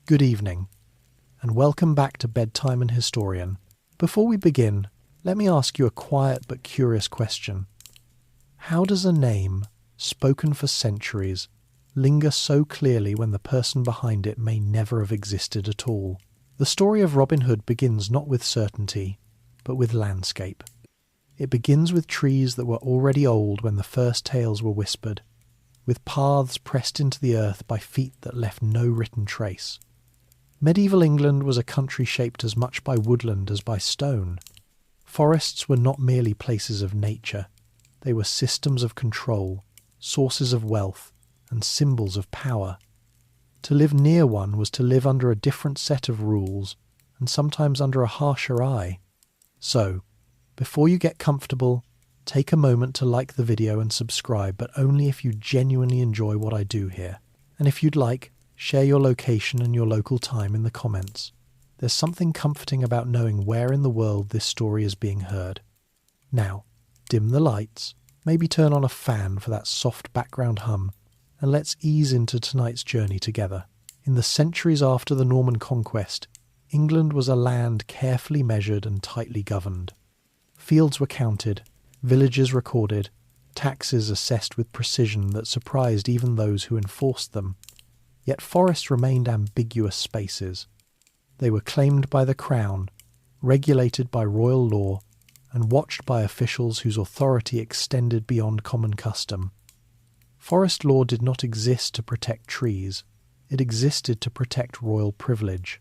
Good evening, and welcome back to Bedtime and Historian. Before we begin, let me ask you a quiet but curious question. How does a name, spoken for centuries, linger so clearly when the person behind it may never have existed at all? The story of Robin Hood begins not with certainty, but with landscape. It begins with trees that were already old when the first tales were whispered, with paths pressed into the earth by feet that left no written trace. Medieval England was a country shaped as much by woodland as by stone. Forests were not merely places of nature, they were systems of control, sources of wealth, and symbols of power. To live near one was to live under a different set of rules, and sometimes under a harsher eye. So, before you get comfortable, take a moment to like the video and subscribe, but only if you genuinely enjoy what I do here. And if you'd like, share your location and your local time in the comments. There's something comforting about knowing where in the world this story is being heard. Now, dim the lights, maybe turn on a fan for that soft background hum, and let's ease into tonight's journey together. In the centuries after the Norman conquest, England was a land carefully measured and tightly governed. Fields were counted, villages recorded, taxes assessed with precision that surprised even those who enforced them. Yet forests remained ambiguous spaces. They were claimed by the crown, regulated by royal law, and watched by officials whose authority extended beyond common custom. Forest law did not exist to protect trees, it existed to protect royal privilege.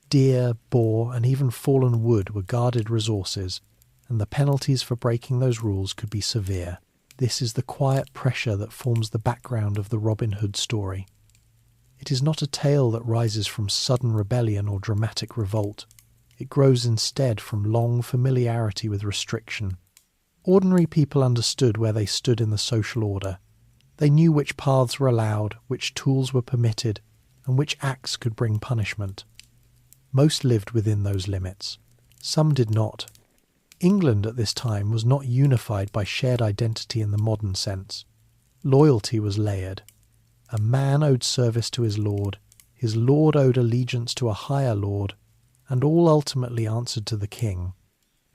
Deer, boar, and even fallen wood were guarded resources, and the penalties for breaking those rules could be severe. This is the quiet pressure that forms the background of the Robin Hood story. It is not a tale that rises from sudden rebellion or dramatic revolt. It grows instead from long familiarity with restriction. Ordinary people understood where they stood in the social order. They knew which paths were allowed, which tools were permitted, and which acts could bring punishment. Most lived within those limits. Some did not. England at this time was not unified by shared identity in the modern sense. Loyalty was layered. A man owed service to his lord owed allegiance to a higher lord, and all ultimately answered to the king.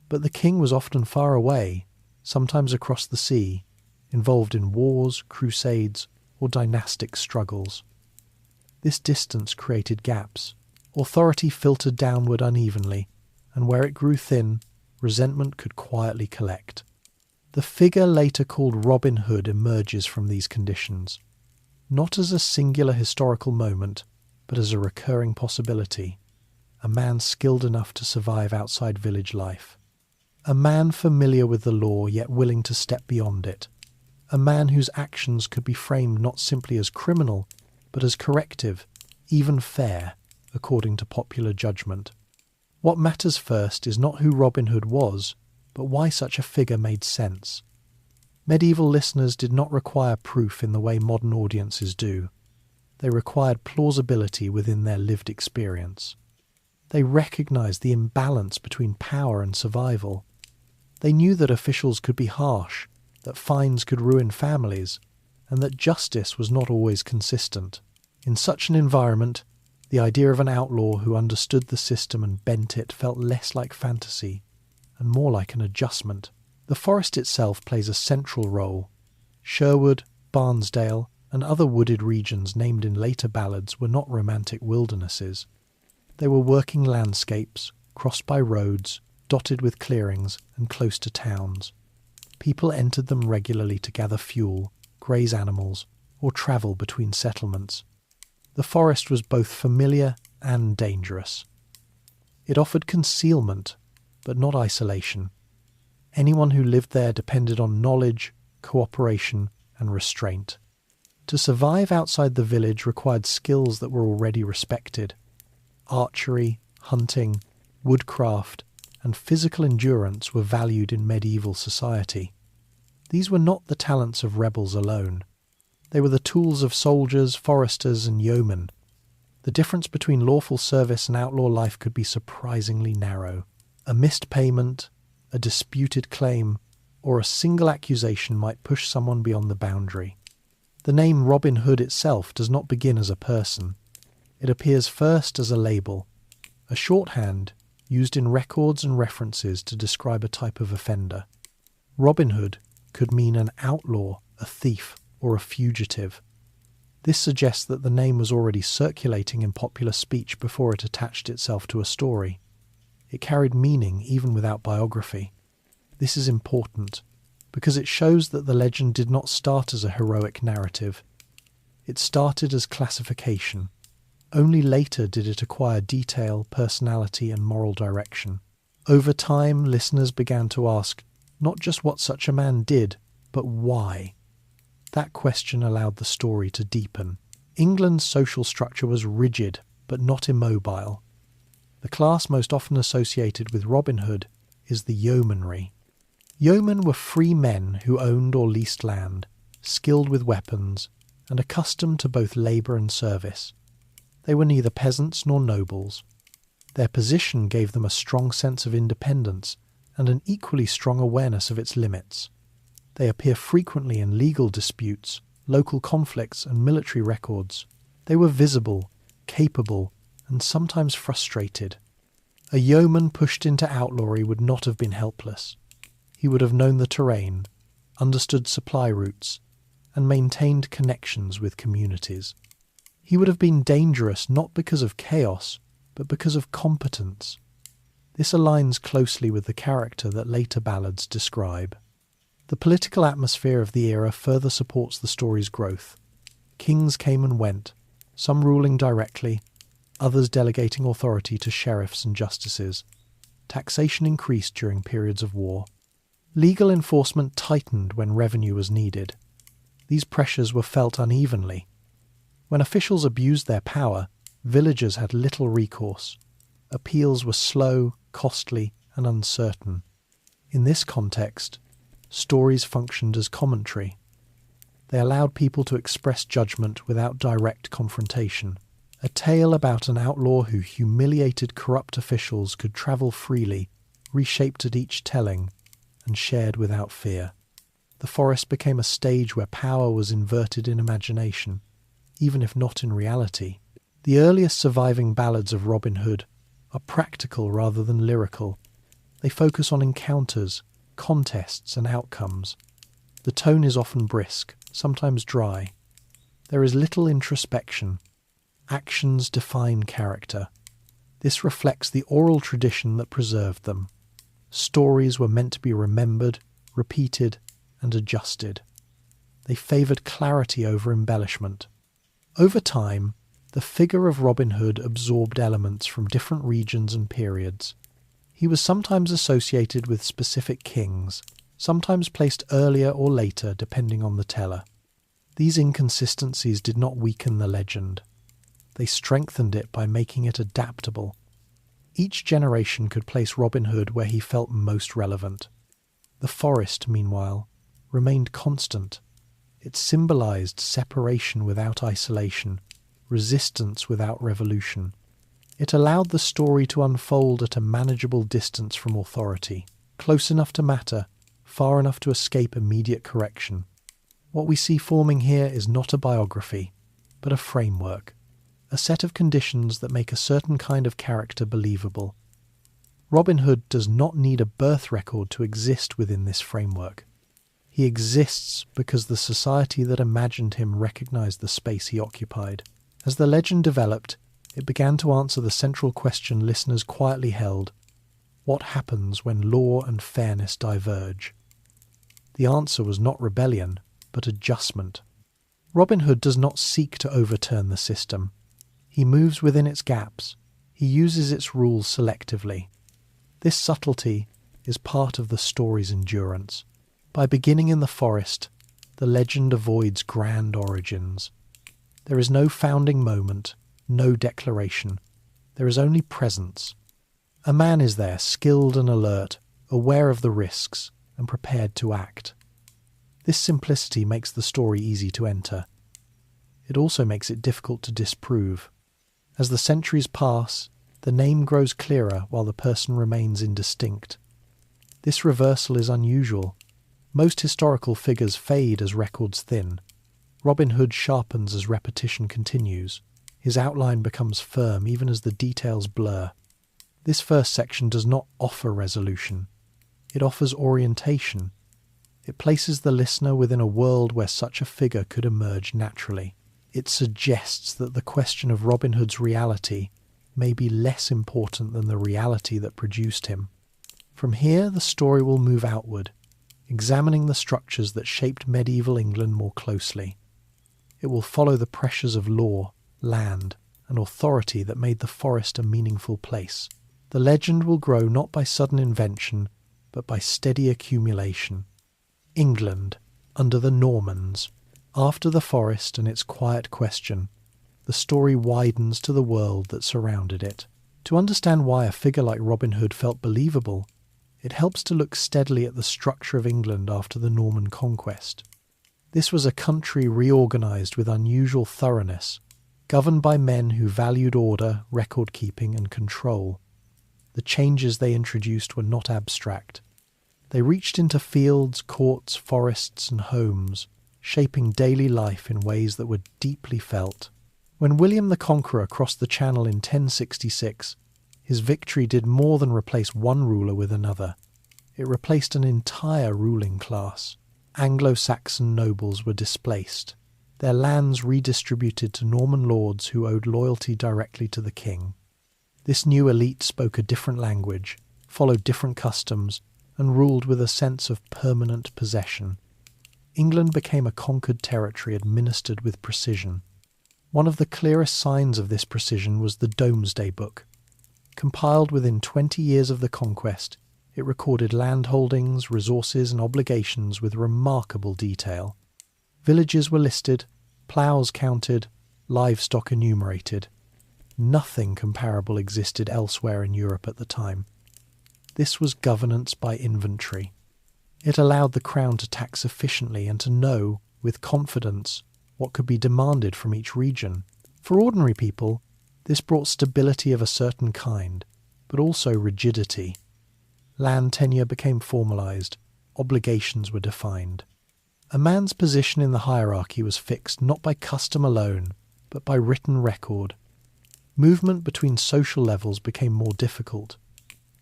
But the king was often far away, sometimes across the sea, involved in wars, crusades, or dynastic struggles. This distance created gaps. Authority filtered downward unevenly, and where it grew thin, resentment could quietly collect. The figure later called Robin Hood emerges from these conditions, not as a singular historical moment, but as a recurring possibility. A man skilled enough to survive outside village life. A man familiar with the law yet willing to step beyond it. A man whose actions could be framed not simply as criminal, but as corrective, even fair, according to popular judgment. What matters first is not who Robin Hood was, but why such a figure made sense. Medieval listeners did not require proof in the way modern audiences do. They required plausibility within their lived experience. They recognized the imbalance between power and survival. They knew that officials could be harsh, that fines could ruin families, and that justice was not always consistent. In such an environment, the idea of an outlaw who understood the system and bent it felt less like fantasy and more like an adjustment. The forest itself plays a central role. Sherwood, Barnsdale, and other wooded regions named in later ballads were not romantic wildernesses. They were working landscapes, crossed by roads, dotted with clearings, and close to towns. People entered them regularly to gather fuel, graze animals, or travel between settlements. The forest was both familiar and dangerous. It offered concealment, but not isolation. Anyone who lived there depended on knowledge, cooperation, and restraint. To survive outside the village required skills that were already respected. Archery, hunting, woodcraft, and physical endurance were valued in medieval society. These were not the talents of rebels alone. They were the tools of soldiers, foresters, and yeomen. The difference between lawful service and outlaw life could be surprisingly narrow. A missed payment, a disputed claim, or a single accusation might push someone beyond the boundary. The name Robin Hood itself does not begin as a person. It appears first as a label, a shorthand used in records and references to describe a type of offender. Robin Hood could mean an outlaw, a thief, or a fugitive. This suggests that the name was already circulating in popular speech before it attached itself to a story. It carried meaning even without biography. This is important because it shows that the legend did not start as a heroic narrative. It started as classification. Only later did it acquire detail, personality, and moral direction. Over time, listeners began to ask not just what such a man did, but why. That question allowed the story to deepen. England's social structure was rigid, but not immobile. The class most often associated with Robin Hood is the yeomanry. Yeomen were free men who owned or leased land, skilled with weapons, and accustomed to both labour and service. They were neither peasants nor nobles. Their position gave them a strong sense of independence and an equally strong awareness of its limits. They appear frequently in legal disputes, local conflicts, and military records. They were visible, capable, and sometimes frustrated. A yeoman pushed into outlawry would not have been helpless. He would have known the terrain, understood supply routes, and maintained connections with communities. He would have been dangerous not because of chaos, but because of competence. This aligns closely with the character that later ballads describe. The political atmosphere of the era further supports the story's growth. Kings came and went, some ruling directly, others delegating authority to sheriffs and justices. Taxation increased during periods of war. Legal enforcement tightened when revenue was needed. These pressures were felt unevenly. When officials abused their power, villagers had little recourse. Appeals were slow, costly, and uncertain. In this context, stories functioned as commentary. They allowed people to express judgment without direct confrontation. A tale about an outlaw who humiliated corrupt officials could travel freely, reshaped at each telling, and shared without fear. The forest became a stage where power was inverted in imagination, even if not in reality. The earliest surviving ballads of Robin Hood are practical rather than lyrical. They focus on encounters, contests, and outcomes. The tone is often brisk, sometimes dry. There is little introspection. Actions define character. This reflects the oral tradition that preserved them. Stories were meant to be remembered, repeated, and adjusted. They favoured clarity over embellishment. Over time, the figure of Robin Hood absorbed elements from different regions and periods. He was sometimes associated with specific kings, sometimes placed earlier or later depending on the teller. These inconsistencies did not weaken the legend. They strengthened it by making it adaptable. Each generation could place Robin Hood where he felt most relevant. The forest, meanwhile, remained constant. It symbolized separation without isolation, resistance without revolution. It allowed the story to unfold at a manageable distance from authority, close enough to matter, far enough to escape immediate correction. What we see forming here is not a biography, but a framework, a set of conditions that make a certain kind of character believable. Robin Hood does not need a birth record to exist within this framework. He exists because the society that imagined him recognized the space he occupied. As the legend developed, it began to answer the central question listeners quietly held: what happens when law and fairness diverge? The answer was not rebellion, but adjustment. Robin Hood does not seek to overturn the system. He moves within its gaps. He uses its rules selectively. This subtlety is part of the story's endurance. By beginning in the forest, the legend avoids grand origins. There is no founding moment, no declaration. There is only presence. A man is there, skilled and alert, aware of the risks, and prepared to act. This simplicity makes the story easy to enter. It also makes it difficult to disprove. As the centuries pass, the name grows clearer while the person remains indistinct. This reversal is unusual. Most historical figures fade as records thin. Robin Hood sharpens as repetition continues. His outline becomes firm even as the details blur. This first section does not offer resolution. It offers orientation. It places the listener within a world where such a figure could emerge naturally. It suggests that the question of Robin Hood's reality may be less important than the reality that produced him. From here, the story will move outward, examining the structures that shaped medieval England more closely. It will follow the pressures of law, land, and authority that made the forest a meaningful place. The legend will grow not by sudden invention, but by steady accumulation. England, under the Normans, after the forest and its quiet question, the story widens to the world that surrounded it. To understand why a figure like Robin Hood felt believable, it helps to look steadily at the structure of England after the Norman conquest. This was a country reorganised with unusual thoroughness, governed by men who valued order, record-keeping and control. The changes they introduced were not abstract. They reached into fields, courts, forests and homes, shaping daily life in ways that were deeply felt. When William the Conqueror crossed the Channel in 1066, his victory did more than replace one ruler with another. It replaced an entire ruling class. Anglo-Saxon nobles were displaced, their lands redistributed to Norman lords who owed loyalty directly to the king. This new elite spoke a different language, followed different customs, and ruled with a sense of permanent possession. England became a conquered territory administered with precision. One of the clearest signs of this precision was the Domesday Book. Compiled within 20 years of the conquest, it recorded landholdings, resources and obligations with remarkable detail. Villages were listed, ploughs counted, livestock enumerated. Nothing comparable existed elsewhere in Europe at the time. This was governance by inventory. It allowed the crown to tax efficiently and to know, with confidence, what could be demanded from each region. For ordinary people, this brought stability of a certain kind, but also rigidity. Land tenure became formalised, obligations were defined. A man's position in the hierarchy was fixed not by custom alone, but by written record. Movement between social levels became more difficult.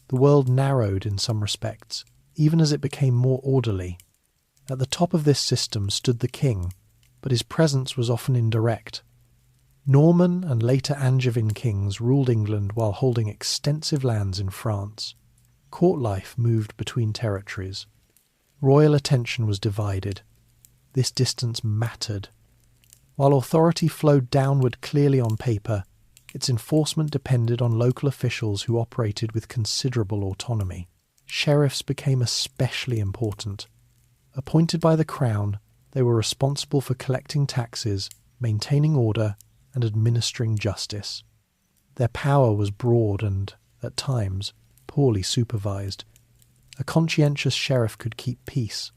The world narrowed in some respects, even as it became more orderly. At the top of this system stood the king, but his presence was often indirect. Norman and later Angevin kings ruled England while holding extensive lands in France. Court life moved between territories. Royal attention was divided. This distance mattered. While authority flowed downward clearly on paper, its enforcement depended on local officials who operated with considerable autonomy. Sheriffs became especially important. Appointed by the crown, they were responsible for collecting taxes, maintaining order, and administering justice. Their power was broad and, at times, poorly supervised. A conscientious sheriff could keep peace.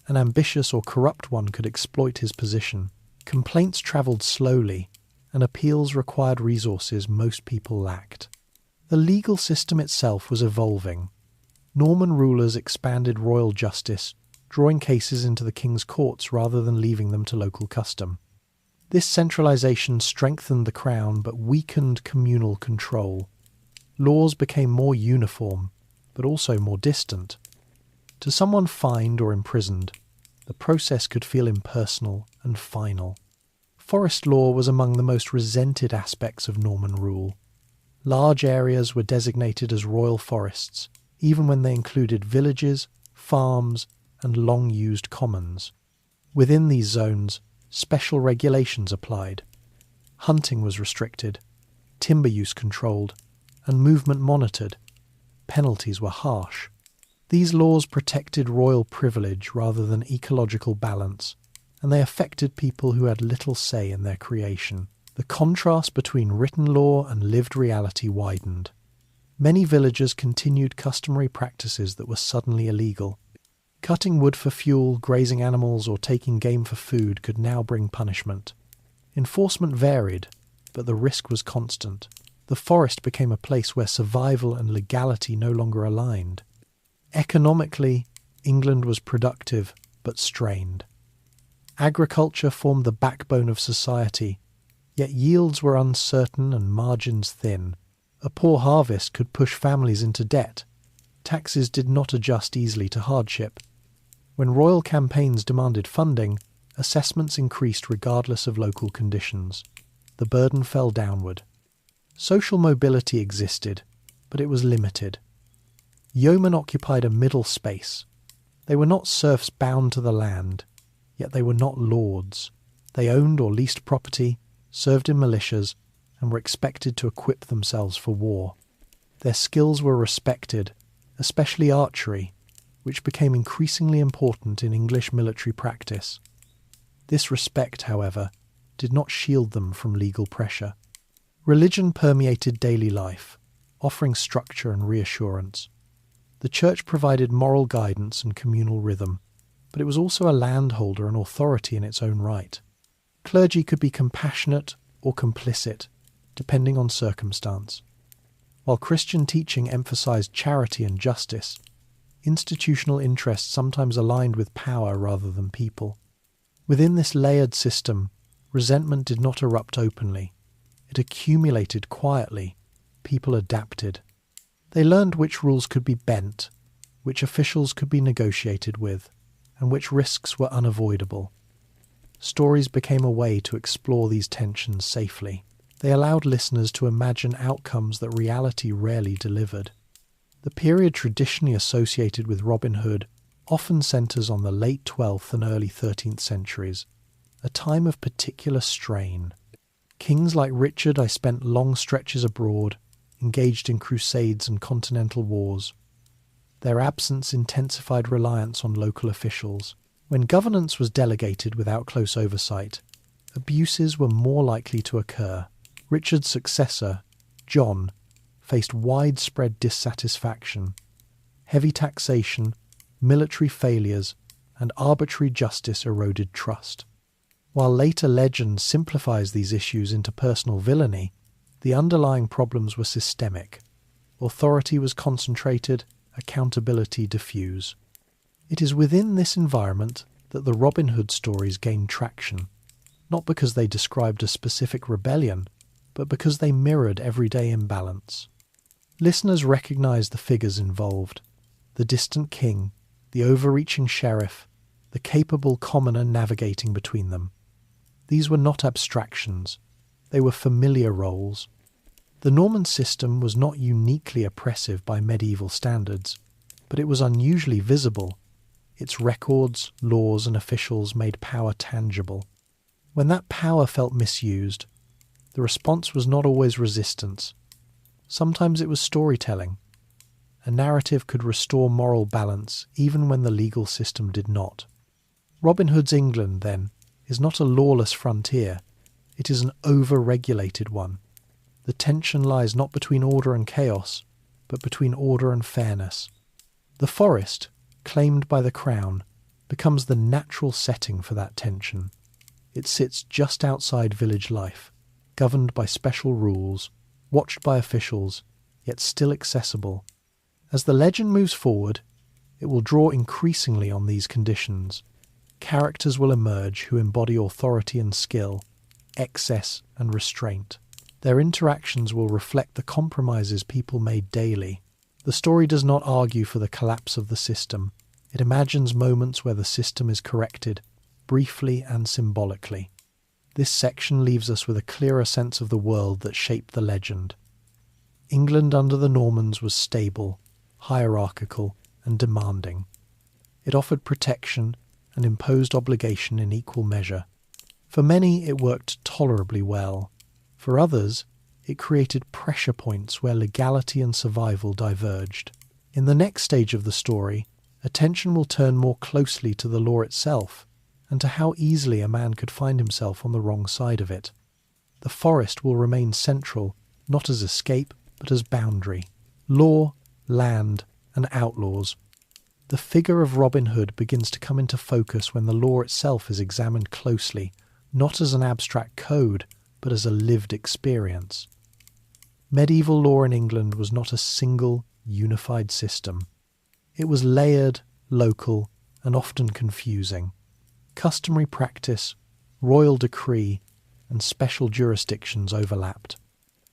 An ambitious or corrupt one could exploit his position. Complaints travelled slowly, and appeals required resources most people lacked. The legal system itself was evolving. Norman rulers expanded royal justice, drawing cases into the king's courts rather than leaving them to local custom. This centralisation strengthened the crown but weakened communal control. Laws became more uniform, but also more distant. To someone fined or imprisoned, the process could feel impersonal and final. Forest law was among the most resented aspects of Norman rule. Large areas were designated as royal forests, even when they included villages, farms, and long-used commons. Within these zones, special regulations applied. Hunting was restricted, timber use controlled, and movement monitored. Penalties were harsh. These laws protected royal privilege rather than ecological balance, and they affected people who had little say in their creation. The contrast between written law and lived reality widened. Many villagers continued customary practices that were suddenly illegal. Cutting wood for fuel, grazing animals, or taking game for food could now bring punishment. Enforcement varied, but the risk was constant. The forest became a place where survival and legality no longer aligned. Economically, England was productive but strained. Agriculture formed the backbone of society, Yet yields were uncertain and margins thin. A poor harvest could push families into debt. Taxes did not adjust easily to hardship. When royal campaigns demanded funding, assessments increased regardless of local conditions. The burden fell downward. Social mobility existed, but it was limited. Yeomen occupied a middle space. They were not serfs bound to the land, yet they were not lords. They owned or leased property, served in militias, and were expected to equip themselves for war. Their skills were respected, especially archery, which became increasingly important in English military practice. This respect, however, did not shield them from legal pressure. Religion permeated daily life, offering structure and reassurance. The church provided moral guidance and communal rhythm, but it was also a landholder and authority in its own right. Clergy could be compassionate or complicit, depending on circumstance. While Christian teaching emphasized charity and justice, institutional interests sometimes aligned with power rather than people. Within this layered system, resentment did not erupt openly. It accumulated quietly. People adapted. They learned which rules could be bent, which officials could be negotiated with, and which risks were unavoidable. Stories became a way to explore these tensions safely. They allowed listeners to imagine outcomes that reality rarely delivered. The period traditionally associated with Robin Hood often centres on the late 12th and early 13th centuries, a time of particular strain. Kings like Richard spent long stretches abroad, engaged in crusades and continental wars. Their absence intensified reliance on local officials. When governance was delegated without close oversight, abuses were more likely to occur. Richard's successor, John, faced widespread dissatisfaction. Heavy taxation, military failures, and arbitrary justice eroded trust. While later legend simplifies these issues into personal villainy, the underlying problems were systemic. Authority was concentrated, accountability diffuse. It is within this environment that the Robin Hood stories gained traction, not because they described a specific rebellion, but because they mirrored everyday imbalance. Listeners recognized the figures involved: the distant king, the overreaching sheriff, the capable commoner navigating between them. These were not abstractions. They were familiar roles. The Norman system was not uniquely oppressive by medieval standards, but it was unusually visible. Its records, laws, and officials made power tangible. When that power felt misused, the response was not always resistance. Sometimes it was storytelling. A narrative could restore moral balance even when the legal system did not. Robin Hood's England, then, is not a lawless frontier. It is an over-regulated one. The tension lies not between order and chaos, but between order and fairness. The forest, claimed by the crown, becomes the natural setting for that tension. It sits just outside village life, governed by special rules, watched by officials, yet still accessible. As the legend moves forward, it will draw increasingly on these conditions. Characters will emerge who embody authority and skill, excess and restraint. Their interactions will reflect the compromises people made daily. The story does not argue for the collapse of the system. It imagines moments where the system is corrected, briefly and symbolically. This section leaves us with a clearer sense of the world that shaped the legend. England under the Normans was stable, hierarchical, and demanding. It offered protection and imposed obligation in equal measure. For many, it worked tolerably well. For others, it created pressure points where legality and survival diverged. In the next stage of the story, attention will turn more closely to the law itself and to how easily a man could find himself on the wrong side of it. The forest will remain central, not as escape, but as boundary. Law, land, and outlaws. The figure of Robin Hood begins to come into focus when the law itself is examined closely, not as an abstract code, but as a lived experience. Medieval law in England was not a single, unified system. It was layered, local, and often confusing. Customary practice, royal decree, and special jurisdictions overlapped.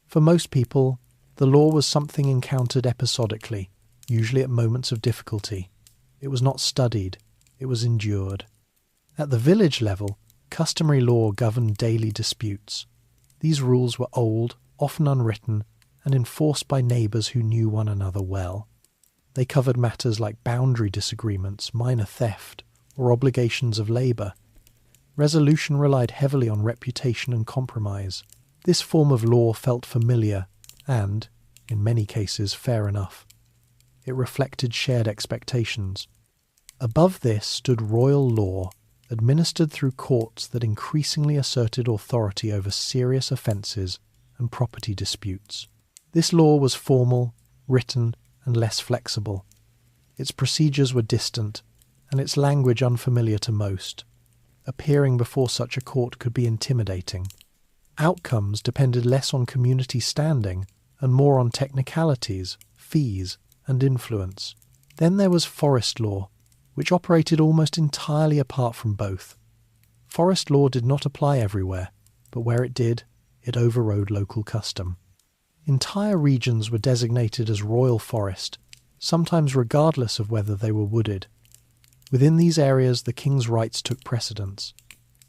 For most people, the law was something encountered episodically, usually at moments of difficulty. It was not studied, it was endured. At the village level, customary law governed daily disputes. These rules were old, often unwritten, and enforced by neighbours who knew one another well. They covered matters like boundary disagreements, minor theft, or obligations of labour. Resolution relied heavily on reputation and compromise. This form of law felt familiar and, in many cases, fair enough. It reflected shared expectations. Above this stood royal law, administered through courts that increasingly asserted authority over serious offences and property disputes. This law was formal, written, and less flexible. Its procedures were distant, and its language unfamiliar to most. Appearing before such a court could be intimidating. Outcomes depended less on community standing and more on technicalities, fees, and influence. Then there was forest law, which operated almost entirely apart from both. Forest law did not apply everywhere, but where it did, it overrode local custom. Entire regions were designated as royal forest, sometimes regardless of whether they were wooded. Within these areas, the king's rights took precedence.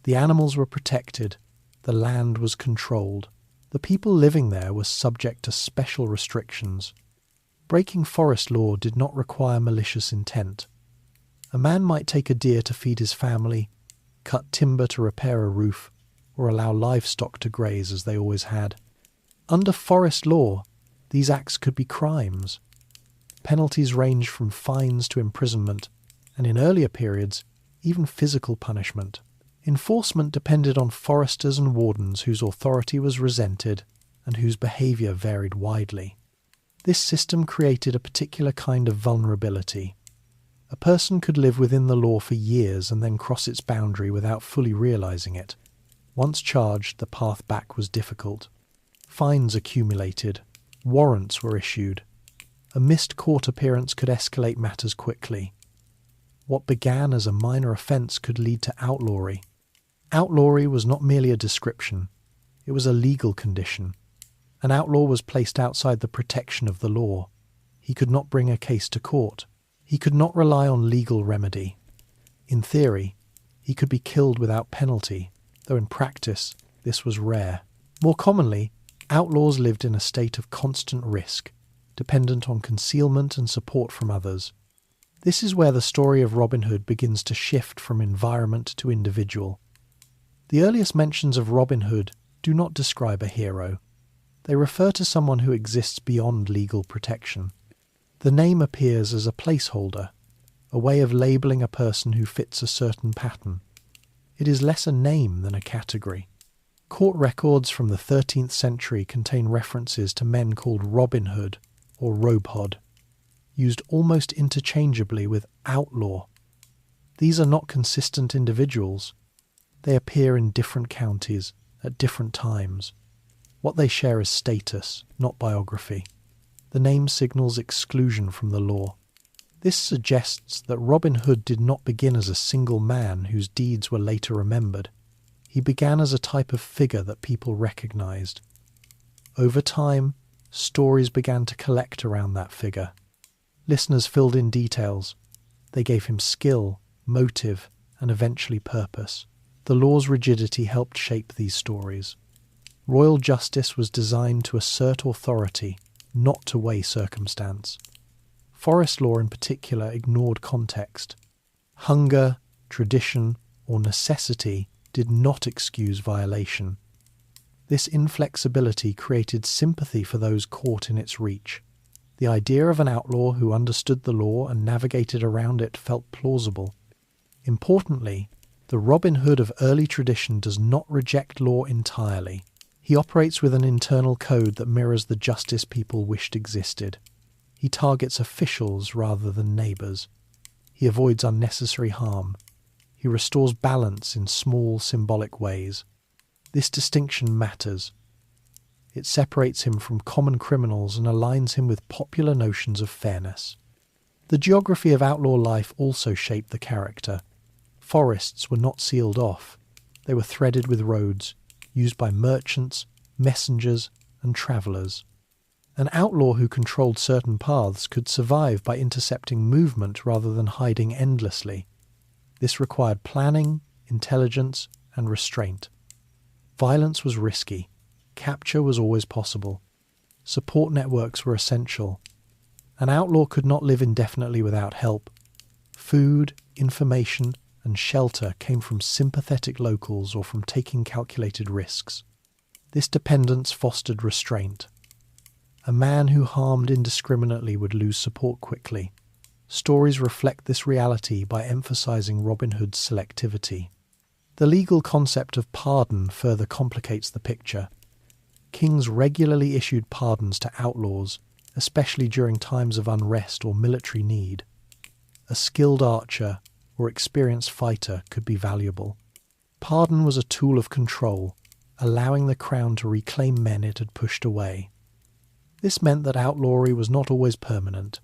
The animals were protected, the land was controlled. The people living there were subject to special restrictions. Breaking forest law did not require malicious intent. A man might take a deer to feed his family, cut timber to repair a roof, or allow livestock to graze as they always had. Under forest law, these acts could be crimes. Penalties ranged from fines to imprisonment, and in earlier periods, even physical punishment. Enforcement depended on foresters and wardens whose authority was resented and whose behaviour varied widely. This system created a particular kind of vulnerability. A person could live within the law for years and then cross its boundary without fully realising it. Once charged, the path back was difficult. Fines accumulated. Warrants were issued. A missed court appearance could escalate matters quickly. What began as a minor offence could lead to outlawry. Outlawry was not merely a description. It was a legal condition. An outlaw was placed outside the protection of the law. He could not bring a case to court. He could not rely on legal remedy. In theory, he could be killed without penalty, though in practice this was rare. More commonly, outlaws lived in a state of constant risk, dependent on concealment and support from others. This is where the story of Robin Hood begins to shift from environment to individual. The earliest mentions of Robin Hood do not describe a hero. They refer to someone who exists beyond legal protection. The name appears as a placeholder, a way of labelling a person who fits a certain pattern. It is less a name than a category. Court records from the 13th century contain references to men called Robin Hood or Robhod, used almost interchangeably with outlaw. These are not consistent individuals. They appear in different counties at different times. What they share is status, not biography. The name signals exclusion from the law. This suggests that Robin Hood did not begin as a single man whose deeds were later remembered. He began as a type of figure that people recognised. Over time, stories began to collect around that figure. Listeners filled in details. They gave him skill, motive, and eventually purpose. The law's rigidity helped shape these stories. Royal justice was designed to assert authority, not to weigh circumstance. Forest law in particular ignored context. Hunger, tradition, or necessity did not excuse violation. This inflexibility created sympathy for those caught in its reach. The idea of an outlaw who understood the law and navigated around it felt plausible. Importantly, the Robin Hood of early tradition does not reject law entirely. He operates with an internal code that mirrors the justice people wished existed. He targets officials rather than neighbours. He avoids unnecessary harm. He restores balance in small, symbolic ways. This distinction matters. It separates him from common criminals and aligns him with popular notions of fairness. The geography of outlaw life also shaped the character. Forests were not sealed off. They were threaded with roads, used by merchants, messengers, and travellers. An outlaw who controlled certain paths could survive by intercepting movement rather than hiding endlessly. This required planning, intelligence, and restraint. Violence was risky. Capture was always possible. Support networks were essential. An outlaw could not live indefinitely without help. Food, information, and shelter came from sympathetic locals or from taking calculated risks. This dependence fostered restraint. A man who harmed indiscriminately would lose support quickly. Stories reflect this reality by emphasizing Robin Hood's selectivity. The legal concept of pardon further complicates the picture. Kings regularly issued pardons to outlaws, especially during times of unrest or military need. A skilled archer or experienced fighter could be valuable. Pardon was a tool of control, allowing the crown to reclaim men it had pushed away. This meant that outlawry was not always permanent.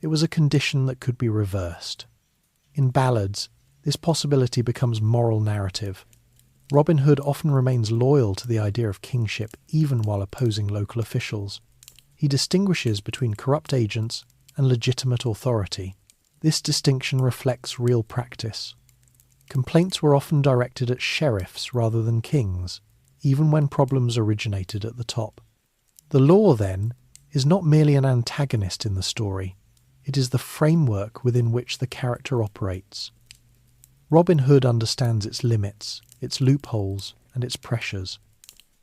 It was a condition that could be reversed. In ballads, this possibility becomes moral narrative. Robin Hood often remains loyal to the idea of kingship even while opposing local officials. He distinguishes between corrupt agents and legitimate authority. This distinction reflects real practice. Complaints were often directed at sheriffs rather than kings, even when problems originated at the top. The law, then, is not merely an antagonist in the story. It is the framework within which the character operates. Robin Hood understands its limits, its loopholes, and its pressures.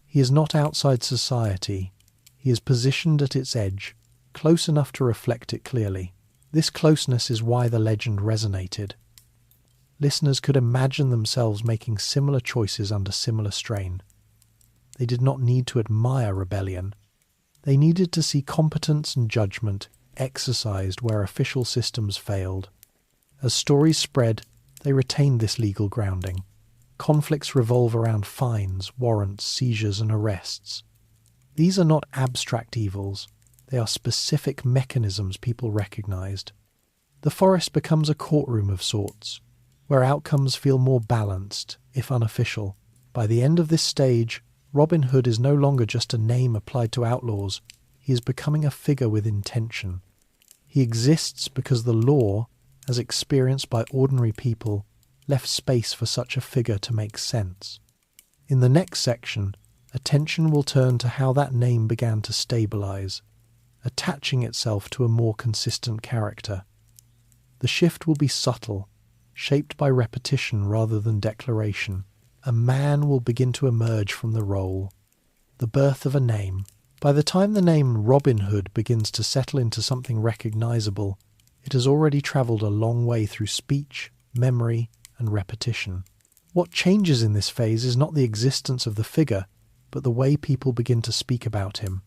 He is not outside society. He is positioned at its edge, close enough to reflect it clearly. This closeness is why the legend resonated. Listeners could imagine themselves making similar choices under similar strain. They did not need to admire rebellion. They needed to see competence and judgment exercised where official systems failed. As stories spread, they retained this legal grounding. Conflicts revolve around fines, warrants, seizures, and arrests. These are not abstract evils. They are specific mechanisms people recognized. The forest becomes a courtroom of sorts, where outcomes feel more balanced, if unofficial. By the end of this stage, Robin Hood is no longer just a name applied to outlaws. He is becoming a figure with intention. He exists because the law, as experienced by ordinary people, left space for such a figure to make sense. In the next section, attention will turn to how that name began to stabilize, attaching itself to a more consistent character. The shift will be subtle, shaped by repetition rather than declaration. A man will begin to emerge from the role. The birth of a name. By the time the name Robin Hood begins to settle into something recognizable, it has already travelled a long way through speech, memory, and repetition. What changes in this phase is not the existence of the figure, but the way people begin to speak about him.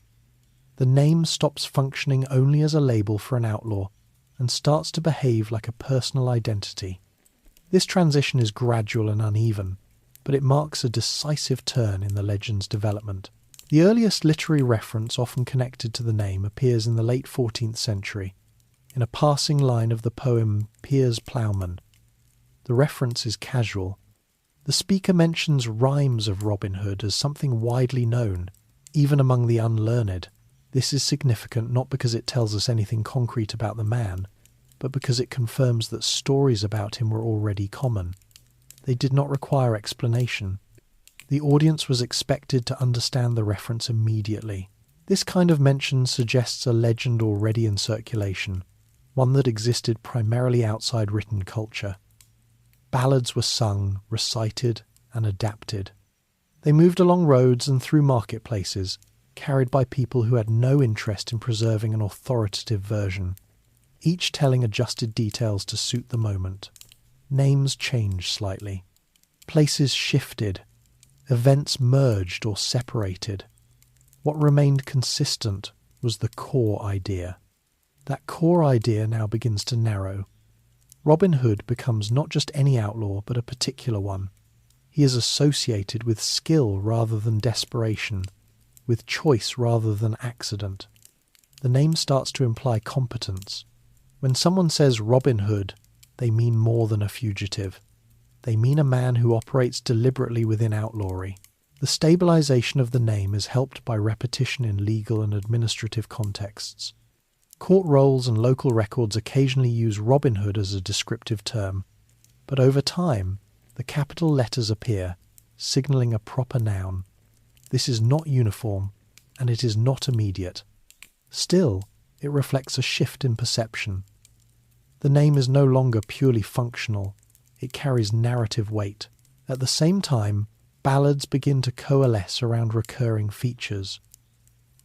The name stops functioning only as a label for an outlaw and starts to behave like a personal identity. This transition is gradual and uneven, but it marks a decisive turn in the legend's development. The earliest literary reference often connected to the name appears in the late 14th century, in a passing line of the poem Piers Plowman. The reference is casual. The speaker mentions rhymes of Robin Hood as something widely known, even among the unlearned. This is significant not because it tells us anything concrete about the man, but because it confirms that stories about him were already common. They did not require explanation. The audience was expected to understand the reference immediately. This kind of mention suggests a legend already in circulation, one that existed primarily outside written culture. Ballads were sung, recited, and adapted. They moved along roads and through marketplaces, carried by people who had no interest in preserving an authoritative version, each telling adjusted details to suit the moment. Names changed slightly. Places shifted. Events merged or separated. What remained consistent was the core idea. That core idea now begins to narrow. Robin Hood becomes not just any outlaw, but a particular one. He is associated with skill rather than desperation, with choice rather than accident. The name starts to imply competence. When someone says Robin Hood, they mean more than a fugitive. They mean a man who operates deliberately within outlawry. The stabilization of the name is helped by repetition in legal and administrative contexts. Court rolls and local records occasionally use Robin Hood as a descriptive term, but over time, the capital letters appear, signalling a proper noun. This is not uniform, and it is not immediate. Still, it reflects a shift in perception. The name is no longer purely functional, it carries narrative weight. At the same time, ballads begin to coalesce around recurring features.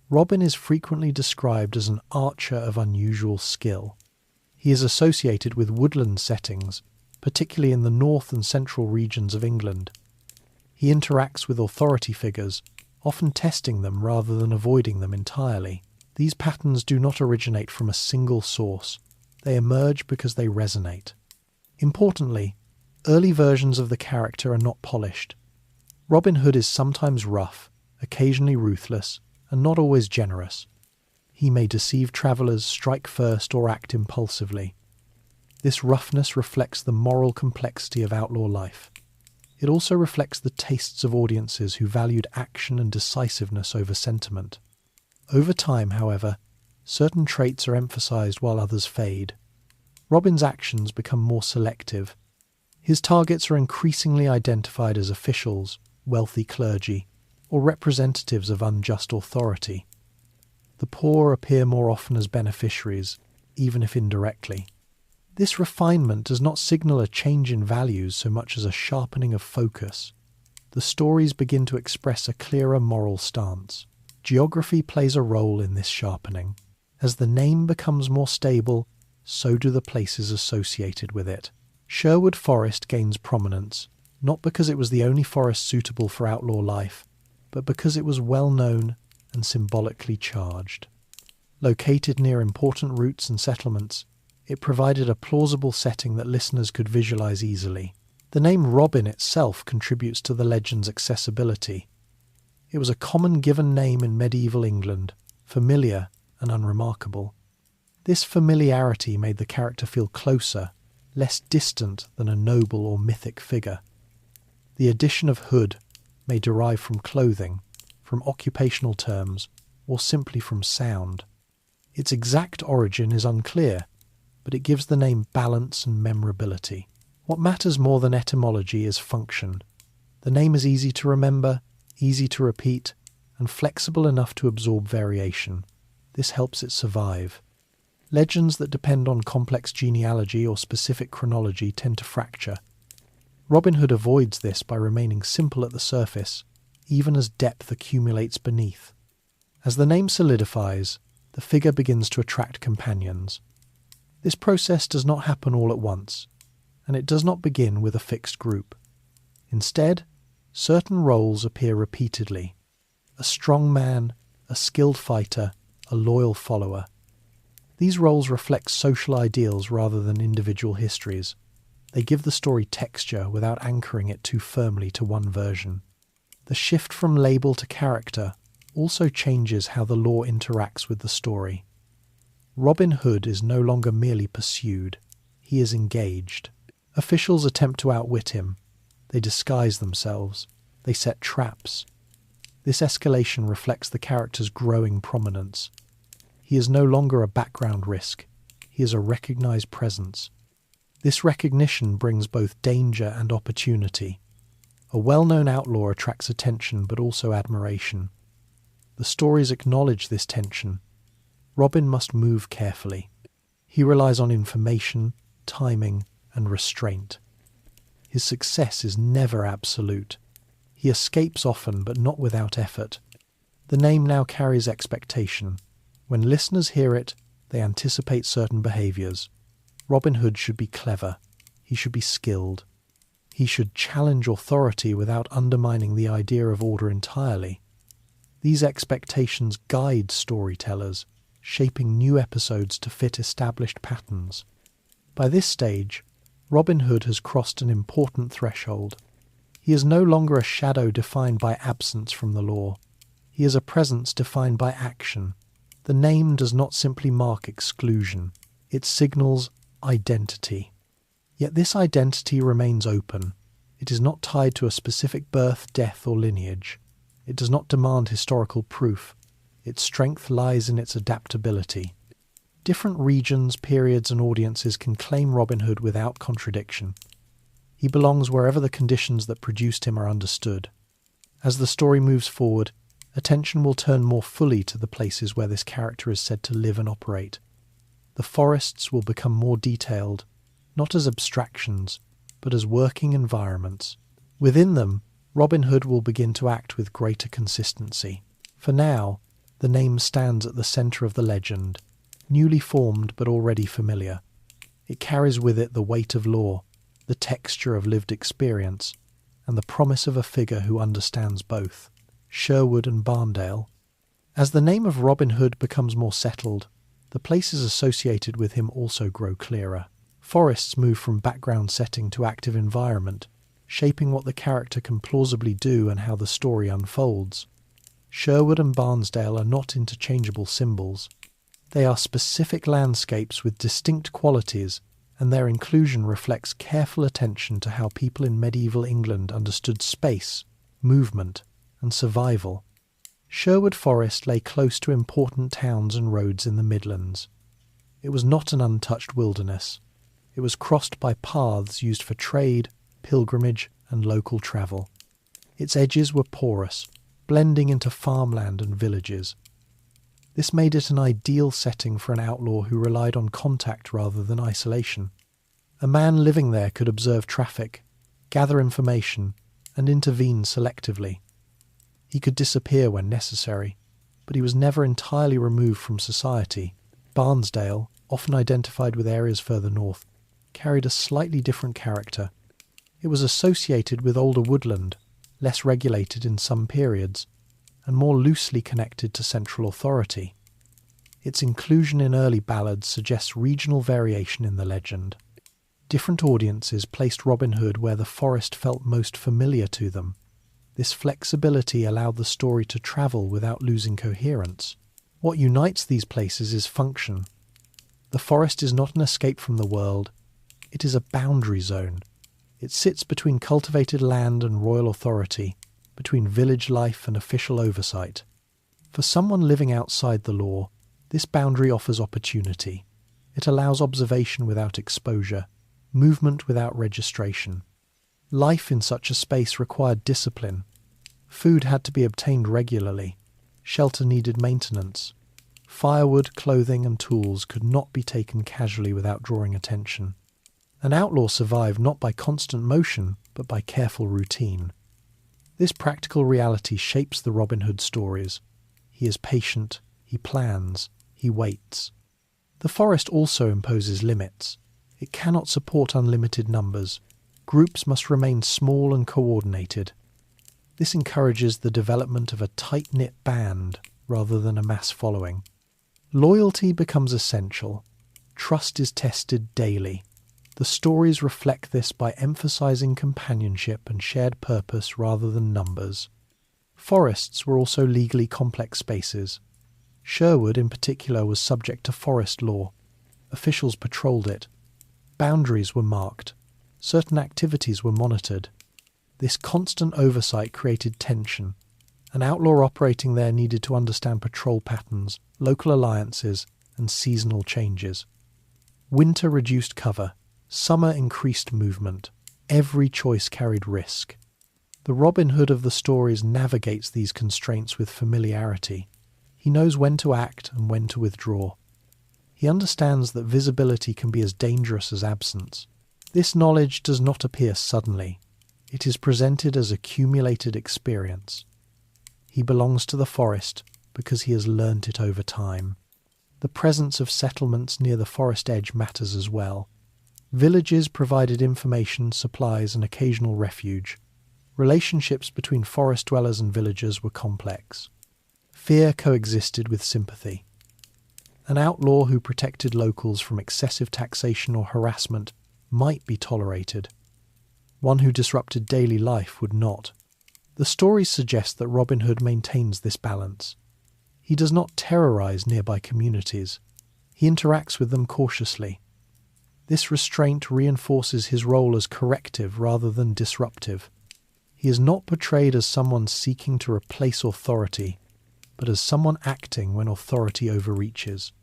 Robin is frequently described as an archer of unusual skill. He is associated with woodland settings, particularly in the north and central regions of England. He interacts with authority figures, often testing them rather than avoiding them entirely. These patterns do not originate from a single source. They emerge because they resonate. Importantly, early versions of the character are not polished. Robin Hood is sometimes rough, occasionally ruthless, and not always generous. He may deceive travellers, strike first, or act impulsively. This roughness reflects the moral complexity of outlaw life. It also reflects the tastes of audiences who valued action and decisiveness over sentiment. Over time, however, certain traits are emphasized while others fade. Robin's actions become more selective. His targets are increasingly identified as officials, wealthy clergy, or representatives of unjust authority. The poor appear more often as beneficiaries, even if indirectly. This refinement does not signal a change in values so much as a sharpening of focus. The stories begin to express a clearer moral stance. Geography plays a role in this sharpening. As the name becomes more stable, so do the places associated with it. Sherwood Forest gains prominence, not because it was the only forest suitable for outlaw life, but because it was well known and symbolically charged. Located near important routes and settlements, it provided a plausible setting that listeners could visualize easily. The name Robin itself contributes to the legend's accessibility. It was a common given name in medieval England, familiar and unremarkable. This familiarity made the character feel closer, less distant than a noble or mythic figure. The addition of hood may derive from clothing, from occupational terms, or simply from sound. Its exact origin is unclear, but it gives the name balance and memorability. What matters more than etymology is function. The name is easy to remember, easy to repeat, and flexible enough to absorb variation. This helps it survive. Legends that depend on complex genealogy or specific chronology tend to fracture. Robin Hood avoids this by remaining simple at the surface, even as depth accumulates beneath. As the name solidifies, the figure begins to attract companions. This process does not happen all at once, and it does not begin with a fixed group. Instead, certain roles appear repeatedly: a strong man, a skilled fighter, a loyal follower. These roles reflect social ideals rather than individual histories. They give the story texture without anchoring it too firmly to one version. The shift from label to character also changes how the lore interacts with the story. Robin Hood is no longer merely pursued, he is engaged. Officials attempt to outwit him. They disguise themselves. They set traps. This escalation reflects the character's growing prominence. He is no longer a background risk. He is a recognized presence. This recognition brings both danger and opportunity. A well-known outlaw attracts attention but also admiration. The stories acknowledge this tension. Robin must move carefully. He relies on information, timing, and restraint. His success is never absolute. He escapes often, but not without effort. The name now carries expectation. When listeners hear it, they anticipate certain behaviours. Robin Hood should be clever. He should be skilled. He should challenge authority without undermining the idea of order entirely. These expectations guide storytellers, shaping new episodes to fit established patterns. By this stage, Robin Hood has crossed an important threshold. He is no longer a shadow defined by absence from the law. He is a presence defined by action. The name does not simply mark exclusion. It signals identity. Yet this identity remains open. It is not tied to a specific birth, death, or lineage. It does not demand historical proof. Its strength lies in its adaptability. Different regions, periods, and audiences can claim Robin Hood without contradiction. He belongs wherever the conditions that produced him are understood. As the story moves forward, attention will turn more fully to the places where this character is said to live and operate. The forests will become more detailed, not as abstractions, but as working environments. Within them, Robin Hood will begin to act with greater consistency. For now, the name stands at the centre of the legend, newly formed but already familiar. It carries with it the weight of law, the texture of lived experience, and the promise of a figure who understands both. Sherwood and Barnsdale. As the name of Robin Hood becomes more settled, the places associated with him also grow clearer. Forests move from background setting to active environment, shaping what the character can plausibly do and how the story unfolds. Sherwood and Barnsdale are not interchangeable symbols. They are specific landscapes with distinct qualities, and their inclusion reflects careful attention to how people in medieval England understood space, movement, and survival. Sherwood Forest lay close to important towns and roads in the Midlands. It was not an untouched wilderness. It was crossed by paths used for trade, pilgrimage, and local travel. Its edges were porous, blending into farmland and villages. This made it an ideal setting for an outlaw who relied on contact rather than isolation. A man living there could observe traffic, gather information, and intervene selectively. He could disappear when necessary, but he was never entirely removed from society. Barnsdale, often identified with areas further north, carried a slightly different character. It was associated with older woodland, less regulated in some periods, and more loosely connected to central authority. Its inclusion in early ballads suggests regional variation in the legend. Different audiences placed Robin Hood where the forest felt most familiar to them. This flexibility allowed the story to travel without losing coherence. What unites these places is function. The forest is not an escape from the world, it is a boundary zone. It sits between cultivated land and royal authority, between village life and official oversight. For someone living outside the law, this boundary offers opportunity. It allows observation without exposure, movement without registration. Life in such a space required discipline. Food had to be obtained regularly. Shelter needed maintenance. Firewood, clothing, and tools could not be taken casually without drawing attention. An outlaw survived not by constant motion, but by careful routine. This practical reality shapes the Robin Hood stories. He is patient, he plans, he waits. The forest also imposes limits. It cannot support unlimited numbers. Groups must remain small and coordinated. This encourages the development of a tight-knit band rather than a mass following. Loyalty becomes essential. Trust is tested daily. The stories reflect this by emphasizing companionship and shared purpose rather than numbers. Forests were also legally complex spaces. Sherwood, in particular, was subject to forest law. Officials patrolled it. Boundaries were marked. Certain activities were monitored. This constant oversight created tension. An outlaw operating there needed to understand patrol patterns, local alliances, and seasonal changes. Winter reduced cover. Summer increased movement. Every choice carried risk. The Robin Hood of the stories navigates these constraints with familiarity. He knows when to act and when to withdraw. He understands that visibility can be as dangerous as absence. This knowledge does not appear suddenly. It is presented as accumulated experience. He belongs to the forest because he has learnt it over time. The presence of settlements near the forest edge matters as well. Villages provided information, supplies, and occasional refuge. Relationships between forest dwellers and villagers were complex. Fear coexisted with sympathy. An outlaw who protected locals from excessive taxation or harassment might be tolerated. One who disrupted daily life would not. The stories suggest that Robin Hood maintains this balance. He does not terrorize nearby communities. He interacts with them cautiously. This restraint reinforces his role as corrective rather than disruptive. He is not portrayed as someone seeking to replace authority, but as someone acting when authority overreaches.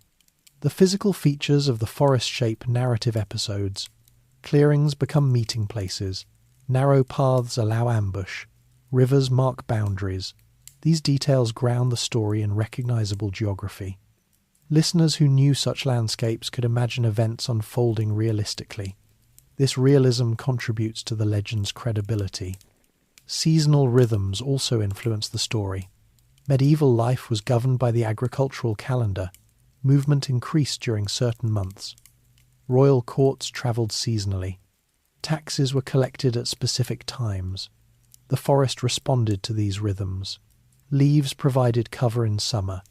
The physical features of the forest shape narrative episodes. Clearings become meeting places, narrow paths allow ambush, rivers mark boundaries. These details ground the story in recognizable geography. Listeners who knew such landscapes could imagine events unfolding realistically. This realism contributes to the legend's credibility. Seasonal rhythms also influence the story. Medieval life was governed by the agricultural calendar. Movement increased during certain months. Royal courts travelled seasonally. Taxes were collected at specific times. The forest responded to these rhythms. Leaves provided cover in summer.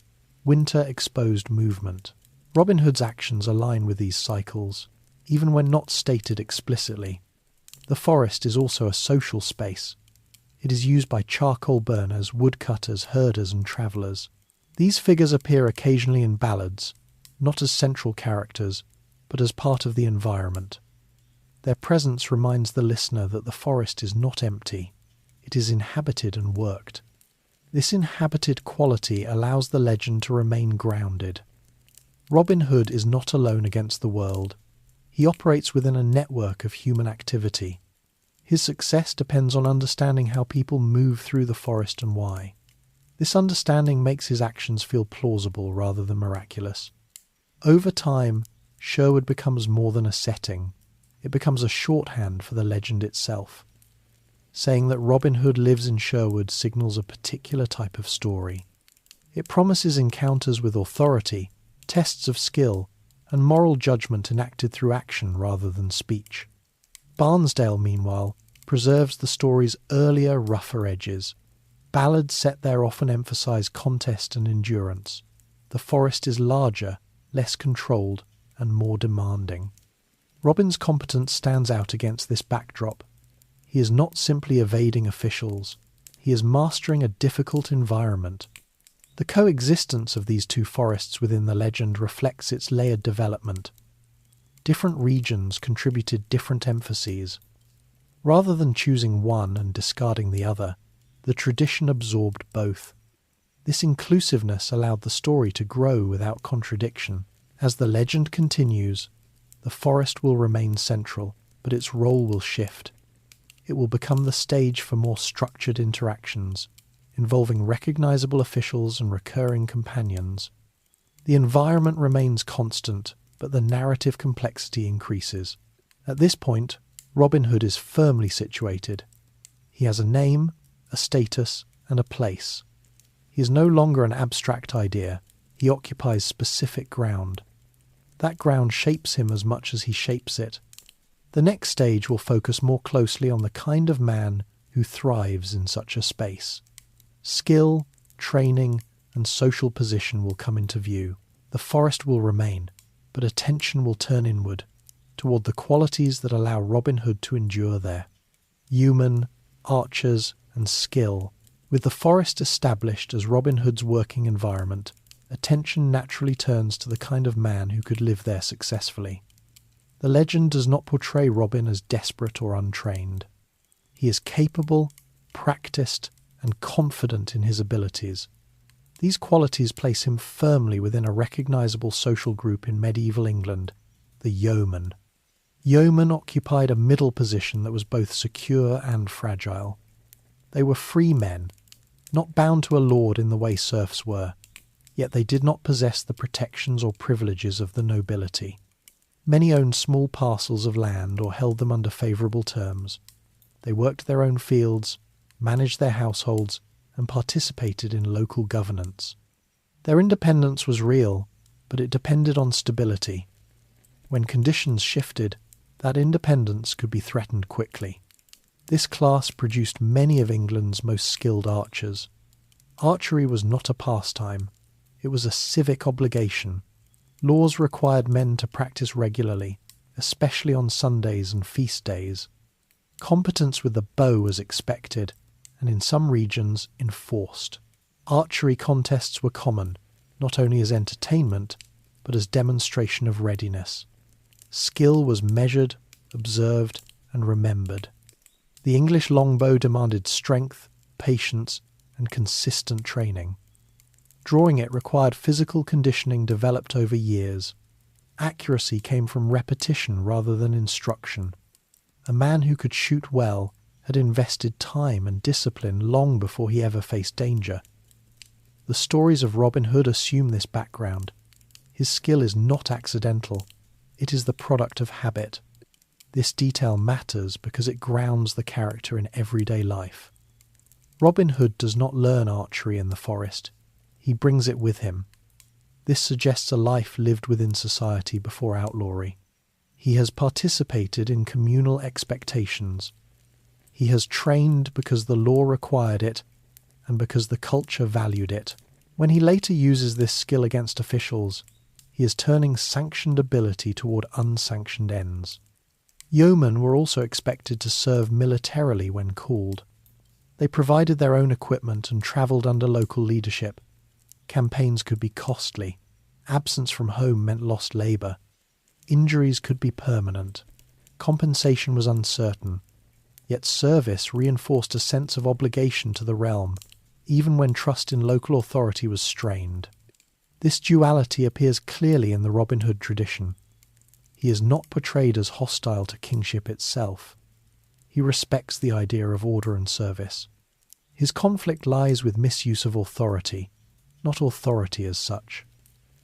Winter exposed movement. Robin Hood's actions align with these cycles, even when not stated explicitly. The forest is also a social space. It is used by charcoal burners, woodcutters, herders and travellers. These figures appear occasionally in ballads, not as central characters, but as part of the environment. Their presence reminds the listener that the forest is not empty. It is inhabited and worked. This inhabited quality allows the legend to remain grounded. Robin Hood is not alone against the world. He operates within a network of human activity. His success depends on understanding how people move through the forest and why. This understanding makes his actions feel plausible rather than miraculous. Over time, Sherwood becomes more than a setting. It becomes a shorthand for the legend itself. Saying that Robin Hood lives in Sherwood signals a particular type of story. It promises encounters with authority, tests of skill, and moral judgment enacted through action rather than speech. Barnsdale, meanwhile, preserves the story's earlier, rougher edges. Ballads set there often emphasise contest and endurance. The forest is larger, less controlled, and more demanding. Robin's competence stands out against this backdrop. He is not simply evading officials. He is mastering a difficult environment. The coexistence of these two forests within the legend reflects its layered development. Different regions contributed different emphases. Rather than choosing one and discarding the other, the tradition absorbed both. This inclusiveness allowed the story to grow without contradiction. As the legend continues, the forest will remain central, but its role will shift. It will become the stage for more structured interactions, involving recognizable officials and recurring companions. The environment remains constant, but the narrative complexity increases. At this point, Robin Hood is firmly situated. He has a name, a status, and a place. He is no longer an abstract idea. He occupies specific ground. That ground shapes him as much as he shapes it. The next stage will focus more closely on the kind of man who thrives in such a space. Skill, training, and social position will come into view. The forest will remain, but attention will turn inward, toward the qualities that allow Robin Hood to endure there. Yeomen, archers, and skill. With the forest established as Robin Hood's working environment, attention naturally turns to the kind of man who could live there successfully. The legend does not portray Robin as desperate or untrained. He is capable, practiced, and confident in his abilities. These qualities place him firmly within a recognisable social group in medieval England, the Yeomen. Yeomen occupied a middle position that was both secure and fragile. They were free men, not bound to a lord in the way serfs were, yet they did not possess the protections or privileges of the nobility. Many owned small parcels of land or held them under favourable terms. They worked their own fields, managed their households, and participated in local governance. Their independence was real, but it depended on stability. When conditions shifted, that independence could be threatened quickly. This class produced many of England's most skilled archers. Archery was not a pastime. It was a civic obligation. Laws required men to practice regularly, especially on Sundays and feast days. Competence with the bow was expected, and in some regions enforced. Archery contests were common, not only as entertainment, but as demonstration of readiness. Skill was measured, observed, and remembered. The English longbow demanded strength, patience, and consistent training. Drawing it required physical conditioning developed over years. Accuracy came from repetition rather than instruction. A man who could shoot well had invested time and discipline long before he ever faced danger. The stories of Robin Hood assume this background. His skill is not accidental. It is the product of habit. This detail matters because it grounds the character in everyday life. Robin Hood does not learn archery in the forest. He brings it with him. This suggests a life lived within society before outlawry. He has participated in communal expectations. He has trained because the law required it and because the culture valued it. When he later uses this skill against officials, he is turning sanctioned ability toward unsanctioned ends. Yeomen were also expected to serve militarily when called. They provided their own equipment and travelled under local leadership. Campaigns could be costly. Absence from home meant lost labour. Injuries could be permanent. Compensation was uncertain. Yet service reinforced a sense of obligation to the realm, even when trust in local authority was strained. This duality appears clearly in the Robin Hood tradition. He is not portrayed as hostile to kingship itself. He respects the idea of order and service. His conflict lies with misuse of authority, not authority as such.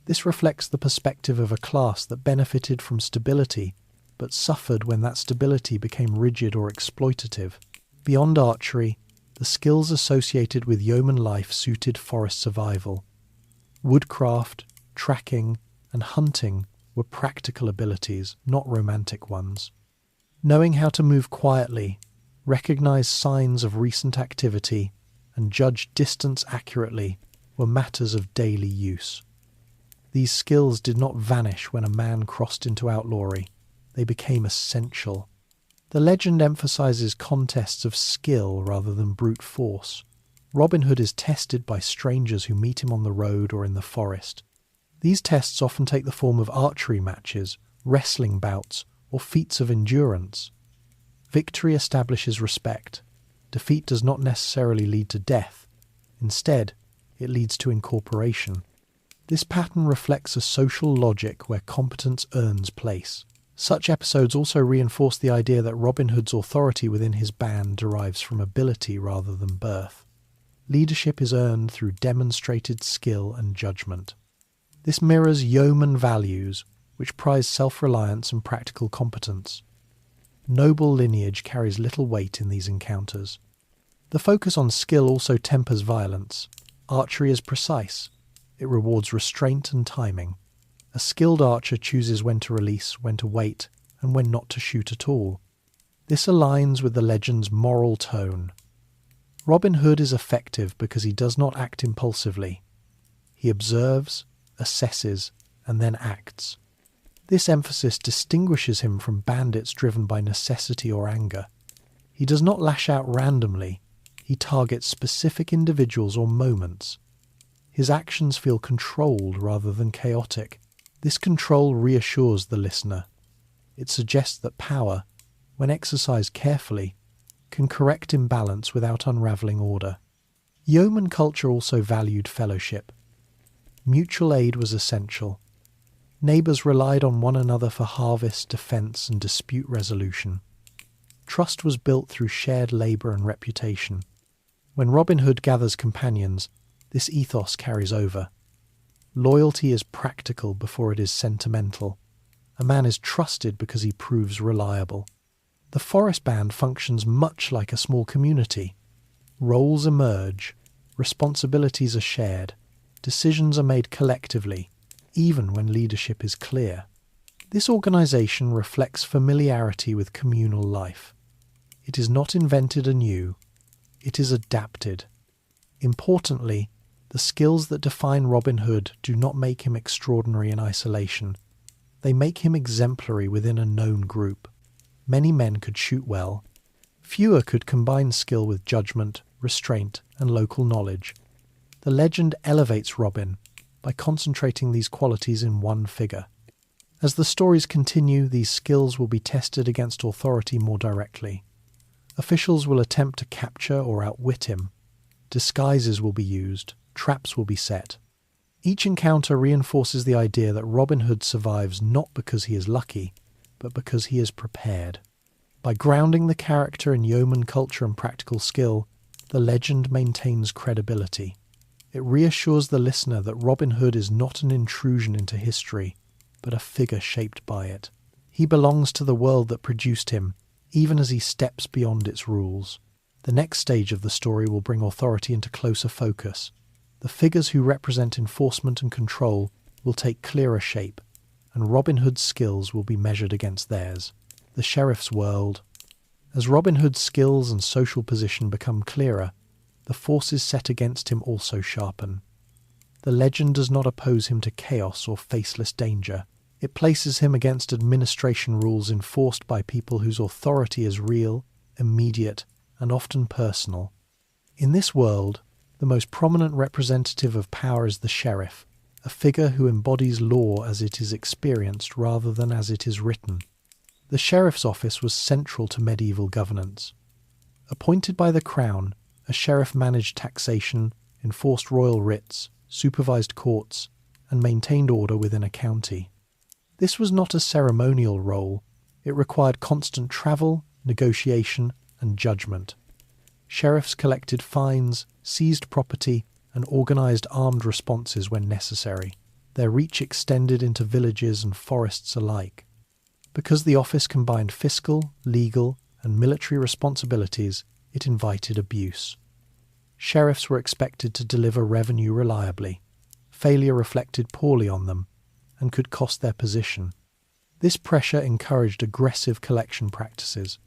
This reflects the perspective of a class that benefited from stability, but suffered when that stability became rigid or exploitative. Beyond archery, the skills associated with yeoman life suited forest survival. Woodcraft, tracking, and hunting were practical abilities, not romantic ones. Knowing how to move quietly, recognize signs of recent activity, and judge distance accurately were matters of daily use. These skills did not vanish when a man crossed into outlawry. They became essential. The legend emphasizes contests of skill rather than brute force. Robin Hood is tested by strangers who meet him on the road or in the forest. These tests often take the form of archery matches, wrestling bouts, or feats of endurance. Victory establishes respect. Defeat does not necessarily lead to death. Instead, it leads to incorporation. This pattern reflects a social logic where competence earns place. Such episodes also reinforce the idea that Robin Hood's authority within his band derives from ability rather than birth. Leadership is earned through demonstrated skill and judgment. This mirrors yeoman values, which prize self-reliance and practical competence. Noble lineage carries little weight in these encounters. The focus on skill also tempers violence. Archery is precise. It rewards restraint and timing. A skilled archer chooses when to release, when to wait, and when not to shoot at all. This aligns with the legend's moral tone. Robin Hood is effective because he does not act impulsively. He observes, assesses, and then acts. This emphasis distinguishes him from bandits driven by necessity or anger. He does not lash out randomly. He targets specific individuals or moments. His actions feel controlled rather than chaotic. This control reassures the listener. It suggests that power, when exercised carefully, can correct imbalance without unravelling order. Yeoman culture also valued fellowship. Mutual aid was essential. Neighbours relied on one another for harvest, defence, and dispute resolution. Trust was built through shared labour and reputation. When Robin Hood gathers companions, this ethos carries over. Loyalty is practical before it is sentimental. A man is trusted because he proves reliable. The forest band functions much like a small community. Roles emerge, responsibilities are shared, decisions are made collectively, even when leadership is clear. This organisation reflects familiarity with communal life. It is not invented anew, it is adapted. Importantly, the skills that define Robin Hood do not make him extraordinary in isolation. They make him exemplary within a known group. Many men could shoot well. Fewer could combine skill with judgment, restraint, and local knowledge. The legend elevates Robin by concentrating these qualities in one figure. As the stories continue, these skills will be tested against authority more directly. Officials will attempt to capture or outwit him. Disguises will be used, traps will be set. Each encounter reinforces the idea that Robin Hood survives not because he is lucky, but because he is prepared. By grounding the character in yeoman culture and practical skill, the legend maintains credibility. It reassures the listener that Robin Hood is not an intrusion into history, but a figure shaped by it. He belongs to the world that produced him, even as he steps beyond its rules. The next stage of the story will bring authority into closer focus. The figures who represent enforcement and control will take clearer shape, and Robin Hood's skills will be measured against theirs. The sheriff's world. As Robin Hood's skills and social position become clearer, the forces set against him also sharpen. The legend does not oppose him to chaos or faceless danger. It places him against administration rules enforced by people whose authority is real, immediate, and often personal. In this world, the most prominent representative of power is the sheriff, a figure who embodies law as it is experienced rather than as it is written. The sheriff's office was central to medieval governance. Appointed by the crown, a sheriff managed taxation, enforced royal writs, supervised courts, and maintained order within a county. This was not a ceremonial role. It required constant travel, negotiation, and judgment. Sheriffs collected fines, seized property, and organised armed responses when necessary. Their reach extended into villages and forests alike. Because the office combined fiscal, legal, and military responsibilities, it invited abuse. Sheriffs were expected to deliver revenue reliably. Failure reflected poorly on them and could cost their position. This pressure encouraged aggressive collection practices.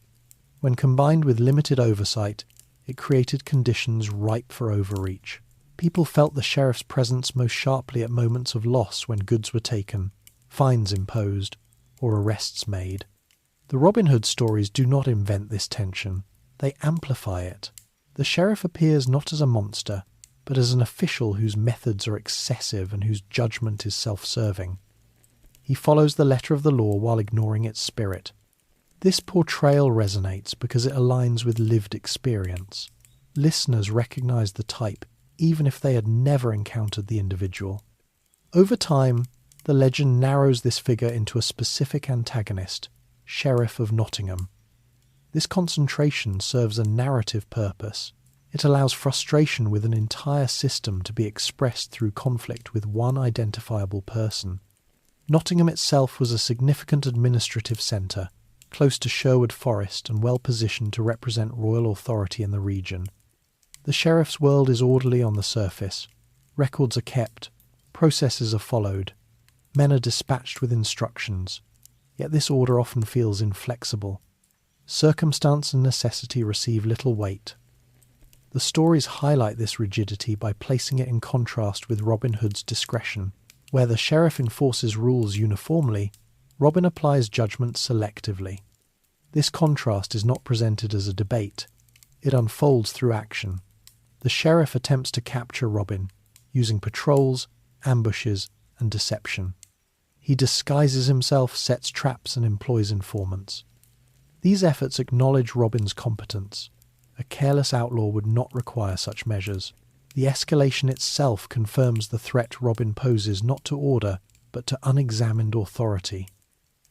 When combined with limited oversight, it created conditions ripe for overreach. People felt the sheriff's presence most sharply at moments of loss when goods were taken, fines imposed, or arrests made. The Robin Hood stories do not invent this tension. They amplify it. The sheriff appears not as a monster, but as an official whose methods are excessive and whose judgment is self-serving. He follows the letter of the law while ignoring its spirit. This portrayal resonates because it aligns with lived experience. Listeners recognize the type, even if they had never encountered the individual. Over time, the legend narrows this figure into a specific antagonist, Sheriff of Nottingham. This concentration serves a narrative purpose. It allows frustration with an entire system to be expressed through conflict with one identifiable person. Nottingham itself was a significant administrative centre, close to Sherwood Forest and well positioned to represent royal authority in the region. The sheriff's world is orderly on the surface. Records are kept, processes are followed, men are dispatched with instructions, yet this order often feels inflexible. Circumstance and necessity receive little weight. The stories highlight this rigidity by placing it in contrast with Robin Hood's discretion. Where the sheriff enforces rules uniformly, Robin applies judgment selectively. This contrast is not presented as a debate. It unfolds through action. The sheriff attempts to capture Robin, using patrols, ambushes, and deception. He disguises himself, sets traps, and employs informants. These efforts acknowledge Robin's competence. A careless outlaw would not require such measures. The escalation itself confirms the threat Robin poses not to order, but to unexamined authority.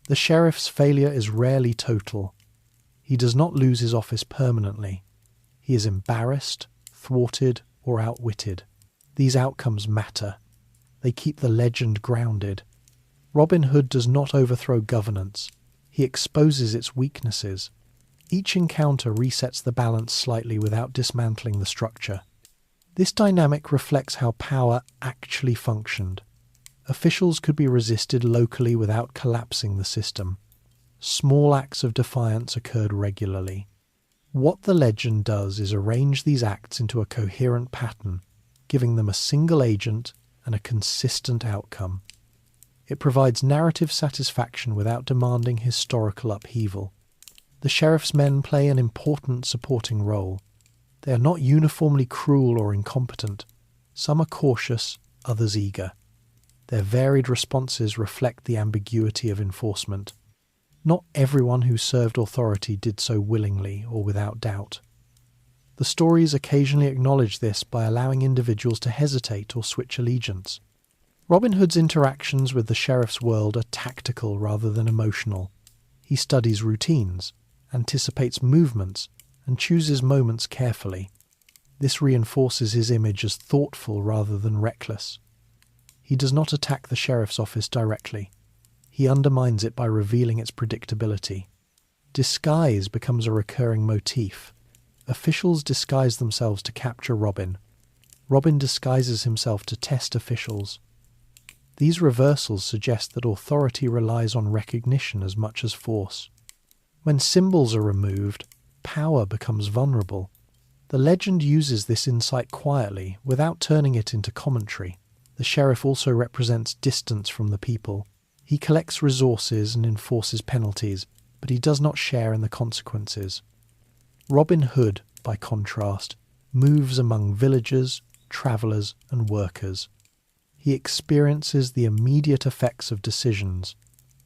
The sheriff's failure is rarely total. He does not lose his office permanently. He is embarrassed, thwarted, or outwitted. These outcomes matter. They keep the legend grounded. Robin Hood does not overthrow governance. He exposes its weaknesses. Each encounter resets the balance slightly without dismantling the structure. This dynamic reflects how power actually functioned. Officials could be resisted locally without collapsing the system. Small acts of defiance occurred regularly. What the legend does is arrange these acts into a coherent pattern, giving them a single agent and a consistent outcome. It provides narrative satisfaction without demanding historical upheaval. The sheriff's men play an important supporting role. They are not uniformly cruel or incompetent. Some are cautious, others eager. Their varied responses reflect the ambiguity of enforcement. Not everyone who served authority did so willingly or without doubt. The stories occasionally acknowledge this by allowing individuals to hesitate or switch allegiance. Robin Hood's interactions with the sheriff's world are tactical rather than emotional. He studies routines, anticipates movements, and chooses moments carefully. This reinforces his image as thoughtful rather than reckless. He does not attack the sheriff's office directly. He undermines it by revealing its predictability. Disguise becomes a recurring motif. Officials disguise themselves to capture Robin. Robin disguises himself to test officials. These reversals suggest that authority relies on recognition as much as force. When symbols are removed, power becomes vulnerable. The legend uses this insight quietly, without turning it into commentary. The sheriff also represents distance from the people. He collects resources and enforces penalties, but he does not share in the consequences. Robin Hood, by contrast, moves among villagers, travellers, and workers. He experiences the immediate effects of decisions.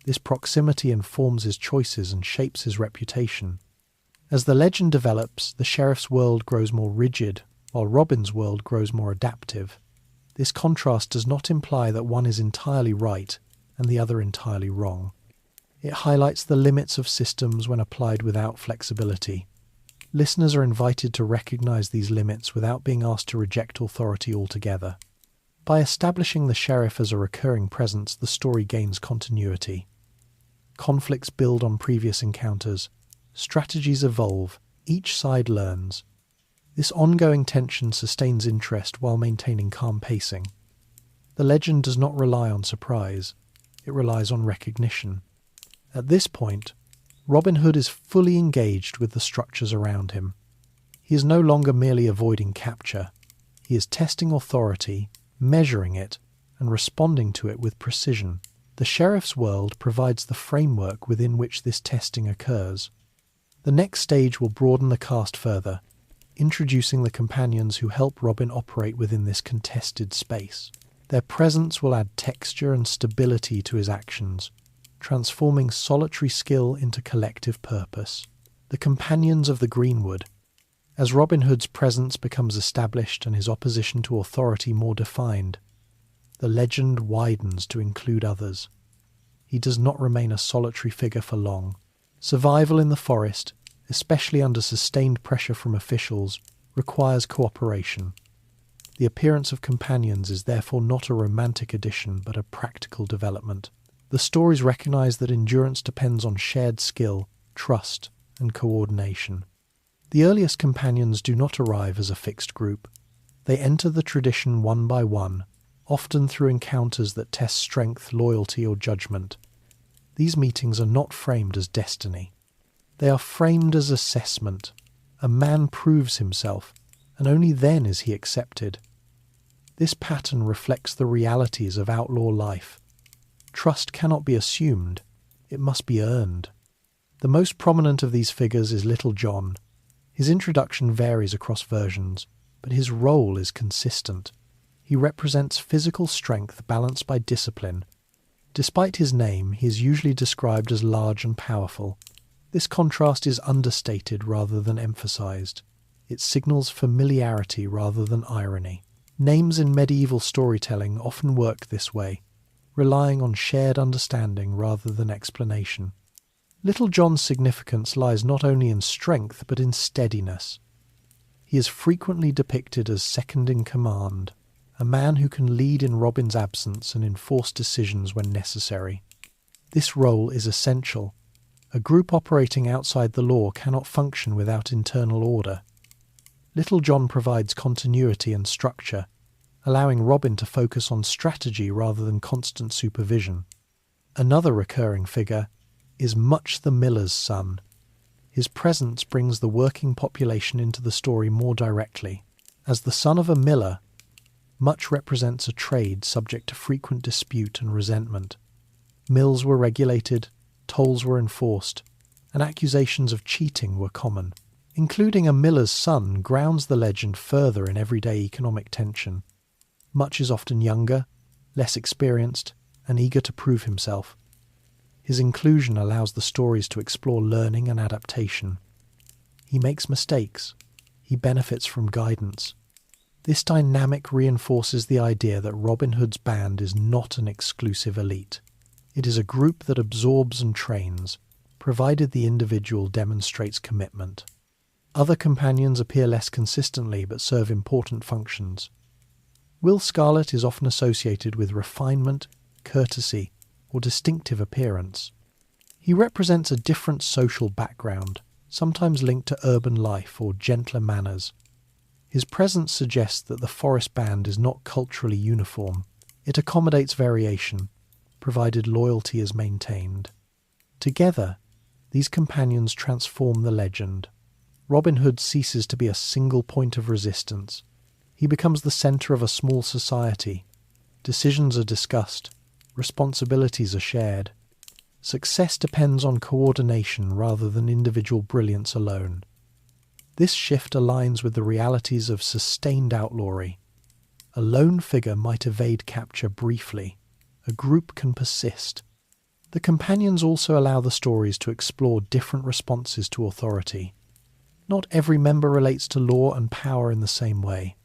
This proximity informs his choices and shapes his reputation. As the legend develops, the sheriff's world grows more rigid, while Robin's world grows more adaptive. This contrast does not imply that one is entirely right and the other entirely wrong. It highlights the limits of systems when applied without flexibility. Listeners are invited to recognize these limits without being asked to reject authority altogether. By establishing the sheriff as a recurring presence, the story gains continuity. Conflicts build on previous encounters. Strategies evolve. Each side learns. This ongoing tension sustains interest while maintaining calm pacing. The legend does not rely on surprise. It relies on recognition. At this point, Robin Hood is fully engaged with the structures around him. He is no longer merely avoiding capture. He is testing authority, measuring it, and responding to it with precision. The sheriff's world provides the framework within which this testing occurs. The next stage will broaden the cast further, introducing the companions who help Robin operate within this contested space. Their presence will add texture and stability to his actions, transforming solitary skill into collective purpose. The companions of the Greenwood. As Robin Hood's presence becomes established and his opposition to authority more defined, the legend widens to include others. He does not remain a solitary figure for long. Survival in the forest, especially under sustained pressure from officials, requires cooperation. The appearance of companions is therefore not a romantic addition but a practical development. The stories recognize that endurance depends on shared skill, trust, and coordination. The earliest companions do not arrive as a fixed group. They enter the tradition one by one, often through encounters that test strength, loyalty, or judgment. These meetings are not framed as destiny. They are framed as assessment. A man proves himself, and only then is he accepted. This pattern reflects the realities of outlaw life. Trust cannot be assumed, it must be earned. The most prominent of these figures is Little John. His introduction varies across versions, but his role is consistent. He represents physical strength balanced by discipline. Despite his name, he is usually described as large and powerful. This contrast is understated rather than emphasized. It signals familiarity rather than irony. Names in medieval storytelling often work this way, relying on shared understanding rather than explanation. Little John's significance lies not only in strength but in steadiness. He is frequently depicted as second in command, a man who can lead in Robin's absence and enforce decisions when necessary. This role is essential. A group operating outside the law cannot function without internal order. Little John provides continuity and structure, allowing Robin to focus on strategy rather than constant supervision. Another recurring figure is Much the Miller's son. His presence brings the working population into the story more directly. As the son of a miller, Much represents a trade subject to frequent dispute and resentment. Mills were regulated, tolls were enforced, and accusations of cheating were common. Including a miller's son grounds the legend further in everyday economic tension. Much is often younger, less experienced, and eager to prove himself. His inclusion allows the stories to explore learning and adaptation. He makes mistakes. He benefits from guidance. This dynamic reinforces the idea that Robin Hood's band is not an exclusive elite. It is a group that absorbs and trains, provided the individual demonstrates commitment. Other companions appear less consistently but serve important functions. Will Scarlet is often associated with refinement, courtesy, or distinctive appearance. He represents a different social background, sometimes linked to urban life or gentler manners. His presence suggests that the forest band is not culturally uniform. It accommodates variation, provided loyalty is maintained. Together, these companions transform the legend. Robin Hood ceases to be a single point of resistance. He becomes the centre of a small society. Decisions are discussed. Responsibilities are shared. Success depends on coordination rather than individual brilliance alone. This shift aligns with the realities of sustained outlawry. A lone figure might evade capture briefly. A group can persist. The companions also allow the stories to explore different responses to authority. Not every member relates to law and power in the same way.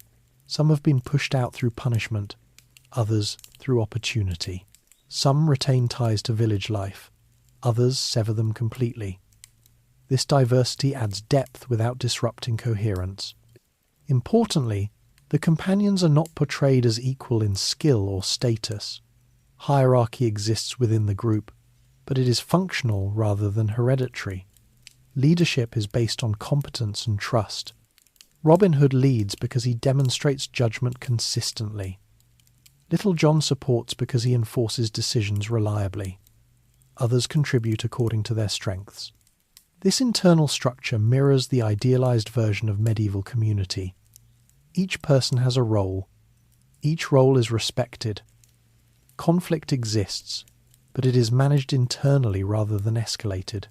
Some have been pushed out through punishment, others through opportunity. Some retain ties to village life, others sever them completely. This diversity adds depth without disrupting coherence. Importantly, the companions are not portrayed as equal in skill or status. Hierarchy exists within the group, but it is functional rather than hereditary. Leadership is based on competence and trust. Robin Hood leads because he demonstrates judgment consistently. Little John supports because he enforces decisions reliably. Others contribute according to their strengths. This internal structure mirrors the idealized version of medieval community. Each person has a role. Each role is respected. Conflict exists, but it is managed internally rather than escalated.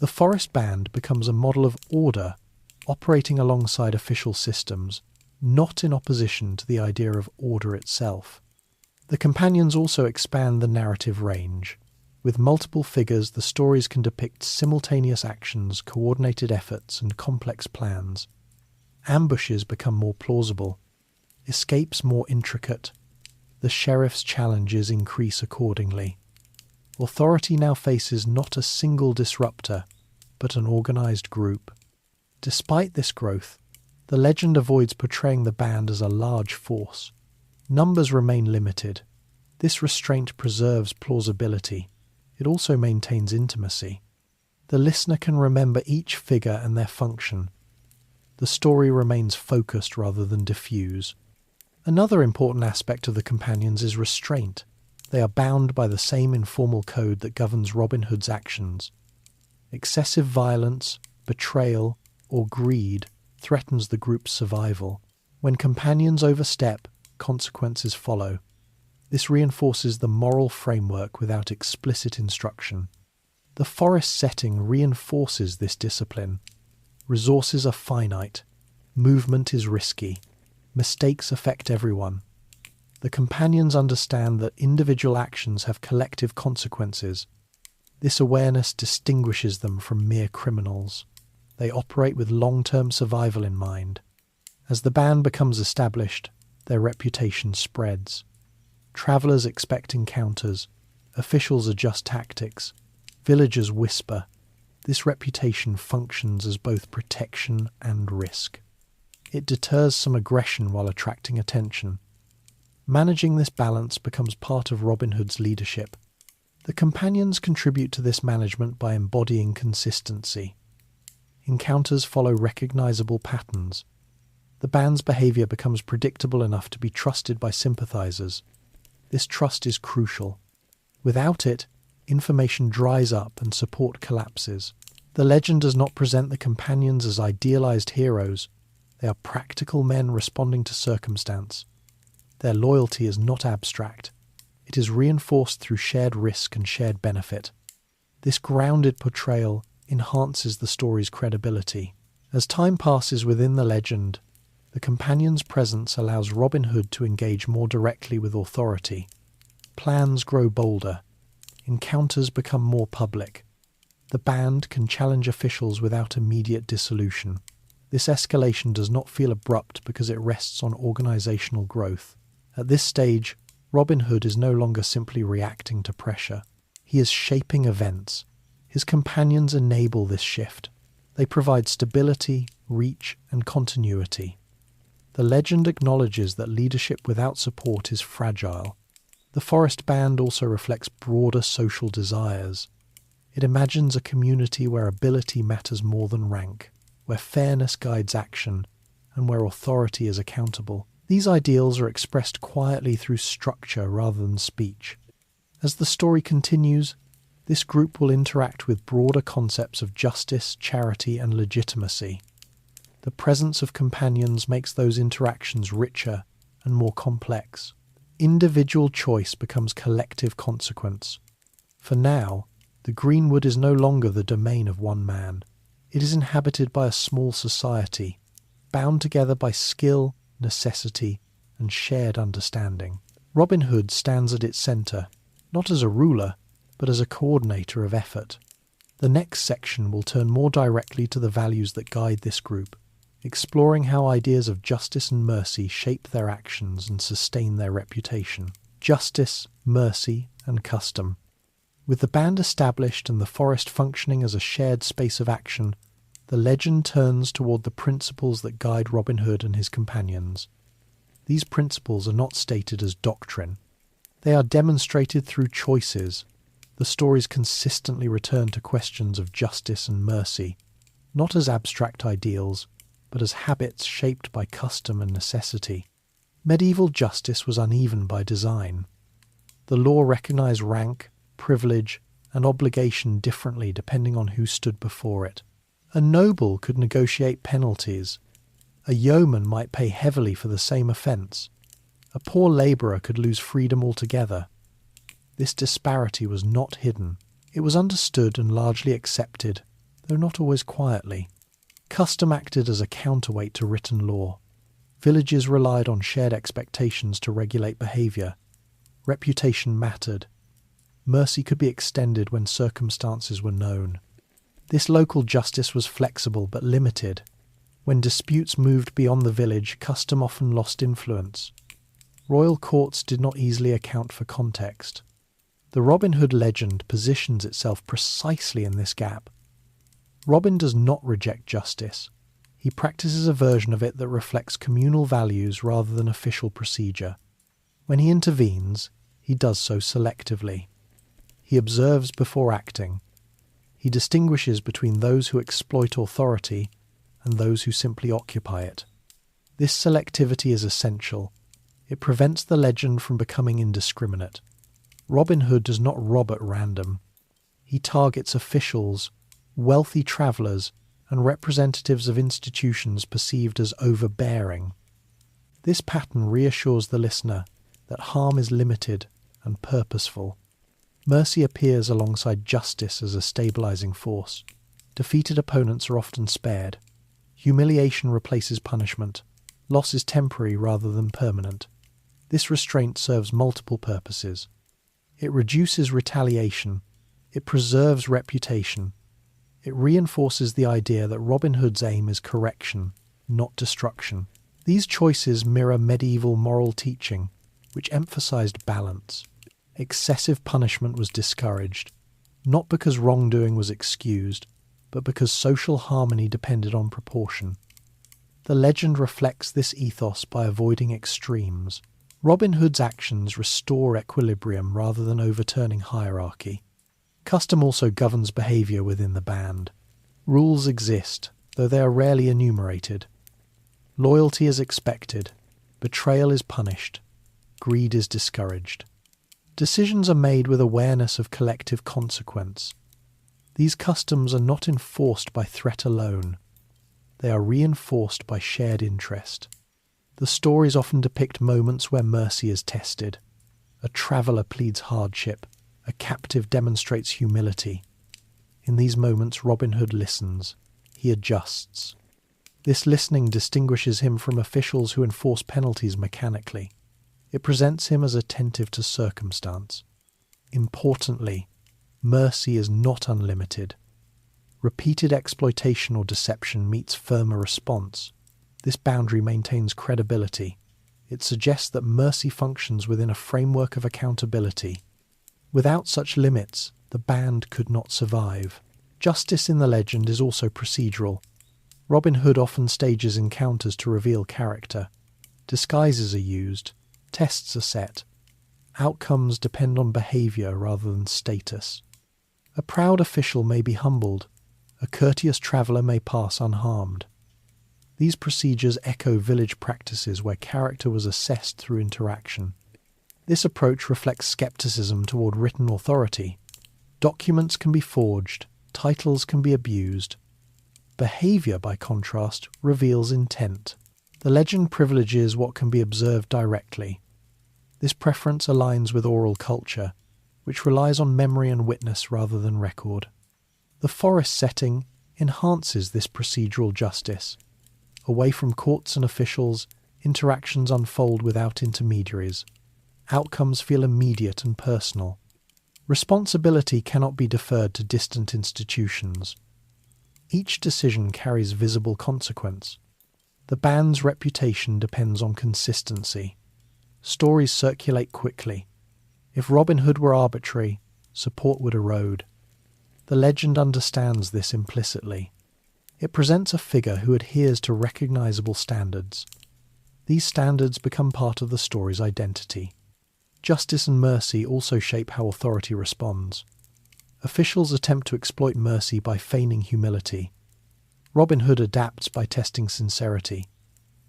The forest band becomes a model of order, operating alongside official systems, not in opposition to the idea of order itself. The companions also expand the narrative range. With multiple figures, the stories can depict simultaneous actions, coordinated efforts, and complex plans. Ambushes become more plausible, escapes more intricate. The sheriff's challenges increase accordingly. Authority now faces not a single disruptor, but an organized group. Despite this growth, the legend avoids portraying the band as a large force. Numbers remain limited. This restraint preserves plausibility. It also maintains intimacy. The listener can remember each figure and their function. The story remains focused rather than diffuse. Another important aspect of the companions is restraint. They are bound by the same informal code that governs Robin Hood's actions. Excessive violence, betrayal, or greed threatens the group's survival. When companions overstep, consequences follow. This reinforces the moral framework without explicit instruction. The forest setting reinforces this discipline. Resources are finite. Movement is risky. Mistakes affect everyone. The companions understand that individual actions have collective consequences. This awareness distinguishes them from mere criminals. They operate with long-term survival in mind. As the band becomes established, their reputation spreads. Travellers expect encounters. Officials adjust tactics. Villagers whisper. This reputation functions as both protection and risk. It deters some aggression while attracting attention. Managing this balance becomes part of Robin Hood's leadership. The companions contribute to this management by embodying consistency. Encounters follow recognizable patterns. The band's behavior becomes predictable enough to be trusted by sympathizers. This trust is crucial. Without it, information dries up and support collapses. The legend does not present the companions as idealized heroes. They are practical men responding to circumstance. Their loyalty is not abstract. It is reinforced through shared risk and shared benefit. This grounded portrayal enhances the story's credibility. As time passes within the legend, the companion's presence allows Robin Hood to engage more directly with authority. Plans grow bolder. Encounters become more public. The band can challenge officials without immediate dissolution. This escalation does not feel abrupt because it rests on organizational growth. At this stage, Robin Hood is no longer simply reacting to pressure. He is shaping events. His companions enable this shift. They provide stability, reach, and continuity. The legend acknowledges that leadership without support is fragile. The forest band also reflects broader social desires. It imagines a community where ability matters more than rank, where fairness guides action, and where authority is accountable. These ideals are expressed quietly through structure rather than speech. As the story continues, this group will interact with broader concepts of justice, charity, and legitimacy. The presence of companions makes those interactions richer and more complex. Individual choice becomes collective consequence. For now, the Greenwood is no longer the domain of one man. It is inhabited by a small society, bound together by skill, necessity, and shared understanding. Robin Hood stands at its centre, not as a ruler, but as a coordinator of effort. The next section will turn more directly to the values that guide this group, exploring how ideas of justice and mercy shape their actions and sustain their reputation. Justice, mercy, and custom. With the band established and the forest functioning as a shared space of action, the legend turns toward the principles that guide Robin Hood and his companions. These principles are not stated as doctrine. They are demonstrated through choices. The stories consistently return to questions of justice and mercy, not as abstract ideals, but as habits shaped by custom and necessity. Medieval justice was uneven by design. The law recognized rank, privilege, and obligation differently depending on who stood before it. A noble could negotiate penalties. A yeoman might pay heavily for the same offence. A poor labourer could lose freedom altogether. This disparity was not hidden. It was understood and largely accepted, though not always quietly. Custom acted as a counterweight to written law. Villages relied on shared expectations to regulate behaviour. Reputation mattered. Mercy could be extended when circumstances were known. This local justice was flexible but limited. When disputes moved beyond the village, custom often lost influence. Royal courts did not easily account for context. The Robin Hood legend positions itself precisely in this gap. Robin does not reject justice. He practices a version of it that reflects communal values rather than official procedure. When he intervenes, he does so selectively. He observes before acting. He distinguishes between those who exploit authority and those who simply occupy it. This selectivity is essential. It prevents the legend from becoming indiscriminate. Robin Hood does not rob at random. He targets officials, wealthy travellers, and representatives of institutions perceived as overbearing. This pattern reassures the listener that harm is limited and purposeful. Mercy appears alongside justice as a stabilizing force. Defeated opponents are often spared. Humiliation replaces punishment. Loss is temporary rather than permanent. This restraint serves multiple purposes. It reduces retaliation. It preserves reputation. It reinforces the idea that Robin Hood's aim is correction, not destruction. These choices mirror medieval moral teaching, which emphasized balance. Excessive punishment was discouraged, not because wrongdoing was excused, but because social harmony depended on proportion. The legend reflects this ethos by avoiding extremes. Robin Hood's actions restore equilibrium rather than overturning hierarchy. Custom also governs behaviour within the band. Rules exist, though they are rarely enumerated. Loyalty is expected. Betrayal is punished. Greed is discouraged. Decisions are made with awareness of collective consequence. These customs are not enforced by threat alone. They are reinforced by shared interest. The stories often depict moments where mercy is tested. A traveller pleads hardship. A captive demonstrates humility. In these moments, Robin Hood listens. He adjusts. This listening distinguishes him from officials who enforce penalties mechanically. It presents him as attentive to circumstance. Importantly, mercy is not unlimited. Repeated exploitation or deception meets firmer response. This boundary maintains credibility. It suggests that mercy functions within a framework of accountability. Without such limits, the band could not survive. Justice in the legend is also procedural. Robin Hood often stages encounters to reveal character. Disguises are used, tests are set. Outcomes depend on behaviour rather than status. A proud official may be humbled. A courteous traveller may pass unharmed. These procedures echo village practices where character was assessed through interaction. This approach reflects skepticism toward written authority. Documents can be forged, titles can be abused. Behaviour, by contrast, reveals intent. The legend privileges what can be observed directly. This preference aligns with oral culture, which relies on memory and witness rather than record. The forest setting enhances this procedural justice. Away from courts and officials, interactions unfold without intermediaries. Outcomes feel immediate and personal. Responsibility cannot be deferred to distant institutions. Each decision carries visible consequence. The band's reputation depends on consistency. Stories circulate quickly. If Robin Hood were arbitrary, support would erode. The legend understands this implicitly. It presents a figure who adheres to recognizable standards. These standards become part of the story's identity. Justice and mercy also shape how authority responds. Officials attempt to exploit mercy by feigning humility. Robin Hood adapts by testing sincerity.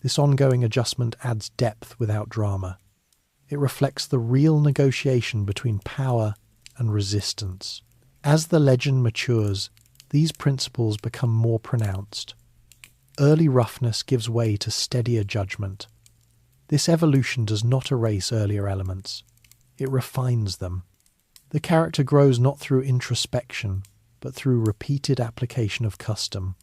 This ongoing adjustment adds depth without drama. It reflects the real negotiation between power and resistance. As the legend matures, these principles become more pronounced. Early roughness gives way to steadier judgment. This evolution does not erase earlier elements. It refines them. The character grows not through introspection, but through repeated application of custom.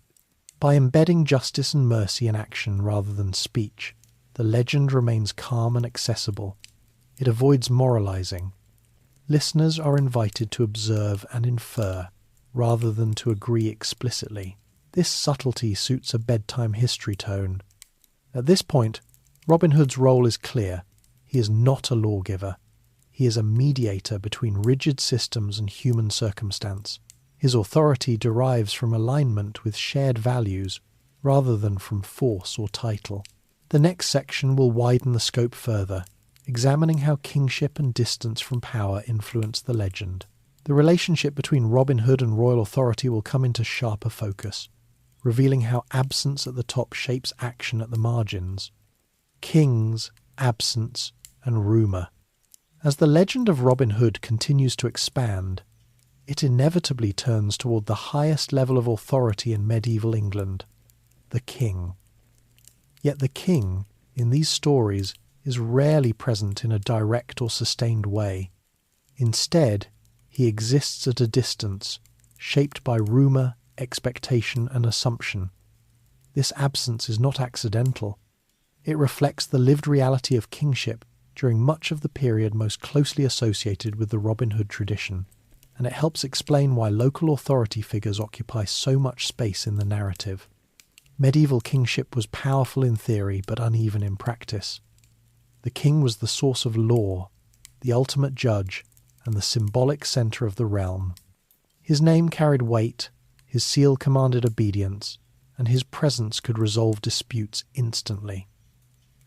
By embedding justice and mercy in action rather than speech, the legend remains calm and accessible. It avoids moralizing. Listeners are invited to observe and infer, rather than to agree explicitly. This subtlety suits a bedtime history tone. At this point, Robin Hood's role is clear. He is not a lawgiver. He is a mediator between rigid systems and human circumstance. His authority derives from alignment with shared values, rather than from force or title. The next section will widen the scope further, examining how kingship and distance from power influence the legend. The relationship between Robin Hood and royal authority will come into sharper focus, revealing how absence at the top shapes action at the margins. Kings, absence, and rumour. As the legend of Robin Hood continues to expand, it inevitably turns toward the highest level of authority in medieval England, the king. Yet the king, in these stories, is rarely present in a direct or sustained way. Instead, he exists at a distance, shaped by rumour, expectation, and assumption. This absence is not accidental. It reflects the lived reality of kingship during much of the period most closely associated with the Robin Hood tradition, and it helps explain why local authority figures occupy so much space in the narrative. Medieval kingship was powerful in theory but uneven in practice. The king was the source of law, the ultimate judge, and the symbolic centre of the realm. His name carried weight, his seal commanded obedience, and his presence could resolve disputes instantly.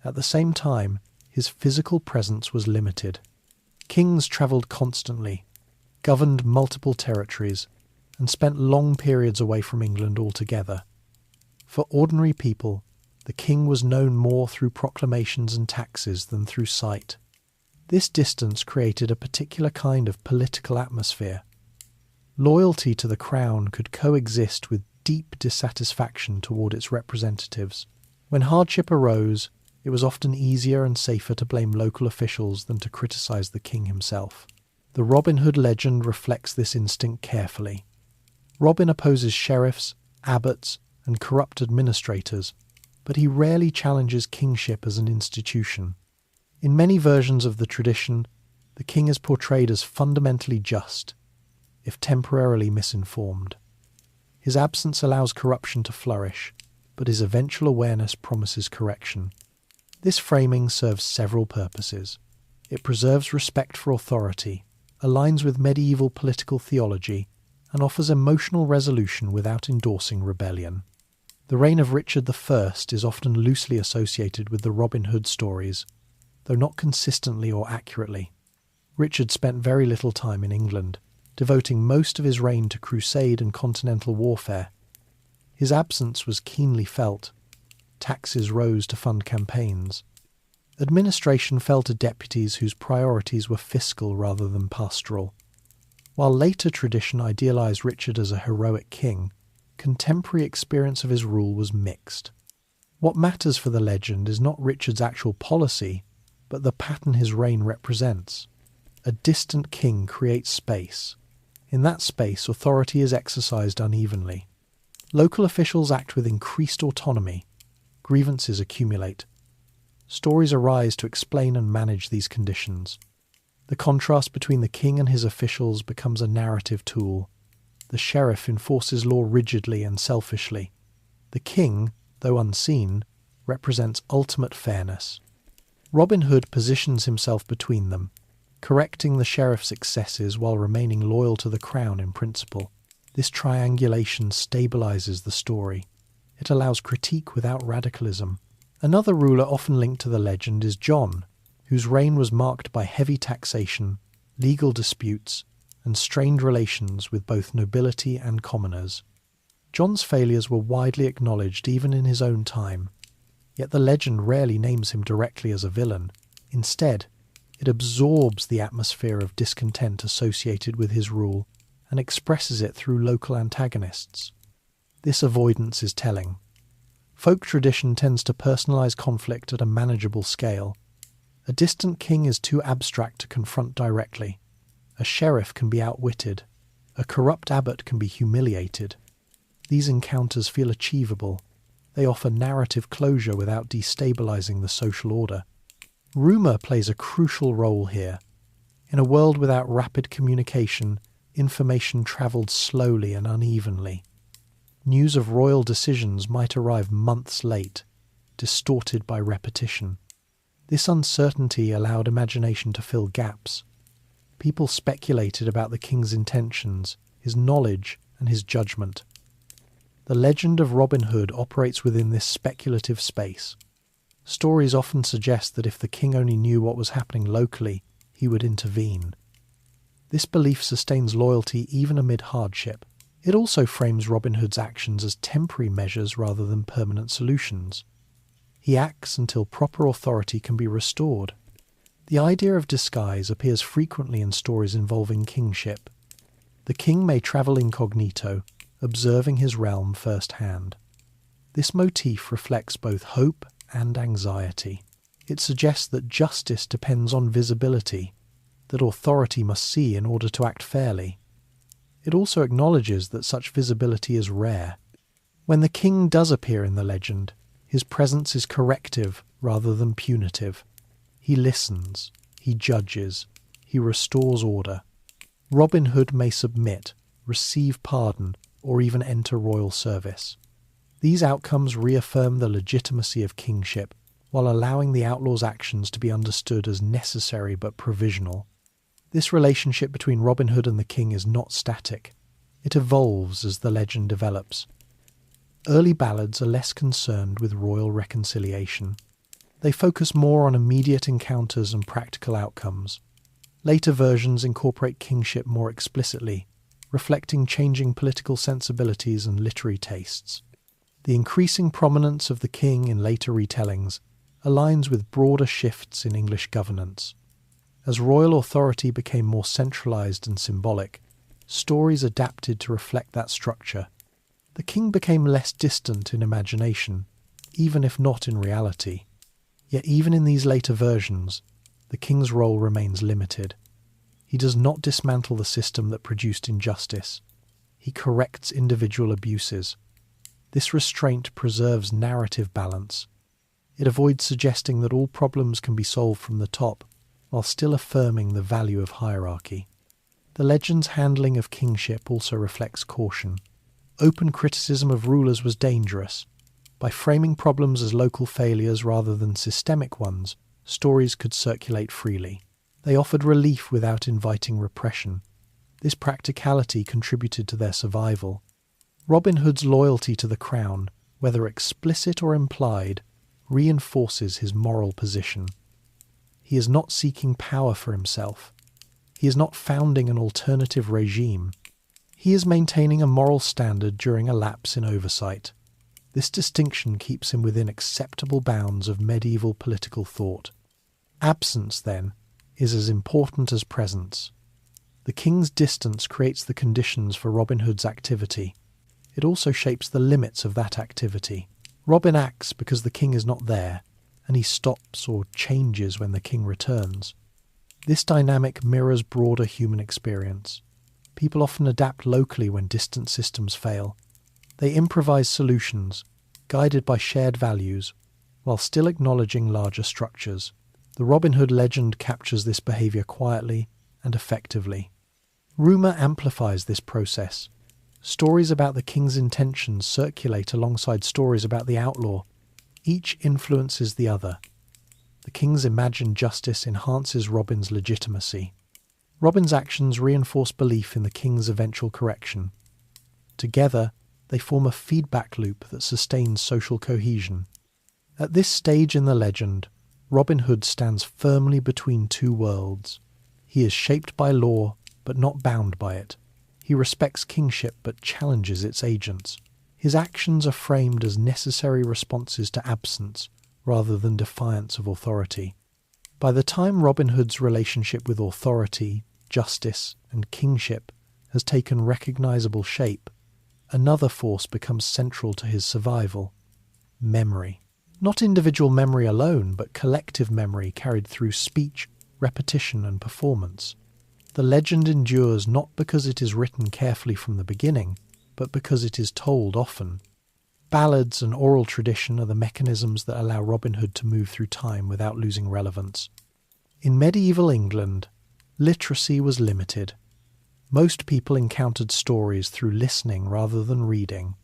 At the same time, his physical presence was limited. Kings travelled constantly, governed multiple territories, and spent long periods away from England altogether. For ordinary people, the king was known more through proclamations and taxes than through sight. This distance created a particular kind of political atmosphere. Loyalty to the crown could coexist with deep dissatisfaction toward its representatives. When hardship arose, it was often easier and safer to blame local officials than to criticise the king himself. The Robin Hood legend reflects this instinct carefully. Robin opposes sheriffs, abbots, and corrupt administrators, but he rarely challenges kingship as an institution. In many versions of the tradition, the king is portrayed as fundamentally just. if temporarily misinformed. His absence allows corruption to flourish, but his eventual awareness promises correction. This framing serves several purposes. It preserves respect for authority, aligns with medieval political theology, and offers emotional resolution without endorsing rebellion. The reign of Richard I is often loosely associated with the Robin Hood stories, though not consistently or accurately. Richard spent very little time in England, devoting most of his reign to crusade and continental warfare. His absence was keenly felt. Taxes rose to fund campaigns. Administration fell to deputies whose priorities were fiscal rather than pastoral. While later tradition idealized Richard as a heroic king, contemporary experience of his rule was mixed. What matters for the legend is not Richard's actual policy, but the pattern his reign represents. A distant king creates space. In that space, authority is exercised unevenly. Local officials act with increased autonomy. Grievances accumulate. Stories arise to explain and manage these conditions. The contrast between the king and his officials becomes a narrative tool. The sheriff enforces law rigidly and selfishly. The king, though unseen, represents ultimate fairness. Robin Hood positions himself between them, correcting the sheriff's excesses while remaining loyal to the crown in principle. This triangulation stabilizes the story. It allows critique without radicalism. Another ruler often linked to the legend is John, whose reign was marked by heavy taxation, legal disputes, and strained relations with both nobility and commoners. John's failures were widely acknowledged even in his own time, yet the legend rarely names him directly as a villain. Instead, it absorbs the atmosphere of discontent associated with his rule and expresses it through local antagonists. This avoidance is telling. Folk tradition tends to personalize conflict at a manageable scale. A distant king is too abstract to confront directly. A sheriff can be outwitted. A corrupt abbot can be humiliated. These encounters feel achievable. They offer narrative closure without destabilizing the social order. Rumour plays a crucial role here. In a world without rapid communication, information travelled slowly and unevenly. News of royal decisions might arrive months late, distorted by repetition. This uncertainty allowed imagination to fill gaps. People speculated about the king's intentions, his knowledge, and his judgment. The legend of Robin Hood operates within this speculative space. Stories often suggest that if the king only knew what was happening locally, he would intervene. This belief sustains loyalty even amid hardship. It also frames Robin Hood's actions as temporary measures rather than permanent solutions. He acts until proper authority can be restored. The idea of disguise appears frequently in stories involving kingship. The king may travel incognito, observing his realm firsthand. This motif reflects both hope and anxiety. It suggests that justice depends on visibility, that authority must see in order to act fairly. It also acknowledges that such visibility is rare. When the king does appear in the legend, his presence is corrective rather than punitive. He listens, he judges, he restores order. Robin Hood may submit, receive pardon, or even enter royal service. These outcomes reaffirm the legitimacy of kingship, while allowing the outlaw's actions to be understood as necessary but provisional. This relationship between Robin Hood and the king is not static. It evolves as the legend develops. Early ballads are less concerned with royal reconciliation. They focus more on immediate encounters and practical outcomes. Later versions incorporate kingship more explicitly, reflecting changing political sensibilities and literary tastes. The increasing prominence of the king in later retellings aligns with broader shifts in English governance. As royal authority became more centralized and symbolic, stories adapted to reflect that structure. The king became less distant in imagination, even if not in reality. Yet even in these later versions, the king's role remains limited. He does not dismantle the system that produced injustice. He corrects individual abuses. This restraint preserves narrative balance. It avoids suggesting that all problems can be solved from the top, while still affirming the value of hierarchy. The legend's handling of kingship also reflects caution. Open criticism of rulers was dangerous. By framing problems as local failures rather than systemic ones, stories could circulate freely. They offered relief without inviting repression. This practicality contributed to their survival. Robin Hood's loyalty to the crown, whether explicit or implied, reinforces his moral position. He is not seeking power for himself. He is not founding an alternative regime. He is maintaining a moral standard during a lapse in oversight. This distinction keeps him within acceptable bounds of medieval political thought. Absence, then, is as important as presence. The king's distance creates the conditions for Robin Hood's activity. It also shapes the limits of that activity. Robin acts because the king is not there, and he stops or changes when the king returns. This dynamic mirrors broader human experience. People often adapt locally when distant systems fail. They improvise solutions, guided by shared values, while still acknowledging larger structures. The Robin Hood legend captures this behaviour quietly and effectively. Rumour amplifies this process. Stories about the king's intentions circulate alongside stories about the outlaw. Each influences the other. The king's imagined justice enhances Robin's legitimacy. Robin's actions reinforce belief in the king's eventual correction. Together, they form a feedback loop that sustains social cohesion. At this stage in the legend, Robin Hood stands firmly between two worlds. He is shaped by law, but not bound by it. He respects kingship, but challenges its agents. His actions are framed as necessary responses to absence, rather than defiance of authority. By the time Robin Hood's relationship with authority, justice, and kingship has taken recognisable shape, another force becomes central to his survival: memory. Not individual memory alone, but collective memory carried through speech, repetition, and performance. The legend endures not because it is written carefully from the beginning, but because it is told often. Ballads and oral tradition are the mechanisms that allow Robin Hood to move through time without losing relevance. In medieval England, literacy was limited. Most people encountered stories through listening rather than reading.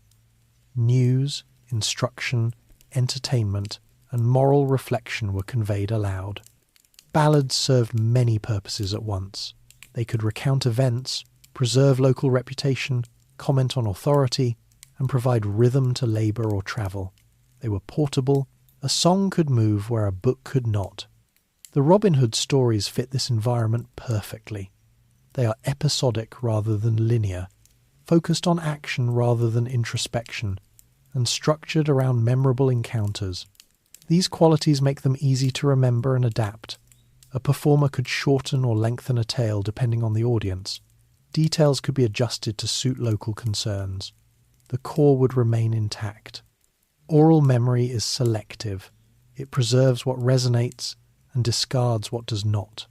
News, instruction, entertainment, and moral reflection were conveyed aloud. Ballads served many purposes at once. They could recount events, preserve local reputation, comment on authority, and provide rhythm to labour or travel. They were portable. A song could move where a book could not. The Robin Hood stories fit this environment perfectly. They are episodic rather than linear, focused on action rather than introspection, and structured around memorable encounters. These qualities make them easy to remember and adapt. A performer could shorten or lengthen a tale depending on the audience. Details could be adjusted to suit local concerns. The core would remain intact. Oral memory is selective. It preserves what resonates and discards what does not.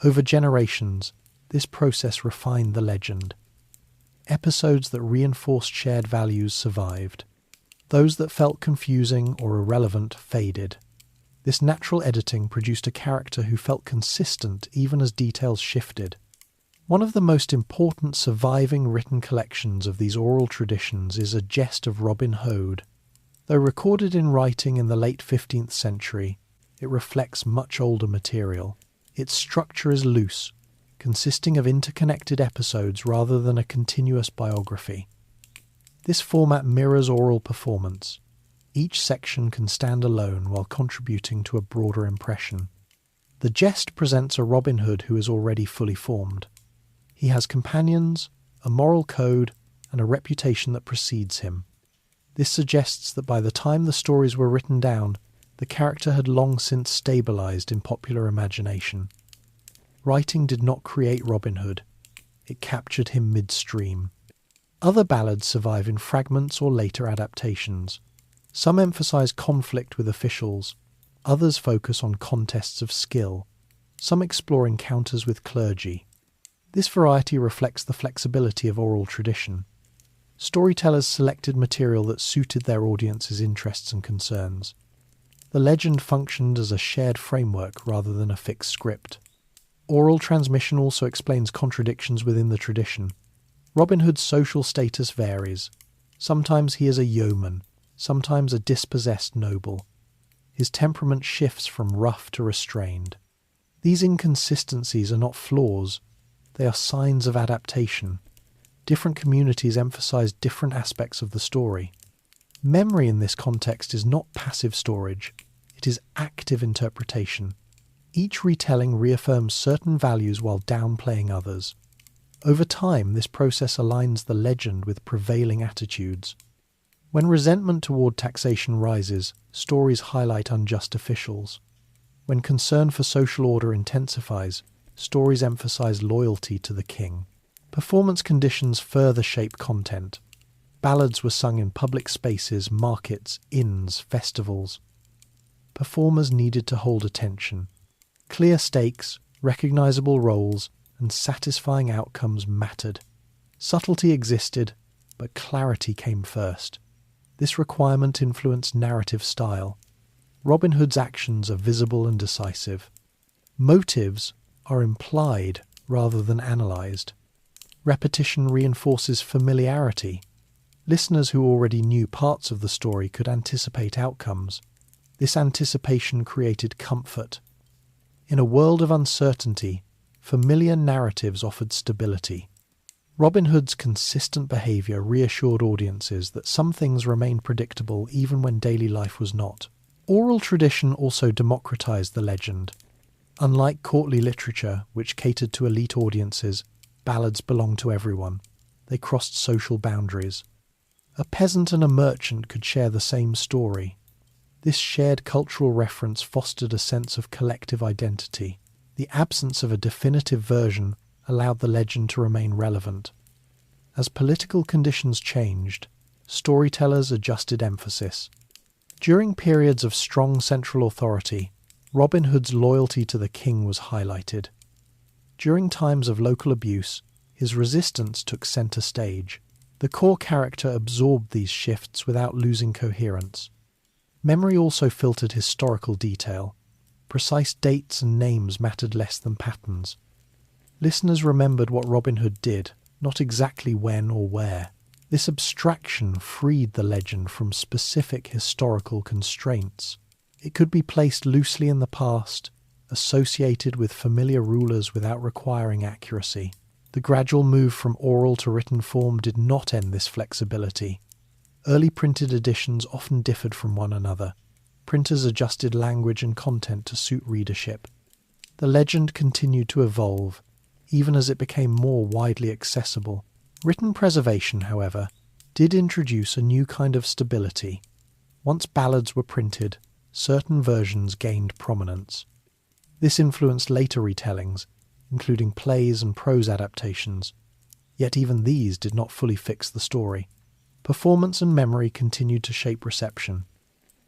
Over generations, this process refined the legend. Episodes that reinforced shared values survived. Those that felt confusing or irrelevant faded. This natural editing produced a character who felt consistent even as details shifted. One of the most important surviving written collections of these oral traditions is A Jest of Robin Hood. Though recorded in writing in the late 15th century, it reflects much older material. Its structure is loose, consisting of interconnected episodes rather than a continuous biography. This format mirrors oral performance. Each section can stand alone while contributing to a broader impression. The Jest presents a Robin Hood who is already fully formed. He has companions, a moral code, and a reputation that precedes him. This suggests that by the time the stories were written down, the character had long since stabilised in popular imagination. Writing did not create Robin Hood. It captured him midstream. Other ballads survive in fragments or later adaptations. Some emphasise conflict with officials. Others focus on contests of skill. Some explore encounters with clergy. This variety reflects the flexibility of oral tradition. Storytellers selected material that suited their audience's interests and concerns. The legend functioned as a shared framework rather than a fixed script. Oral transmission also explains contradictions within the tradition. Robin Hood's social status varies. Sometimes he is a yeoman, sometimes a dispossessed noble. His temperament shifts from rough to restrained. These inconsistencies are not flaws, they are signs of adaptation. Different communities emphasize different aspects of the story. Memory in this context is not passive storage, it is active interpretation. Each retelling reaffirms certain values while downplaying others. Over time, this process aligns the legend with prevailing attitudes. When resentment toward taxation rises, stories highlight unjust officials. When concern for social order intensifies, stories emphasize loyalty to the king. Performance conditions further shape content. Ballads were sung in public spaces, markets, inns, festivals. Performers needed to hold attention. Clear stakes, recognizable roles, and satisfying outcomes mattered. Subtlety existed, but clarity came first. This requirement influenced narrative style. Robin Hood's actions are visible and decisive. Motives are implied rather than analysed. Repetition reinforces familiarity. Listeners who already knew parts of the story could anticipate outcomes. This anticipation created comfort. In a world of uncertainty, familiar narratives offered stability. Robin Hood's consistent behaviour reassured audiences that some things remained predictable even when daily life was not. Oral tradition also democratised the legend. Unlike courtly literature, which catered to elite audiences, ballads belonged to everyone. They crossed social boundaries. A peasant and a merchant could share the same story. This shared cultural reference fostered a sense of collective identity. The absence of a definitive version allowed the legend to remain relevant. As political conditions changed, storytellers adjusted emphasis. During periods of strong central authority, Robin Hood's loyalty to the king was highlighted. During times of local abuse, his resistance took centre stage. The core character absorbed these shifts without losing coherence. Memory also filtered historical detail. Precise dates and names mattered less than patterns. Listeners remembered what Robin Hood did, not exactly when or where. This abstraction freed the legend from specific historical constraints. It could be placed loosely in the past, associated with familiar rulers without requiring accuracy. The gradual move from oral to written form did not end this flexibility. Early printed editions often differed from one another. Printers adjusted language and content to suit readership. The legend continued to evolve, even as it became more widely accessible. Written preservation, however, did introduce a new kind of stability. Once ballads were printed, certain versions gained prominence. This influenced later retellings, including plays and prose adaptations. Yet even these did not fully fix the story. Performance and memory continued to shape reception.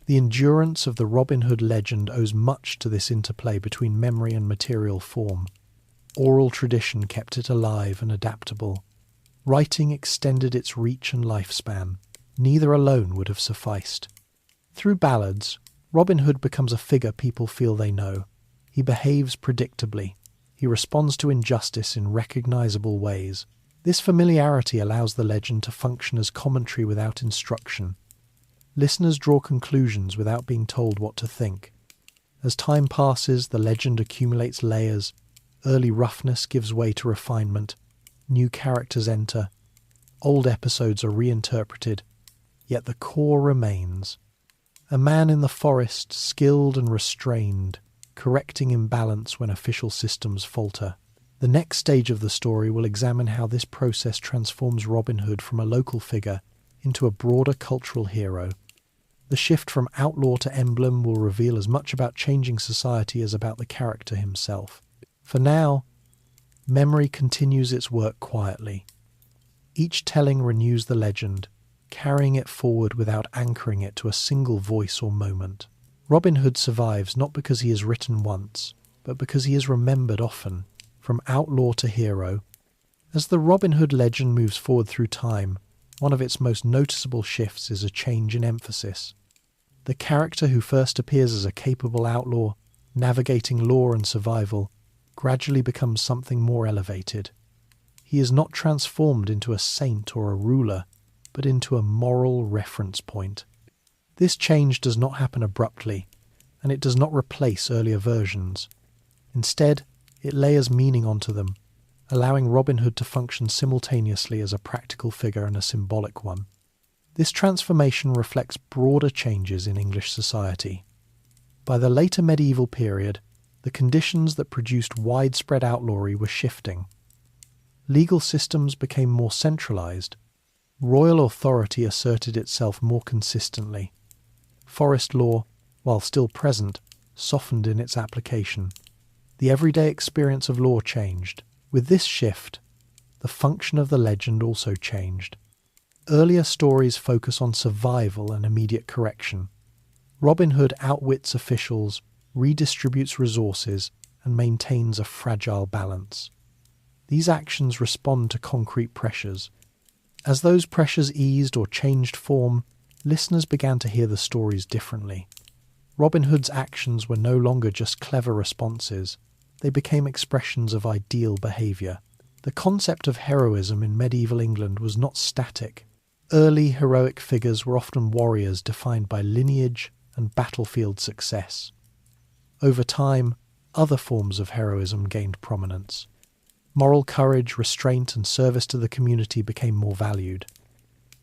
The endurance of the Robin Hood legend owes much to this interplay between memory and material form. Oral tradition kept it alive and adaptable. Writing extended its reach and lifespan. Neither alone would have sufficed. Through ballads, Robin Hood becomes a figure people feel they know. He behaves predictably. He responds to injustice in recognizable ways. This familiarity allows the legend to function as commentary without instruction. Listeners draw conclusions without being told what to think. As time passes, the legend accumulates layers. Early roughness gives way to refinement. New characters enter. Old episodes are reinterpreted. Yet the core remains. A man in the forest, skilled and restrained, correcting imbalance when official systems falter. The next stage of the story will examine how this process transforms Robin Hood from a local figure into a broader cultural hero. The shift from outlaw to emblem will reveal as much about changing society as about the character himself. For now, memory continues its work quietly. Each telling renews the legend, carrying it forward without anchoring it to a single voice or moment. Robin Hood survives not because he is written once, but because he is remembered often, from outlaw to hero. As the Robin Hood legend moves forward through time, one of its most noticeable shifts is a change in emphasis. The character who first appears as a capable outlaw, navigating law and survival, gradually becomes something more elevated. He is not transformed into a saint or a ruler, but into a moral reference point. This change does not happen abruptly, and it does not replace earlier versions. Instead, it layers meaning onto them, allowing Robin Hood to function simultaneously as a practical figure and a symbolic one. This transformation reflects broader changes in English society. By the later medieval period, the conditions that produced widespread outlawry were shifting. Legal systems became more centralised. Royal authority asserted itself more consistently. Forest law, while still present, softened in its application. The everyday experience of law changed. With this shift, the function of the legend also changed. Earlier stories focus on survival and immediate correction. Robin Hood outwits officials, redistributes resources, and maintains a fragile balance. These actions respond to concrete pressures. As those pressures eased or changed form, listeners began to hear the stories differently. Robin Hood's actions were no longer just clever responses. They became expressions of ideal behaviour. The concept of heroism in medieval England was not static. Early heroic figures were often warriors defined by lineage and battlefield success. Over time, other forms of heroism gained prominence. Moral courage, restraint, and service to the community became more valued.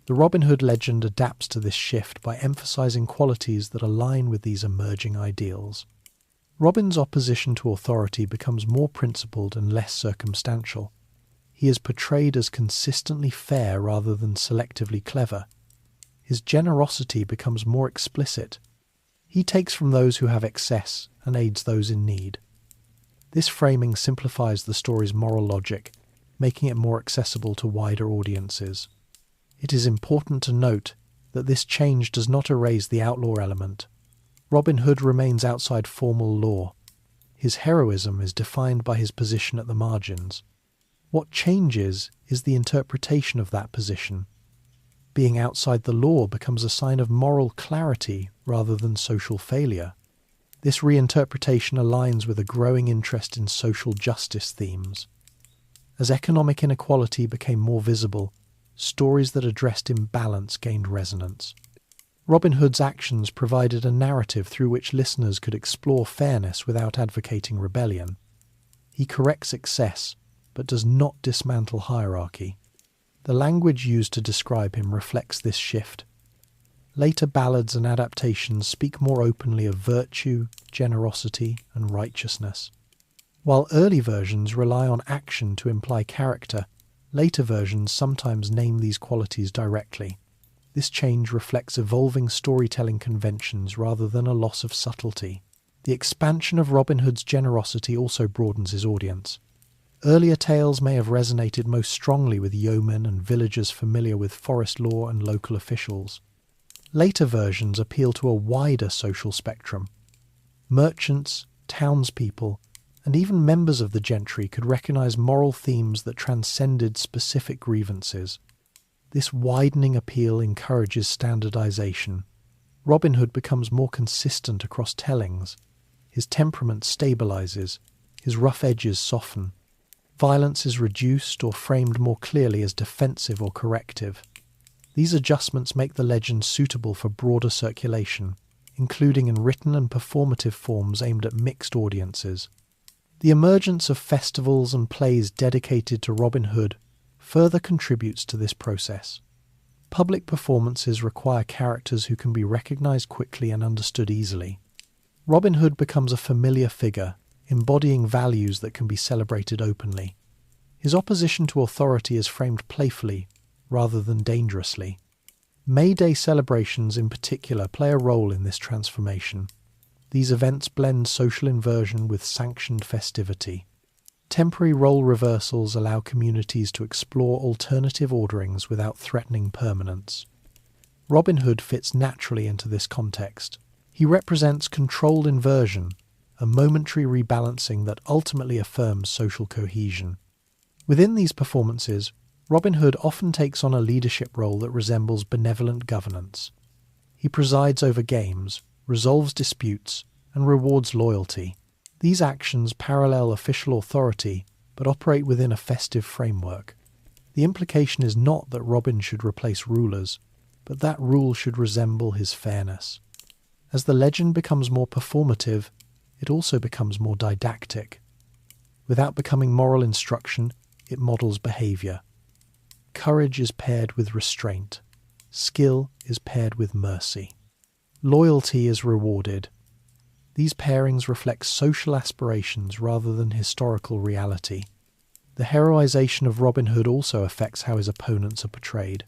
The Robin Hood legend adapts to this shift by emphasising qualities that align with these emerging ideals. Robin's opposition to authority becomes more principled and less circumstantial. He is portrayed as consistently fair rather than selectively clever. His generosity becomes more explicit. He takes from those who have excess and aids those in need. This framing simplifies the story's moral logic, making it more accessible to wider audiences. It is important to note that this change does not erase the outlaw element. Robin Hood remains outside formal law. His heroism is defined by his position at the margins. What changes is the interpretation of that position. Being outside the law becomes a sign of moral clarity rather than social failure. This reinterpretation aligns with a growing interest in social justice themes. As economic inequality became more visible, stories that addressed imbalance gained resonance. Robin Hood's actions provided a narrative through which listeners could explore fairness without advocating rebellion. He corrects excess, but does not dismantle hierarchy. The language used to describe him reflects this shift. Later ballads and adaptations speak more openly of virtue, generosity, and righteousness. While early versions rely on action to imply character, later versions sometimes name these qualities directly. This change reflects evolving storytelling conventions rather than a loss of subtlety. The expansion of Robin Hood's generosity also broadens his audience. Earlier tales may have resonated most strongly with yeomen and villagers familiar with forest law and local officials. Later versions appeal to a wider social spectrum. Merchants, townspeople, and even members of the gentry could recognise moral themes that transcended specific grievances. This widening appeal encourages standardisation. Robin Hood becomes more consistent across tellings. His temperament stabilises, his rough edges soften. Violence is reduced or framed more clearly as defensive or corrective. These adjustments make the legend suitable for broader circulation, including in written and performative forms aimed at mixed audiences. The emergence of festivals and plays dedicated to Robin Hood further contributes to this process. Public performances require characters who can be recognised quickly and understood easily. Robin Hood becomes a familiar figure, embodying values that can be celebrated openly. His opposition to authority is framed playfully, rather than dangerously. May Day celebrations in particular play a role in this transformation. These events blend social inversion with sanctioned festivity. Temporary role reversals allow communities to explore alternative orderings without threatening permanence. Robin Hood fits naturally into this context. He represents controlled inversion, a momentary rebalancing that ultimately affirms social cohesion. Within these performances, Robin Hood often takes on a leadership role that resembles benevolent governance. He presides over games, resolves disputes, and rewards loyalty. These actions parallel official authority but operate within a festive framework. The implication is not that Robin should replace rulers, but that rule should resemble his fairness. As the legend becomes more performative, it also becomes more didactic. Without becoming moral instruction, it models behaviour. Courage is paired with restraint. Skill is paired with mercy. Loyalty is rewarded. These pairings reflect social aspirations rather than historical reality. The heroisation of Robin Hood also affects how his opponents are portrayed.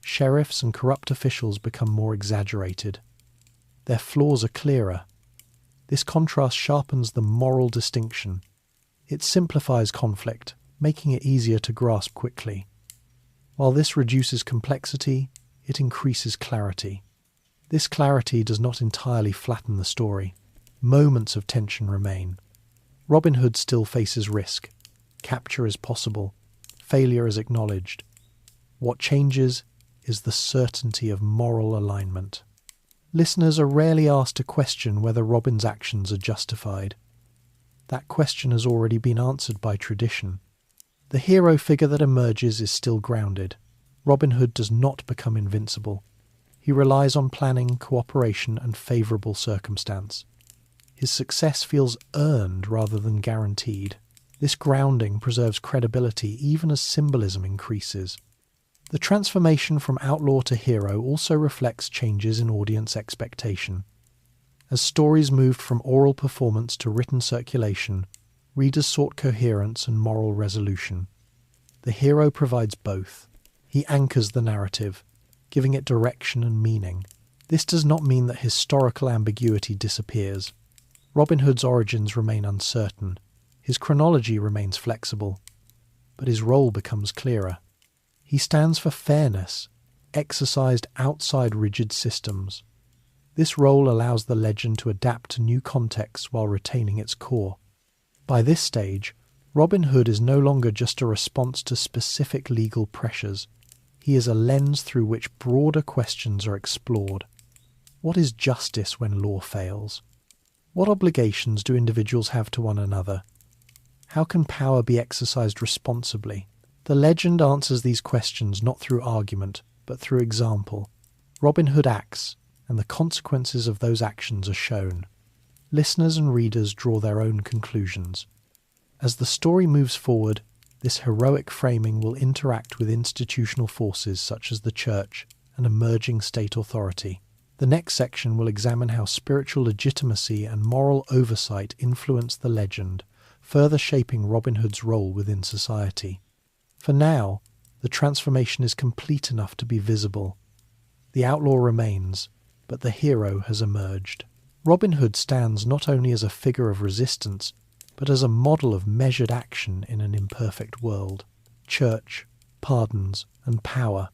Sheriffs and corrupt officials become more exaggerated. Their flaws are clearer. This contrast sharpens the moral distinction. It simplifies conflict, making it easier to grasp quickly. While this reduces complexity, it increases clarity. This clarity does not entirely flatten the story. Moments of tension remain. Robin Hood still faces risk. Capture is possible. Failure is acknowledged. What changes is the certainty of moral alignment. Listeners are rarely asked to question whether Robin's actions are justified. That question has already been answered by tradition. The hero figure that emerges is still grounded. Robin Hood does not become invincible. He relies on planning, cooperation, and favourable circumstance. His success feels earned rather than guaranteed. This grounding preserves credibility even as symbolism increases. The transformation from outlaw to hero also reflects changes in audience expectation. As stories moved from oral performance to written circulation, readers sought coherence and moral resolution. The hero provides both. He anchors the narrative, giving it direction and meaning. This does not mean that historical ambiguity disappears. Robin Hood's origins remain uncertain. His chronology remains flexible, but his role becomes clearer. He stands for fairness, exercised outside rigid systems. This role allows the legend to adapt to new contexts while retaining its core. By this stage, Robin Hood is no longer just a response to specific legal pressures. He is a lens through which broader questions are explored. What is justice when law fails? What obligations do individuals have to one another? How can power be exercised responsibly? The legend answers these questions not through argument, but through example. Robin Hood acts, and the consequences of those actions are shown. Listeners and readers draw their own conclusions. As the story moves forward, this heroic framing will interact with institutional forces such as the church and emerging state authority. The next section will examine how spiritual legitimacy and moral oversight influence the legend, further shaping Robin Hood's role within society. For now, the transformation is complete enough to be visible. The outlaw remains, but the hero has emerged. Robin Hood stands not only as a figure of resistance, but as a model of measured action in an imperfect world. Church, pardons, and power.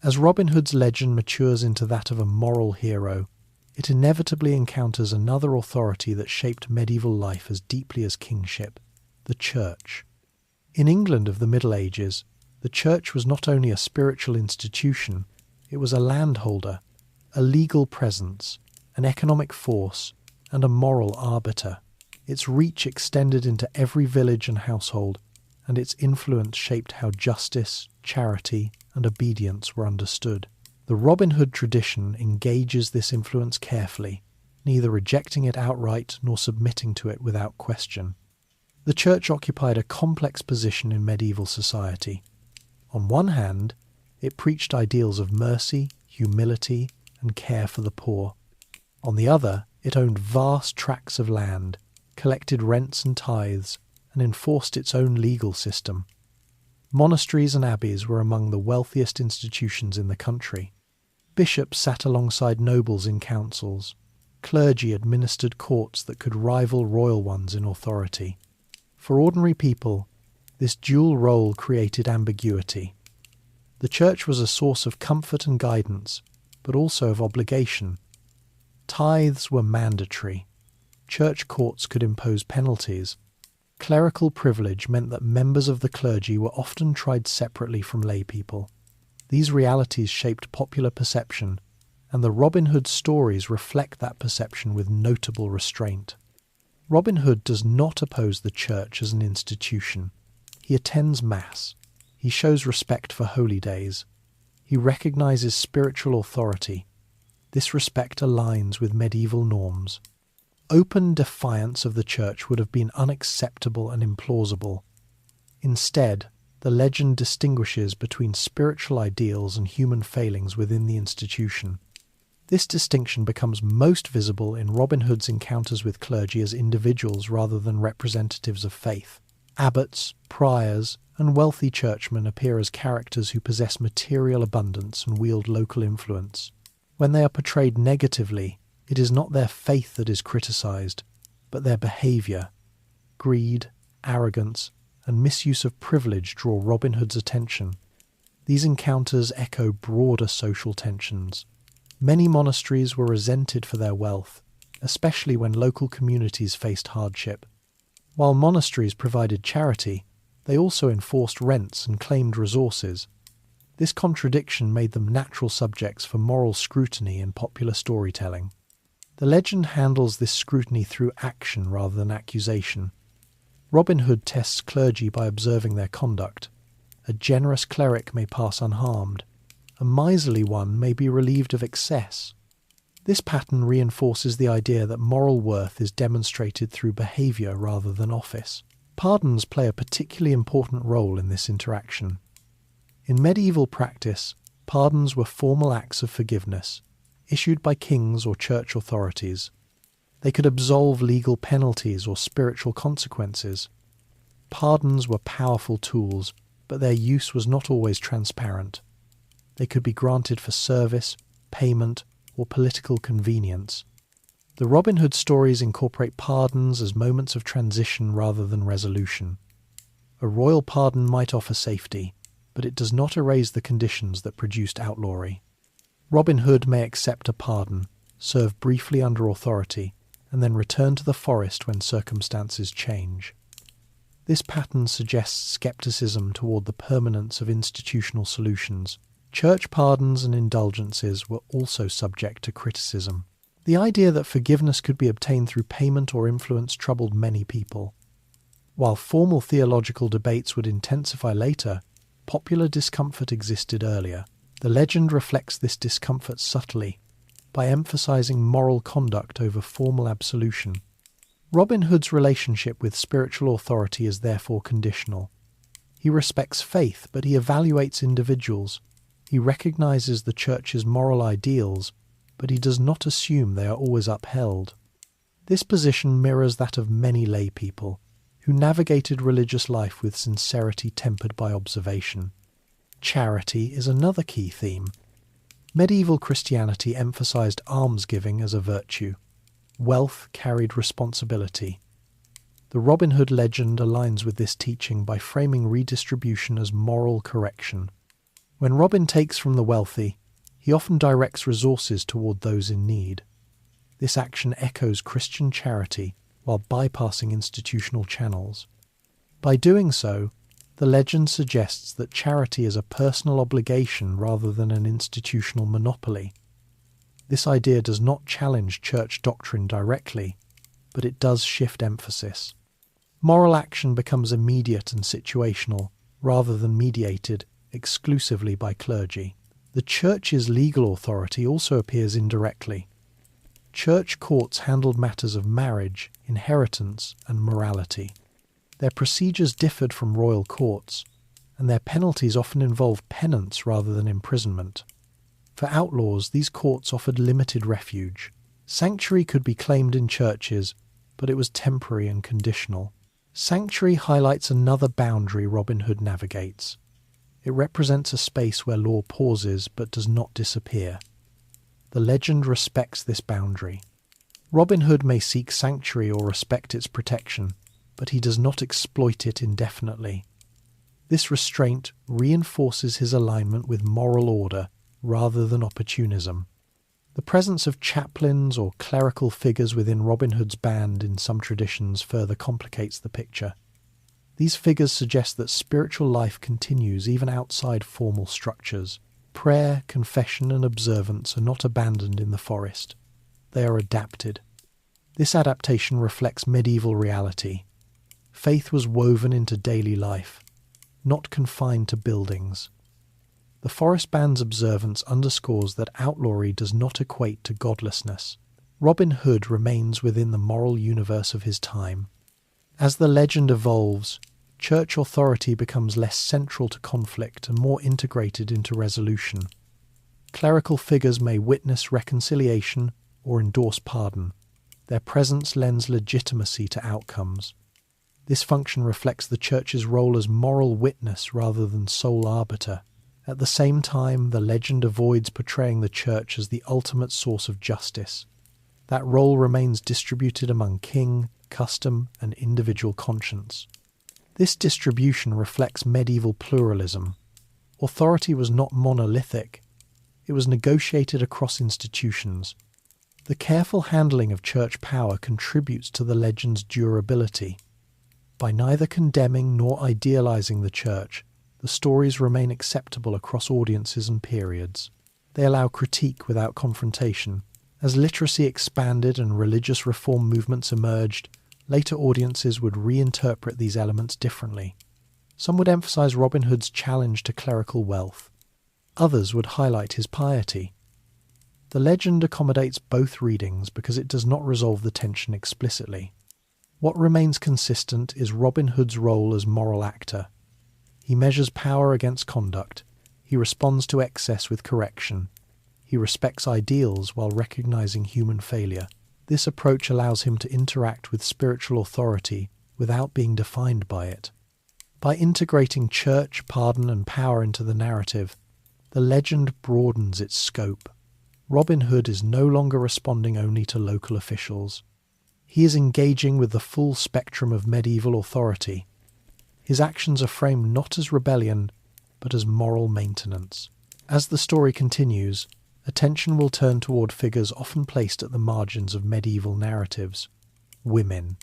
As Robin Hood's legend matures into that of a moral hero, it inevitably encounters another authority that shaped medieval life as deeply as kingship, the Church. In England of the Middle Ages, the Church was not only a spiritual institution, it was a landholder, a legal presence, an economic force, and a moral arbiter. Its reach extended into every village and household, and its influence shaped how justice, charity, and obedience were understood. The Robin Hood tradition engages this influence carefully, neither rejecting it outright nor submitting to it without question. The Church occupied a complex position in medieval society. On one hand, it preached ideals of mercy, humility, and care for the poor. On the other, it owned vast tracts of land, collected rents and tithes, and enforced its own legal system. Monasteries and abbeys were among the wealthiest institutions in the country. Bishops sat alongside nobles in councils. Clergy administered courts that could rival royal ones in authority. For ordinary people, this dual role created ambiguity. The Church was a source of comfort and guidance, but also of obligation. Tithes were mandatory. Church courts could impose penalties. Clerical privilege meant that members of the clergy were often tried separately from lay people. These realities shaped popular perception, and the Robin Hood stories reflect that perception with notable restraint. Robin Hood does not oppose the church as an institution. He attends Mass. He shows respect for holy days. He recognizes spiritual authority. This respect aligns with medieval norms. Open defiance of the church would have been unacceptable and implausible. Instead, the legend distinguishes between spiritual ideals and human failings within the institution. This distinction becomes most visible in Robin Hood's encounters with clergy as individuals rather than representatives of faith. Abbots, priors, and wealthy churchmen appear as characters who possess material abundance and wield local influence. When they are portrayed negatively, it is not their faith that is criticised, but their behaviour. Greed, arrogance, and misuse of privilege draw Robin Hood's attention. These encounters echo broader social tensions. Many monasteries were resented for their wealth, especially when local communities faced hardship. While monasteries provided charity, they also enforced rents and claimed resources. This contradiction made them natural subjects for moral scrutiny in popular storytelling. The legend handles this scrutiny through action rather than accusation. Robin Hood tests clergy by observing their conduct. A generous cleric may pass unharmed. A miserly one may be relieved of excess. This pattern reinforces the idea that moral worth is demonstrated through behaviour rather than office. Pardons play a particularly important role in this interaction. In medieval practice, pardons were formal acts of forgiveness, issued by kings or church authorities. They could absolve legal penalties or spiritual consequences. Pardons were powerful tools, but their use was not always transparent. They could be granted for service, payment, or political convenience. The Robin Hood stories incorporate pardons as moments of transition rather than resolution. A royal pardon might offer safety, but it does not erase the conditions that produced outlawry. Robin Hood may accept a pardon, serve briefly under authority, and then return to the forest when circumstances change. This pattern suggests skepticism toward the permanence of institutional solutions. Church pardons and indulgences were also subject to criticism. The idea that forgiveness could be obtained through payment or influence troubled many people. While formal theological debates would intensify later, popular discomfort existed earlier. The legend reflects this discomfort subtly, by emphasizing moral conduct over formal absolution. Robin Hood's relationship with spiritual authority is therefore conditional. He respects faith, but he evaluates individuals. He recognizes the church's moral ideals, but he does not assume they are always upheld. This position mirrors that of many lay people, who navigated religious life with sincerity tempered by observation. Charity is another key theme. Medieval Christianity emphasized almsgiving as a virtue. Wealth carried responsibility. The Robin Hood legend aligns with this teaching by framing redistribution as moral correction. When Robin takes from the wealthy, he often directs resources toward those in need. This action echoes Christian charity while bypassing institutional channels. By doing so, the legend suggests that charity is a personal obligation rather than an institutional monopoly. This idea does not challenge church doctrine directly, but it does shift emphasis. Moral action becomes immediate and situational, rather than mediated exclusively by clergy. The church's legal authority also appears indirectly. Church courts handled matters of marriage, inheritance, and morality. Their procedures differed from royal courts, and their penalties often involved penance rather than imprisonment. For outlaws, these courts offered limited refuge. Sanctuary could be claimed in churches, but it was temporary and conditional. Sanctuary highlights another boundary Robin Hood navigates. It represents a space where law pauses but does not disappear. The legend respects this boundary. Robin Hood may seek sanctuary or respect its protection, but he does not exploit it indefinitely. This restraint reinforces his alignment with moral order rather than opportunism. The presence of chaplains or clerical figures within Robin Hood's band in some traditions further complicates the picture. These figures suggest that spiritual life continues even outside formal structures. Prayer, confession, and observance are not abandoned in the forest. They are adapted. This adaptation reflects medieval reality. Faith was woven into daily life, not confined to buildings. The forest band's observance underscores that outlawry does not equate to godlessness. Robin Hood remains within the moral universe of his time. As the legend evolves, church authority becomes less central to conflict and more integrated into resolution. Clerical figures may witness reconciliation or endorse pardon. Their presence lends legitimacy to outcomes. This function reflects the church's role as moral witness rather than sole arbiter. At the same time, the legend avoids portraying the church as the ultimate source of justice. That role remains distributed among king, custom, and individual conscience. This distribution reflects medieval pluralism. Authority was not monolithic. It was negotiated across institutions. The careful handling of church power contributes to the legend's durability. By neither condemning nor idealizing the church, the stories remain acceptable across audiences and periods. They allow critique without confrontation. As literacy expanded and religious reform movements emerged, later audiences would reinterpret these elements differently. Some would emphasize Robin Hood's challenge to clerical wealth. Others would highlight his piety. The legend accommodates both readings because it does not resolve the tension explicitly. What remains consistent is Robin Hood's role as moral actor. He measures power against conduct. He responds to excess with correction. He respects ideals while recognizing human failure. This approach allows him to interact with spiritual authority without being defined by it. By integrating church, pardon, and power into the narrative, the legend broadens its scope. Robin Hood is no longer responding only to local officials. He is engaging with the full spectrum of medieval authority. His actions are framed not as rebellion, but as moral maintenance. As the story continues, attention will turn toward figures often placed at the margins of medieval narratives: women.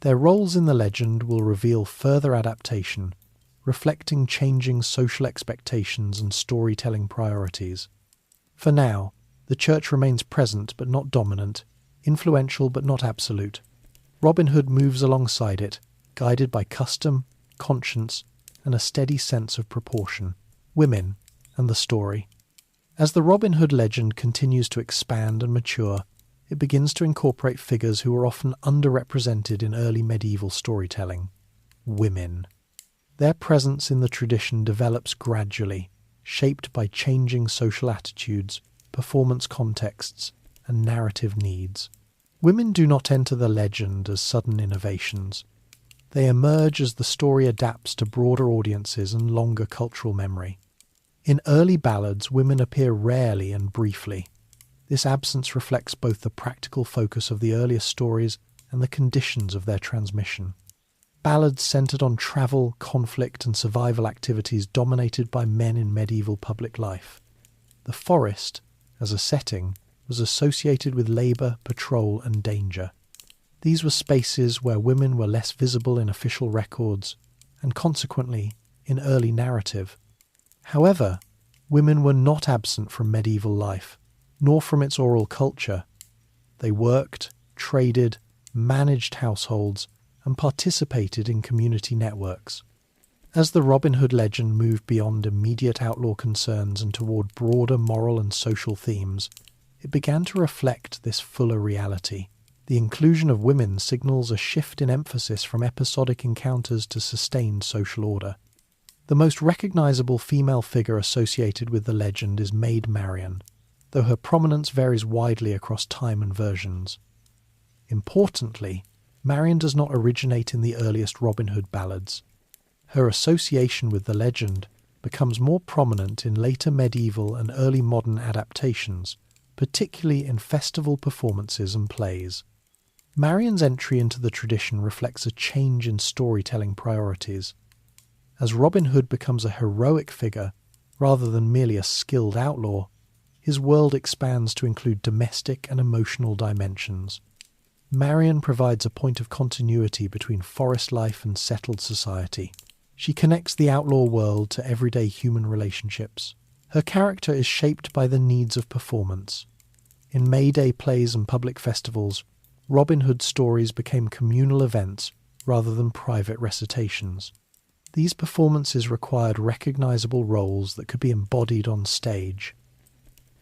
Their roles in the legend will reveal further adaptation, reflecting changing social expectations and storytelling priorities. For now, the church remains present but not dominant, influential but not absolute. Robin Hood moves alongside it, guided by custom, conscience, and a steady sense of proportion. Women and the story. As the Robin Hood legend continues to expand and mature, it begins to incorporate figures who were often underrepresented in early medieval storytelling: women. Their presence in the tradition develops gradually, shaped by changing social attitudes, performance contexts, and narrative needs. Women do not enter the legend as sudden innovations. They emerge as the story adapts to broader audiences and longer cultural memory. In early ballads, women appear rarely and briefly. This absence reflects both the practical focus of the earliest stories and the conditions of their transmission. Ballads centered on travel, conflict, and survival activities dominated by men in medieval public life. The forest, as a setting, was associated with labour, patrol, and danger. These were spaces where women were less visible in official records, and consequently in early narrative. However, women were not absent from medieval life, nor from its oral culture. They worked, traded, managed households, and participated in community networks. As the Robin Hood legend moved beyond immediate outlaw concerns and toward broader moral and social themes, it began to reflect this fuller reality. The inclusion of women signals a shift in emphasis from episodic encounters to sustained social order. The most recognizable female figure associated with the legend is Maid Marian, though her prominence varies widely across time and versions. Importantly, Marian does not originate in the earliest Robin Hood ballads. Her association with the legend becomes more prominent in later medieval and early modern adaptations, particularly in festival performances and plays. Marian's entry into the tradition reflects a change in storytelling priorities. As Robin Hood becomes a heroic figure rather than merely a skilled outlaw, his world expands to include domestic and emotional dimensions. Marian provides a point of continuity between forest life and settled society. She connects the outlaw world to everyday human relationships. Her character is shaped by the needs of performance. In May Day plays and public festivals, Robin Hood stories became communal events rather than private recitations. These performances required recognizable roles that could be embodied on stage.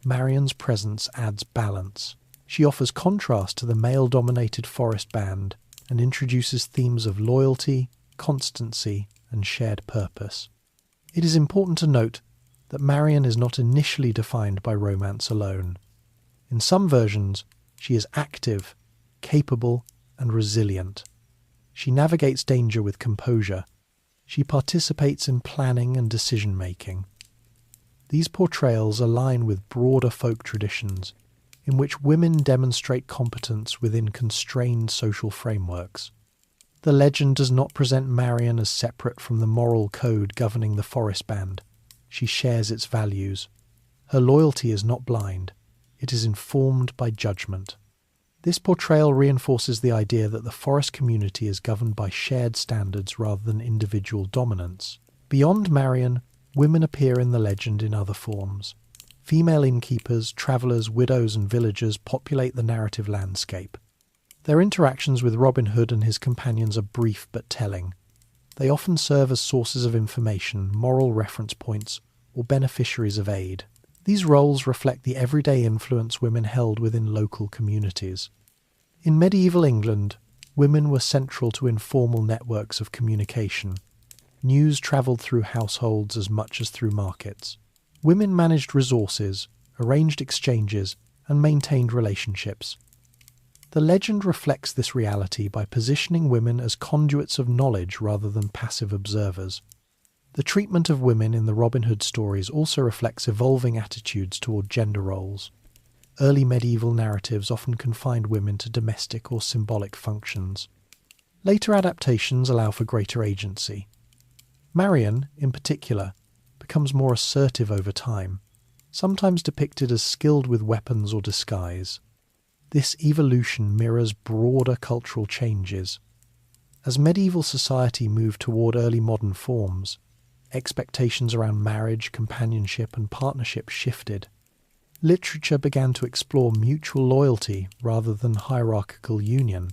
Marian's presence adds balance. She offers contrast to the male-dominated forest band and introduces themes of loyalty, constancy, and shared purpose. It is important to note that Marian is not initially defined by romance alone. In some versions, she is active, capable, and resilient. She navigates danger with composure. She participates in planning and decision-making. These portrayals align with broader folk traditions, in which women demonstrate competence within constrained social frameworks. The legend does not present Marian as separate from the moral code governing the forest band. She shares its values. Her loyalty is not blind. It is informed by judgment. This portrayal reinforces the idea that the forest community is governed by shared standards rather than individual dominance. Beyond Marian, women appear in the legend in other forms. Female innkeepers, travellers, widows and villagers populate the narrative landscape. Their interactions with Robin Hood and his companions are brief but telling. They often serve as sources of information, moral reference points, or beneficiaries of aid. These roles reflect the everyday influence women held within local communities. In medieval England, women were central to informal networks of communication. News travelled through households as much as through markets. Women managed resources, arranged exchanges, and maintained relationships. The legend reflects this reality by positioning women as conduits of knowledge rather than passive observers. The treatment of women in the Robin Hood stories also reflects evolving attitudes toward gender roles. Early medieval narratives often confined women to domestic or symbolic functions. Later adaptations allow for greater agency. Marian, in particular, becomes more assertive over time, sometimes depicted as skilled with weapons or disguise. This evolution mirrors broader cultural changes. As medieval society moved toward early modern forms, expectations around marriage, companionship, and partnership shifted. Literature began to explore mutual loyalty rather than hierarchical union.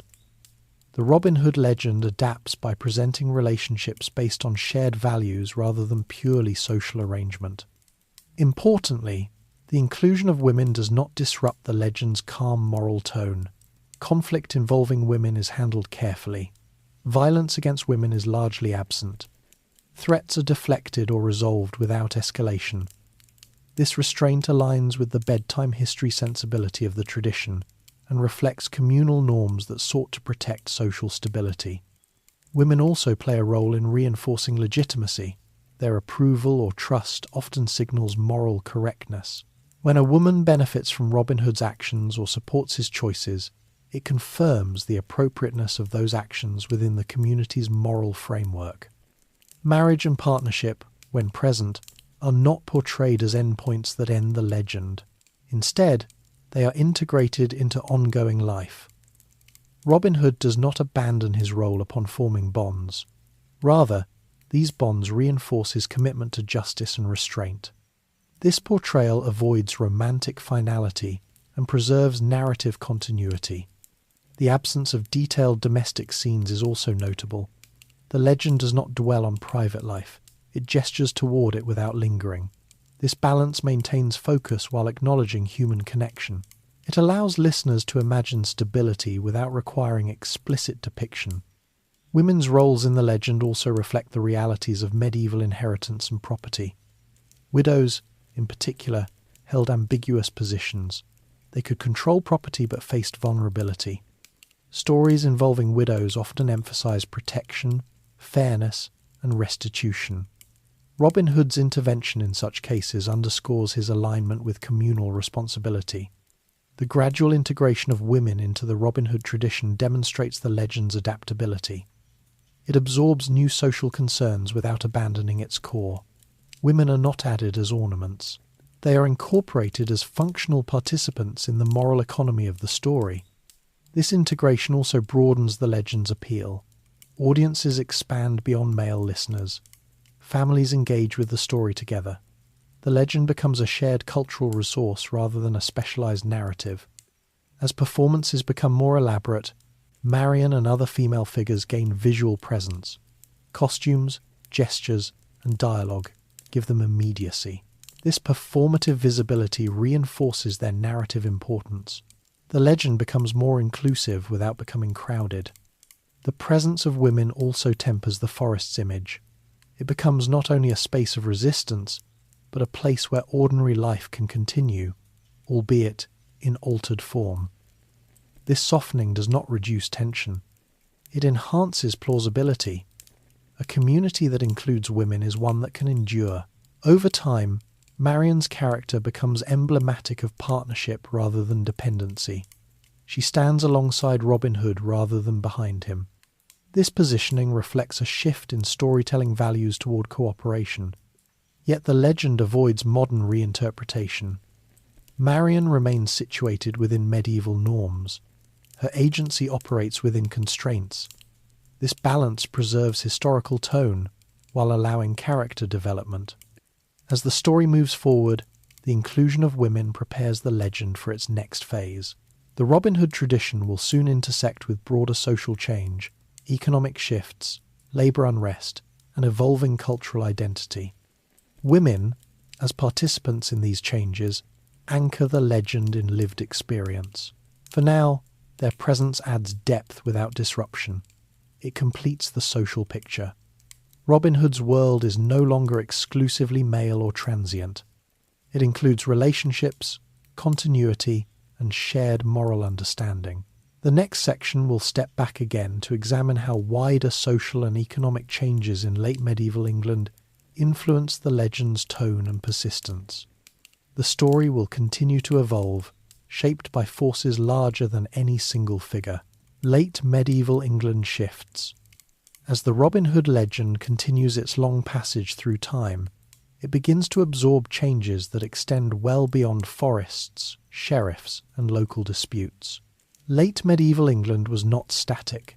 The Robin Hood legend adapts by presenting relationships based on shared values rather than purely social arrangement. Importantly, the inclusion of women does not disrupt the legend's calm moral tone. Conflict involving women is handled carefully. Violence against women is largely absent. Threats are deflected or resolved without escalation. This restraint aligns with the bedtime history sensibility of the tradition and reflects communal norms that sought to protect social stability. Women also play a role in reinforcing legitimacy. Their approval or trust often signals moral correctness. When a woman benefits from Robin Hood's actions or supports his choices, it confirms the appropriateness of those actions within the community's moral framework. Marriage and partnership, when present, are not portrayed as endpoints that end the legend. Instead, they are integrated into ongoing life. Robin Hood does not abandon his role upon forming bonds. Rather, these bonds reinforce his commitment to justice and restraint. This portrayal avoids romantic finality and preserves narrative continuity. The absence of detailed domestic scenes is also notable. The legend does not dwell on private life. It gestures toward it without lingering. This balance maintains focus while acknowledging human connection. It allows listeners to imagine stability without requiring explicit depiction. Women's roles in the legend also reflect the realities of medieval inheritance and property. Widows, in particular, held ambiguous positions. They could control property but faced vulnerability. Stories involving widows often emphasize protection, fairness, and restitution. Robin Hood's intervention in such cases underscores his alignment with communal responsibility. The gradual integration of women into the Robin Hood tradition demonstrates the legend's adaptability. It absorbs new social concerns without abandoning its core. Women are not added as ornaments. They are incorporated as functional participants in the moral economy of the story. This integration also broadens the legend's appeal. Audiences expand beyond male listeners. Families engage with the story together. The legend becomes a shared cultural resource rather than a specialized narrative. As performances become more elaborate, Marian and other female figures gain visual presence. Costumes, gestures, and dialogue give them immediacy. This performative visibility reinforces their narrative importance. The legend becomes more inclusive without becoming crowded. The presence of women also tempers the forest's image. It becomes not only a space of resistance, but a place where ordinary life can continue, albeit in altered form. This softening does not reduce tension. It enhances plausibility. A community that includes women is one that can endure. Over time, Marian's character becomes emblematic of partnership rather than dependency. She stands alongside Robin Hood rather than behind him. This positioning reflects a shift in storytelling values toward cooperation. Yet the legend avoids modern reinterpretation. Marian remains situated within medieval norms. Her agency operates within constraints. This balance preserves historical tone while allowing character development. As the story moves forward, the inclusion of women prepares the legend for its next phase. The Robin Hood tradition will soon intersect with broader social change, economic shifts, labour unrest, and evolving cultural identity. Women, as participants in these changes, anchor the legend in lived experience. For now, their presence adds depth without disruption. It completes the social picture. Robin Hood's world is no longer exclusively male or transient. It includes relationships, continuity, and shared moral understanding. The next section will step back again to examine how wider social and economic changes in late medieval England influenced the legend's tone and persistence. The story will continue to evolve, shaped by forces larger than any single figure. Late medieval England shifts. As the Robin Hood legend continues its long passage through time, it begins to absorb changes that extend well beyond forests, sheriffs, and local disputes. Late medieval England was not static.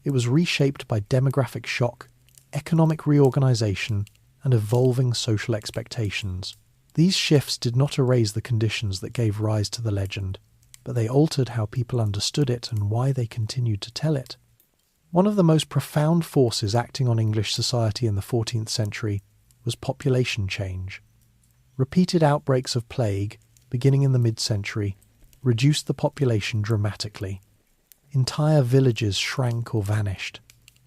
It was reshaped by demographic shock, economic reorganisation, and evolving social expectations. These shifts did not erase the conditions that gave rise to the legend, but they altered how people understood it and why they continued to tell it. One of the most profound forces acting on English society in the 14th century was population change. Repeated outbreaks of plague, beginning in the mid-century, reduced the population dramatically. Entire villages shrank or vanished.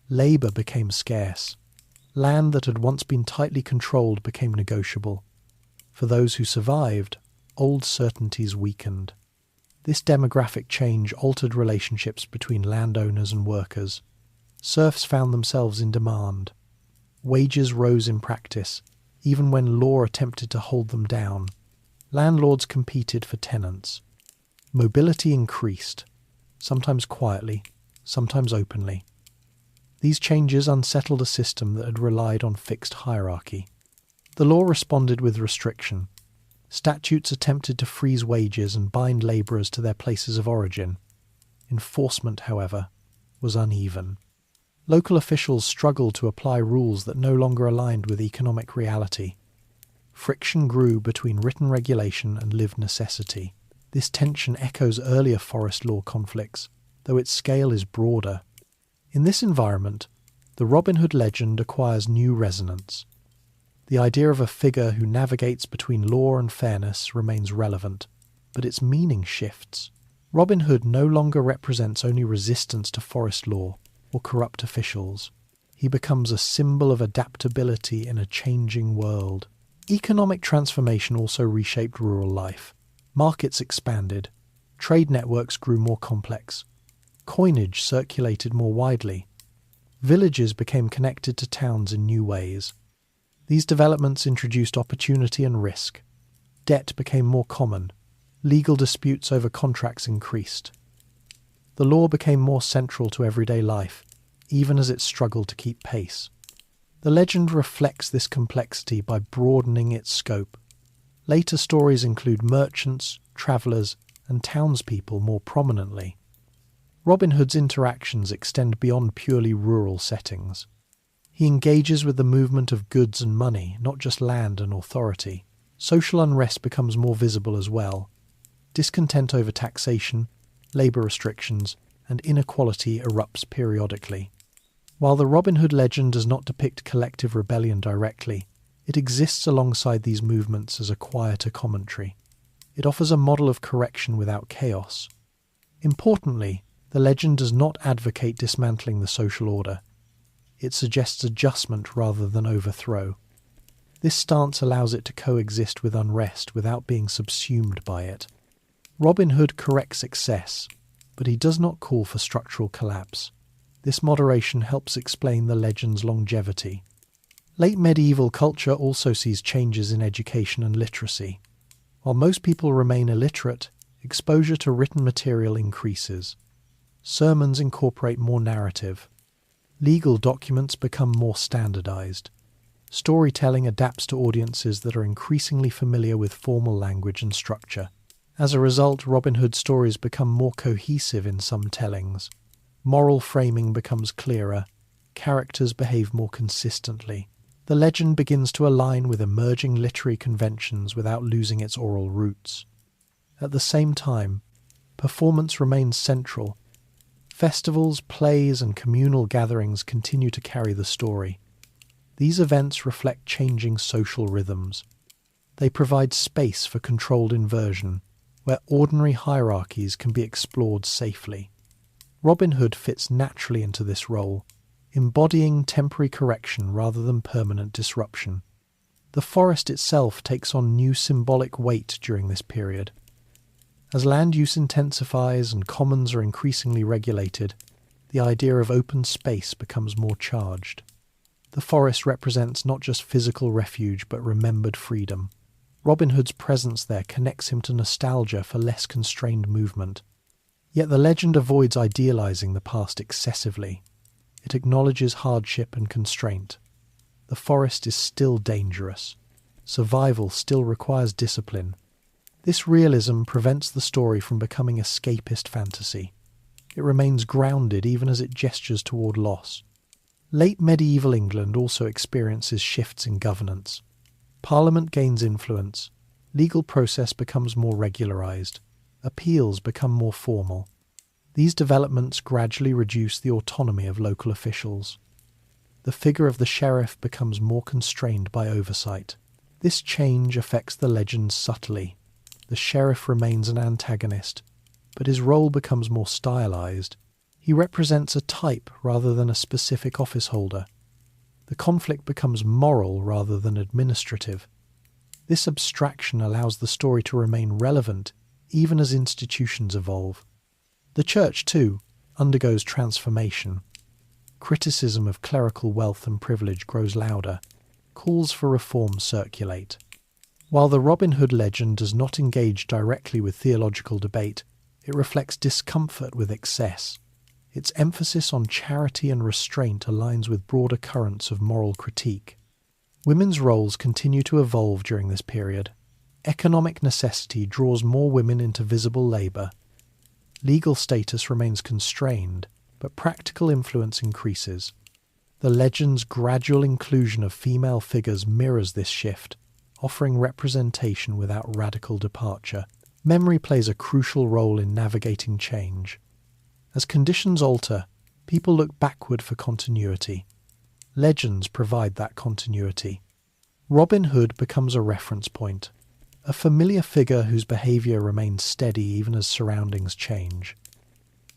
Labour became scarce. Land that had once been tightly controlled became negotiable. For those who survived, old certainties weakened. This demographic change altered relationships between landowners and workers. Serfs found themselves in demand. Wages rose in practice, even when law attempted to hold them down. Landlords competed for tenants. Mobility increased, sometimes quietly, sometimes openly. These changes unsettled a system that had relied on fixed hierarchy. The law responded with restriction. Statutes attempted to freeze wages and bind labourers to their places of origin. Enforcement, however, was uneven. Local officials struggled to apply rules that no longer aligned with economic reality. Friction grew between written regulation and lived necessity. This tension echoes earlier forest law conflicts, though its scale is broader. In this environment, the Robin Hood legend acquires new resonance. The idea of a figure who navigates between law and fairness remains relevant, but its meaning shifts. Robin Hood no longer represents only resistance to forest law or corrupt officials. He becomes a symbol of adaptability in a changing world. Economic transformation also reshaped rural life. Markets expanded. Trade networks grew more complex. Coinage circulated more widely. Villages became connected to towns in new ways. These developments introduced opportunity and risk. Debt became more common. Legal disputes over contracts increased. The law became more central to everyday life, even as it struggled to keep pace. The legend reflects this complexity by broadening its scope. Later stories include merchants, travellers, and townspeople more prominently. Robin Hood's interactions extend beyond purely rural settings. He engages with the movement of goods and money, not just land and authority. Social unrest becomes more visible as well. Discontent over taxation, labour restrictions, and inequality erupts periodically. While the Robin Hood legend does not depict collective rebellion directly, it exists alongside these movements as a quieter commentary. It offers a model of correction without chaos. Importantly, the legend does not advocate dismantling the social order. It suggests adjustment rather than overthrow. This stance allows it to coexist with unrest without being subsumed by it. Robin Hood corrects excess, but he does not call for structural collapse. This moderation helps explain the legend's longevity. Late medieval culture also sees changes in education and literacy. While most people remain illiterate, exposure to written material increases. Sermons incorporate more narrative. Legal documents become more standardized. Storytelling adapts to audiences that are increasingly familiar with formal language and structure. As a result, Robin Hood stories become more cohesive in some tellings. Moral framing becomes clearer. Characters behave more consistently. The legend begins to align with emerging literary conventions without losing its oral roots. At the same time, performance remains central. Festivals, plays, and communal gatherings continue to carry the story. These events reflect changing social rhythms. They provide space for controlled inversion, where ordinary hierarchies can be explored safely. Robin Hood fits naturally into this role, embodying temporary correction rather than permanent disruption. The forest itself takes on new symbolic weight during this period. As land use intensifies and commons are increasingly regulated, the idea of open space becomes more charged. The forest represents not just physical refuge but remembered freedom. Robin Hood's presence there connects him to nostalgia for less constrained movement. Yet the legend avoids idealizing the past excessively. It acknowledges hardship and constraint. The forest is still dangerous. Survival still requires discipline. This realism prevents the story from becoming escapist fantasy. It remains grounded even as it gestures toward loss. Late medieval England also experiences shifts in governance. Parliament gains influence. Legal process becomes more regularized. Appeals become more formal. These developments gradually reduce the autonomy of local officials. The figure of the sheriff becomes more constrained by oversight. This change affects the legend subtly. The sheriff remains an antagonist, but his role becomes more stylized. He represents a type rather than a specific office holder. The conflict becomes moral rather than administrative. This abstraction allows the story to remain relevant even as institutions evolve. The church, too, undergoes transformation. Criticism of clerical wealth and privilege grows louder. Calls for reform circulate. While the Robin Hood legend does not engage directly with theological debate, it reflects discomfort with excess. Its emphasis on charity and restraint aligns with broader currents of moral critique. Women's roles continue to evolve during this period. Economic necessity draws more women into visible labour. Legal status remains constrained, but practical influence increases. The legend's gradual inclusion of female figures mirrors this shift, offering representation without radical departure. Memory plays a crucial role in navigating change. As conditions alter, people look backward for continuity. Legends provide that continuity. Robin Hood becomes a reference point, a familiar figure whose behaviour remains steady even as surroundings change.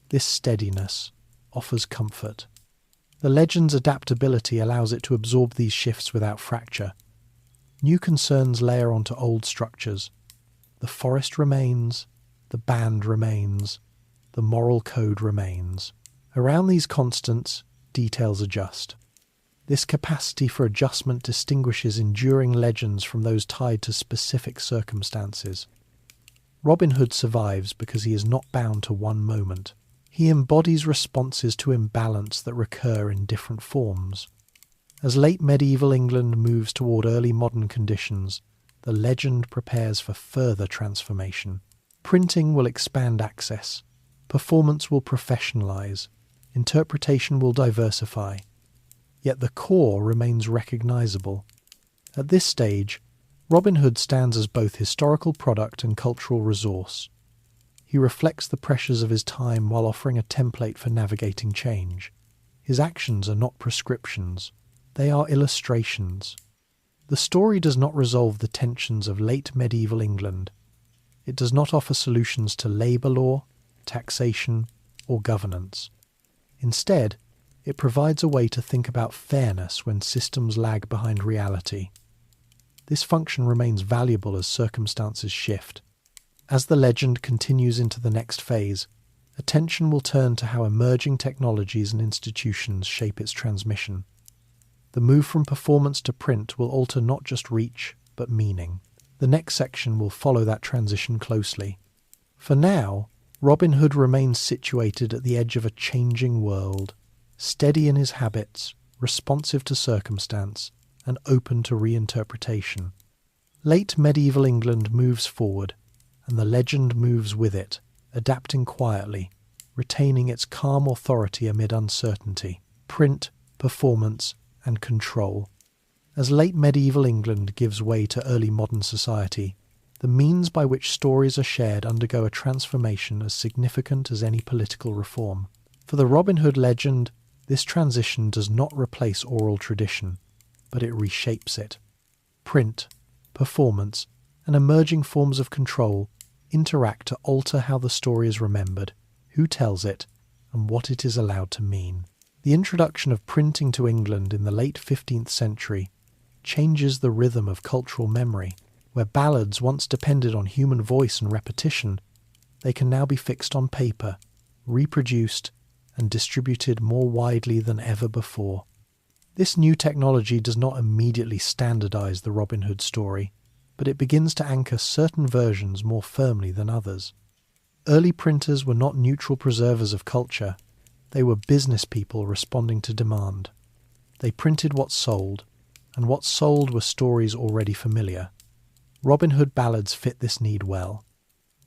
This steadiness offers comfort. The legend's adaptability allows it to absorb these shifts without fracture. New concerns layer onto old structures. The forest remains, the band remains, the moral code remains. Around these constants, details adjust. This capacity for adjustment distinguishes enduring legends from those tied to specific circumstances. Robin Hood survives because he is not bound to one moment. He embodies responses to imbalance that recur in different forms. As late medieval England moves toward early modern conditions, the legend prepares for further transformation. Printing will expand access. Performance will professionalize. Interpretation will diversify. Yet the core remains recognizable. At this stage, Robin Hood stands as both historical product and cultural resource. He reflects the pressures of his time while offering a template for navigating change. His actions are not prescriptions, they are illustrations. The story does not resolve the tensions of late medieval England. It does not offer solutions to labour law, taxation, or governance. Instead, it provides a way to think about fairness when systems lag behind reality. This function remains valuable as circumstances shift. As the legend continues into the next phase, attention will turn to how emerging technologies and institutions shape its transmission. The move from performance to print will alter not just reach, but meaning. The next section will follow that transition closely. For now, Robin Hood remains situated at the edge of a changing world, steady in his habits, responsive to circumstance, and open to reinterpretation. Late medieval England moves forward, and the legend moves with it, adapting quietly, retaining its calm authority amid uncertainty, print, performance, and control. As late medieval England gives way to early modern society, the means by which stories are shared undergo a transformation as significant as any political reform. For the Robin Hood legend, this transition does not replace oral tradition, but it reshapes it. Print, performance, and emerging forms of control interact to alter how the story is remembered, who tells it, and what it is allowed to mean. The introduction of printing to England in the late 15th century changes the rhythm of cultural memory. Where ballads once depended on human voice and repetition, they can now be fixed on paper, reproduced, and distributed more widely than ever before. This new technology does not immediately standardize the Robin Hood story, but it begins to anchor certain versions more firmly than others. Early printers were not neutral preservers of culture, they were business people responding to demand. They printed what sold, and what sold were stories already familiar. Robin Hood ballads fit this need well.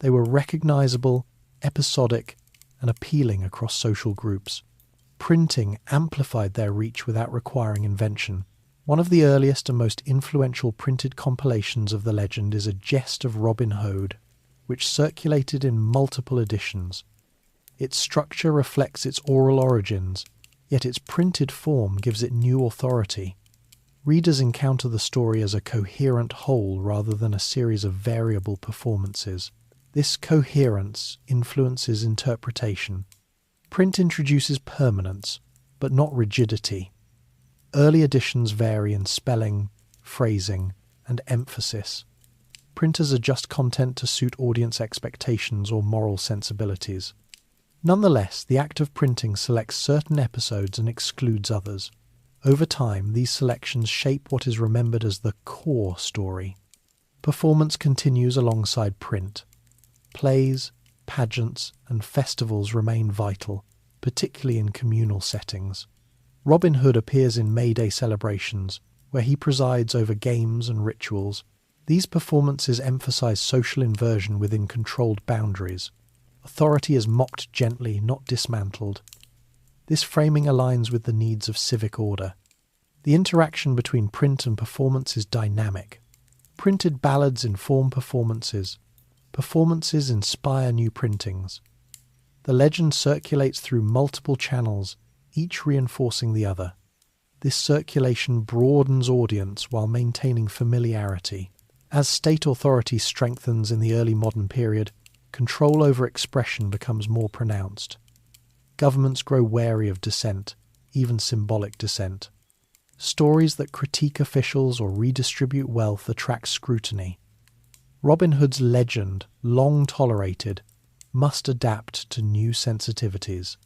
They were recognisable, episodic, and appealing across social groups. Printing amplified their reach without requiring invention. One of the earliest and most influential printed compilations of the legend is A Jest of Robin Hood, which circulated in multiple editions. Its structure reflects its oral origins, yet its printed form gives it new authority. Readers encounter the story as a coherent whole rather than a series of variable performances. This coherence influences interpretation. Print introduces permanence, but not rigidity. Early editions vary in spelling, phrasing, and emphasis. Printers adjust content to suit audience expectations or moral sensibilities. Nonetheless, the act of printing selects certain episodes and excludes others. Over time, these selections shape what is remembered as the core story. Performance continues alongside print. Plays, pageants, and festivals remain vital, particularly in communal settings. Robin Hood appears in May Day celebrations, where he presides over games and rituals. These performances emphasize social inversion within controlled boundaries. Authority is mocked gently, not dismantled. This framing aligns with the needs of civic order. The interaction between print and performance is dynamic. Printed ballads inform performances. Performances inspire new printings. The legend circulates through multiple channels, each reinforcing the other. This circulation broadens audience while maintaining familiarity. As state authority strengthens in the early modern period, control over expression becomes more pronounced. Governments grow wary of dissent, even symbolic dissent. Stories that critique officials or redistribute wealth attract scrutiny. Robin Hood's legend, long tolerated, must adapt to new sensitivities.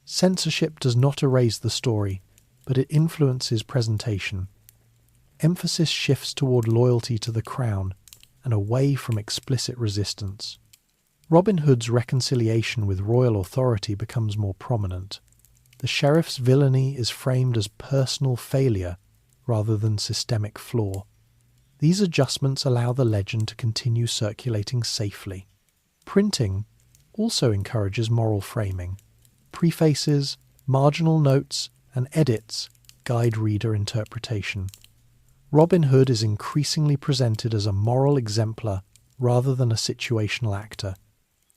Censorship does not erase the story, but it influences presentation. Emphasis shifts toward loyalty to the crown and away from explicit resistance. Robin Hood's reconciliation with royal authority becomes more prominent. The sheriff's villainy is framed as personal failure rather than systemic flaw. These adjustments allow the legend to continue circulating safely. Printing also encourages moral framing. Prefaces, marginal notes, and edits guide reader interpretation. Robin Hood is increasingly presented as a moral exemplar rather than a situational actor.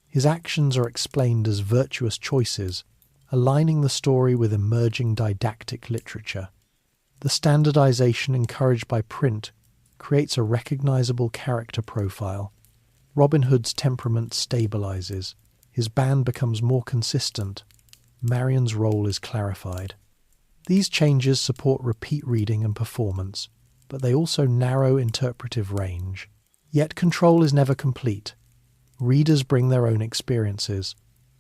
His actions are explained as virtuous choices, aligning the story with emerging didactic literature. The standardization encouraged by print creates a recognizable character profile. Robin Hood's temperament stabilizes. His band becomes more consistent. Marion's role is clarified. These changes support repeat reading and performance, but they also narrow interpretive range. Yet control is never complete. Readers bring their own experiences.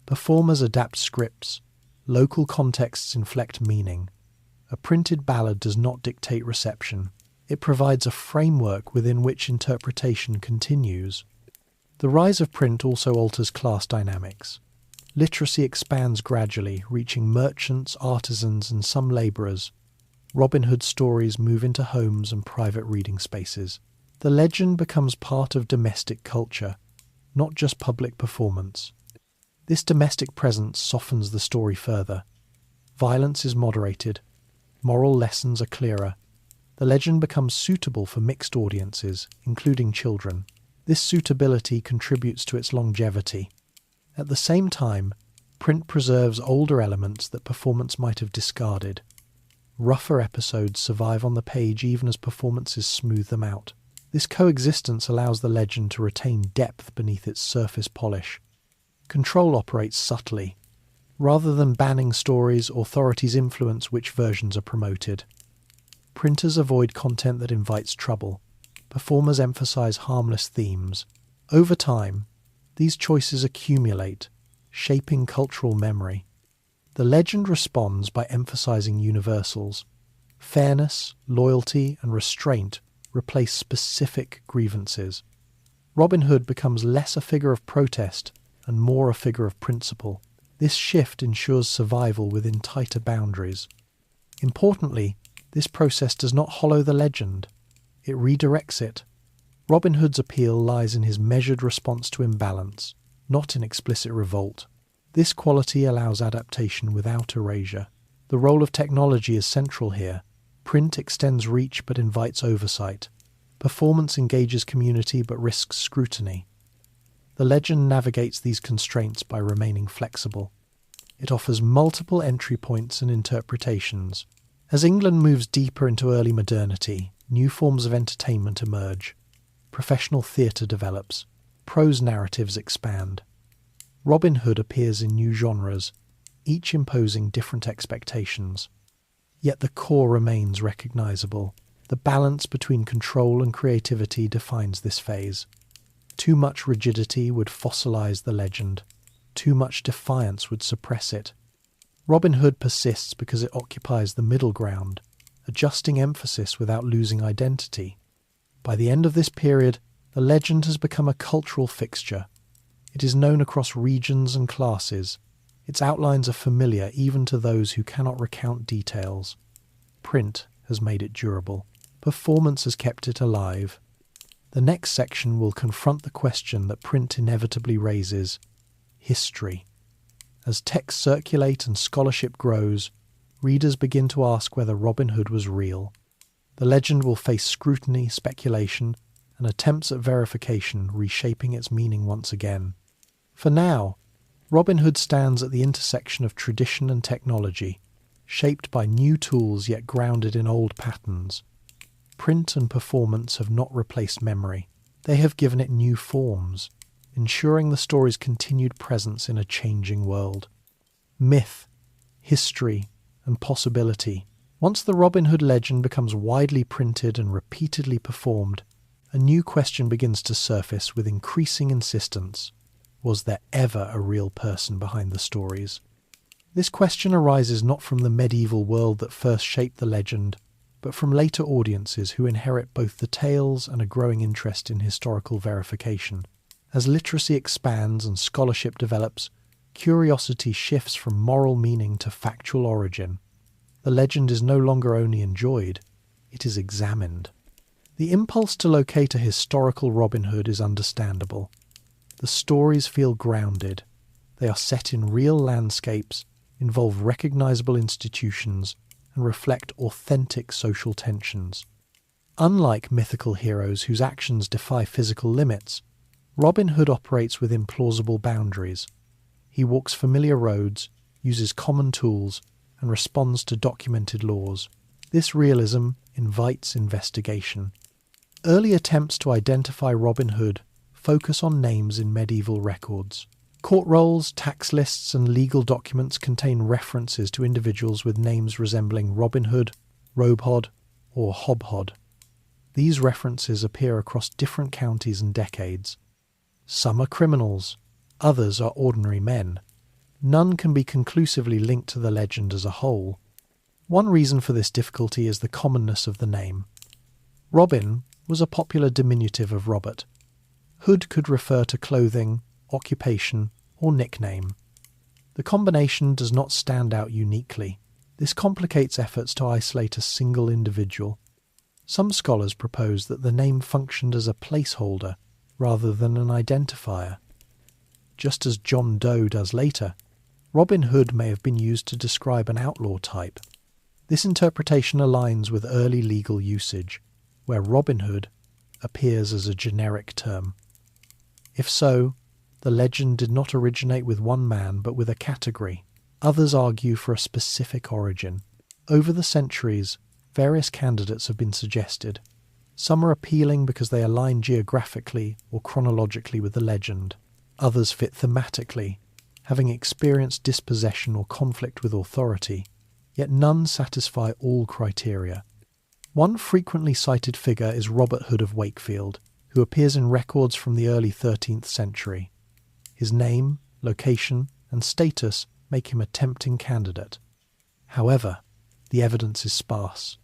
Performers adapt scripts. Local contexts inflect meaning. A printed ballad does not dictate reception. It provides a framework within which interpretation continues. The rise of print also alters class dynamics. Literacy expands gradually, reaching merchants, artisans, and some labourers. Robin Hood stories move into homes and private reading spaces. The legend becomes part of domestic culture, not just public performance. This domestic presence softens the story further. Violence is moderated. Moral lessons are clearer. The legend becomes suitable for mixed audiences, including children. This suitability contributes to its longevity. At the same time, print preserves older elements that performance might have discarded. Rougher episodes survive on the page even as performances smooth them out. This coexistence allows the legend to retain depth beneath its surface polish. Control operates subtly. Rather than banning stories, authorities influence which versions are promoted. Printers avoid content that invites trouble. Performers emphasize harmless themes. Over time, these choices accumulate, shaping cultural memory. The legend responds by emphasizing universals. Fairness, loyalty, and restraint replace specific grievances. Robin Hood becomes less a figure of protest and more a figure of principle. This shift ensures survival within tighter boundaries. Importantly, this process does not hollow the legend. It redirects it. Robin Hood's appeal lies in his measured response to imbalance, not in explicit revolt. This quality allows adaptation without erasure. The role of technology is central here. Print extends reach but invites oversight. Performance engages community but risks scrutiny. The legend navigates these constraints by remaining flexible. It offers multiple entry points and interpretations. As England moves deeper into early modernity, new forms of entertainment emerge. Professional theatre develops. Prose narratives expand. Robin Hood appears in new genres, each imposing different expectations. Yet the core remains recognisable. The balance between control and creativity defines this phase. Too much rigidity would fossilise the legend. Too much defiance would suppress it. Robin Hood persists because it occupies the middle ground, adjusting emphasis without losing identity. By the end of this period, the legend has become a cultural fixture. It is known across regions and classes. Its outlines are familiar even to those who cannot recount details. Print has made it durable. Performance has kept it alive. The next section will confront the question that print inevitably raises: history. As texts circulate and scholarship grows, readers begin to ask whether Robin Hood was real. The legend will face scrutiny, speculation, and attempts at verification, reshaping its meaning once again. For now, Robin Hood stands at the intersection of tradition and technology, shaped by new tools yet grounded in old patterns. Print and performance have not replaced memory. They have given it new forms, ensuring the story's continued presence in a changing world. Myth, history, and possibility. Once the Robin Hood legend becomes widely printed and repeatedly performed, a new question begins to surface with increasing insistence. Was there ever a real person behind the stories? This question arises not from the medieval world that first shaped the legend, but from later audiences who inherit both the tales and a growing interest in historical verification. As literacy expands and scholarship develops, curiosity shifts from moral meaning to factual origin. The legend is no longer only enjoyed, it is examined. The impulse to locate a historical Robin Hood is understandable. The stories feel grounded. They are set in real landscapes, involve recognisable institutions, and reflect authentic social tensions. Unlike mythical heroes whose actions defy physical limits, Robin Hood operates within plausible boundaries. He walks familiar roads, uses common tools, and responds to documented laws. This realism invites investigation. Early attempts to identify Robin Hood focus on names in medieval records. Court rolls, tax lists, and legal documents contain references to individuals with names resembling Robin Hood, Robhod, or Hobhod. These references appear across different counties and decades. Some are criminals, others are ordinary men. None can be conclusively linked to the legend as a whole. One reason for this difficulty is the commonness of the name. Robin was a popular diminutive of Robert. Hood could refer to clothing, occupation, or nickname. The combination does not stand out uniquely. This complicates efforts to isolate a single individual. Some scholars propose that the name functioned as a placeholder rather than an identifier. Just as John Doe does later, Robin Hood may have been used to describe an outlaw type. This interpretation aligns with early legal usage, where Robin Hood appears as a generic term. If so, the legend did not originate with one man but with a category. Others argue for a specific origin. Over the centuries, various candidates have been suggested. Some are appealing because they align geographically or chronologically with the legend. Others fit thematically, having experienced dispossession or conflict with authority, yet none satisfy all criteria. One frequently cited figure is Robert Hood of Wakefield, who appears in records from the early 13th century. His name, location, and status make him a tempting candidate. However, the evidence is sparse.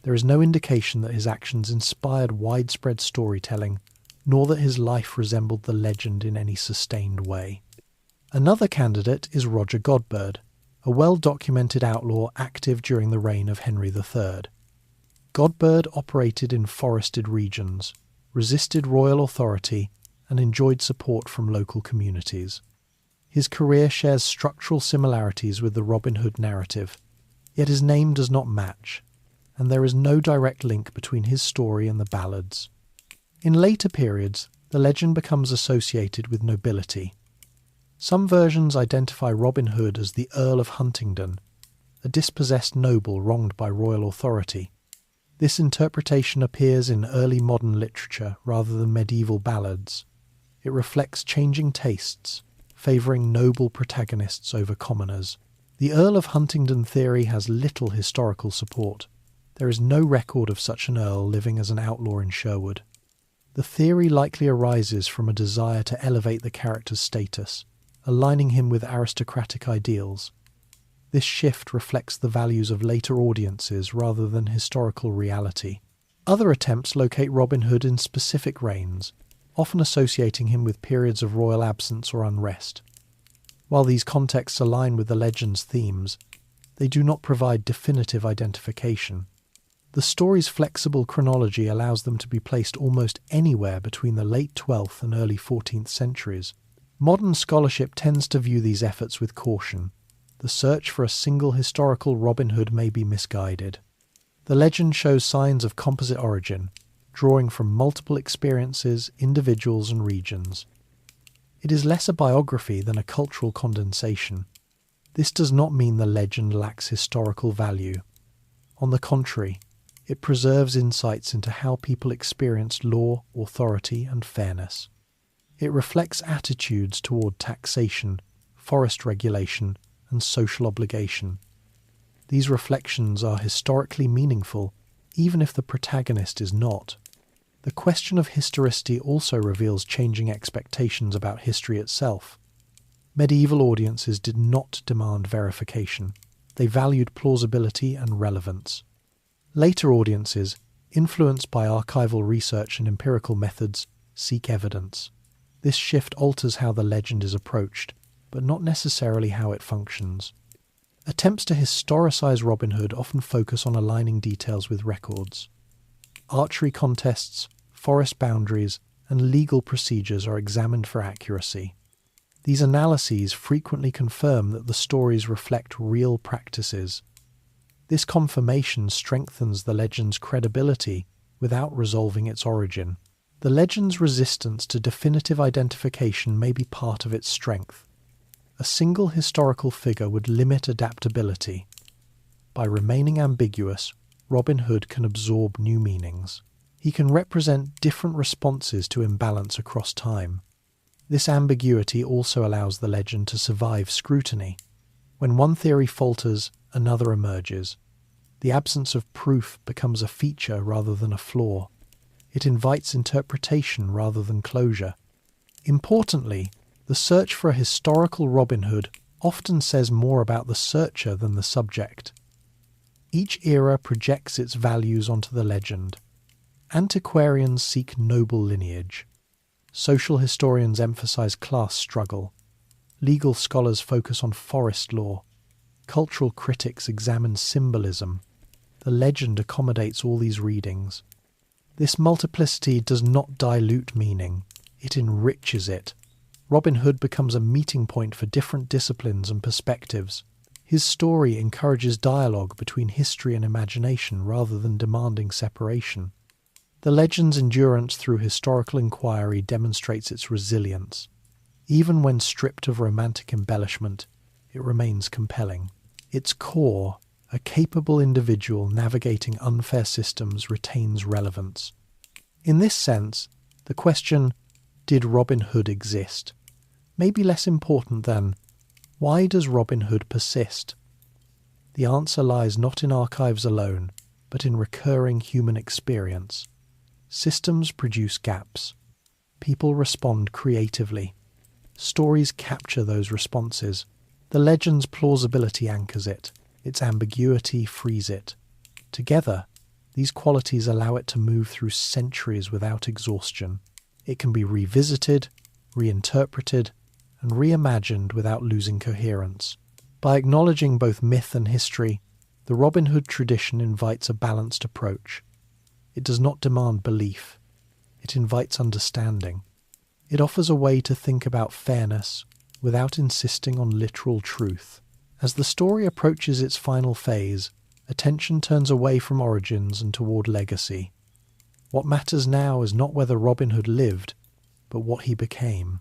There is no indication that his actions inspired widespread storytelling, nor that his life resembled the legend in any sustained way. Another candidate is Roger Godbird, a well-documented outlaw active during the reign of Henry III. Godbird operated in forested regions, resisted royal authority, and enjoyed support from local communities. His career shares structural similarities with the Robin Hood narrative, yet his name does not match, and there is no direct link between his story and the ballads. In later periods, the legend becomes associated with nobility. Some versions identify Robin Hood as the Earl of Huntingdon, a dispossessed noble wronged by royal authority. This interpretation appears in early modern literature rather than medieval ballads. It reflects changing tastes, favouring noble protagonists over commoners. The Earl of Huntingdon theory has little historical support. There is no record of such an earl living as an outlaw in Sherwood. The theory likely arises from a desire to elevate the character's status, aligning him with aristocratic ideals. This shift reflects the values of later audiences rather than historical reality. Other attempts locate Robin Hood in specific reigns, often associating him with periods of royal absence or unrest. While these contexts align with the legend's themes, they do not provide definitive identification. The story's flexible chronology allows them to be placed almost anywhere between the late 12th and early 14th centuries. Modern scholarship tends to view these efforts with caution. The search for a single historical Robin Hood may be misguided. The legend shows signs of composite origin, drawing from multiple experiences, individuals, and regions. It is less a biography than a cultural condensation. This does not mean the legend lacks historical value. On the contrary, it preserves insights into how people experienced law, authority, and fairness. It reflects attitudes toward taxation, forest regulation, and social obligation. These reflections are historically meaningful, even if the protagonist is not. The question of historicity also reveals changing expectations about history itself. Medieval audiences did not demand verification. They valued plausibility and relevance. Later audiences, influenced by archival research and empirical methods, seek evidence. This shift alters how the legend is approached, but not necessarily how it functions. Attempts to historicize Robin Hood often focus on aligning details with records. Archery contests, forest boundaries, and legal procedures are examined for accuracy. These analyses frequently confirm that the stories reflect real practices. This confirmation strengthens the legend's credibility without resolving its origin. The legend's resistance to definitive identification may be part of its strength. A single historical figure would limit adaptability. By remaining ambiguous, Robin Hood can absorb new meanings. He can represent different responses to imbalance across time. This ambiguity also allows the legend to survive scrutiny. When one theory falters, another emerges. The absence of proof becomes a feature rather than a flaw. It invites interpretation rather than closure. Importantly, the search for a historical Robin Hood often says more about the searcher than the subject. Each era projects its values onto the legend. Antiquarians seek noble lineage. Social historians emphasize class struggle. Legal scholars focus on forest law. Cultural critics examine symbolism. The legend accommodates all these readings. This multiplicity does not dilute meaning, it enriches it. Robin Hood becomes a meeting point for different disciplines and perspectives. His story encourages dialogue between history and imagination rather than demanding separation. The legend's endurance through historical inquiry demonstrates its resilience. Even when stripped of romantic embellishment, it remains compelling. Its core, a capable individual navigating unfair systems, retains relevance. In this sense, the question, did Robin Hood exist, may be less important than, why does Robin Hood persist? The answer lies not in archives alone, but in recurring human experience. Systems produce gaps. People respond creatively. Stories capture those responses. The legend's plausibility anchors it. Its ambiguity frees it. Together, these qualities allow it to move through centuries without exhaustion. It can be revisited, reinterpreted, and reimagined without losing coherence. By acknowledging both myth and history, the Robin Hood tradition invites a balanced approach. It does not demand belief. It invites understanding. It offers a way to think about fairness without insisting on literal truth. As the story approaches its final phase, attention turns away from origins and toward legacy. What matters now is not whether Robin Hood lived, but what he became.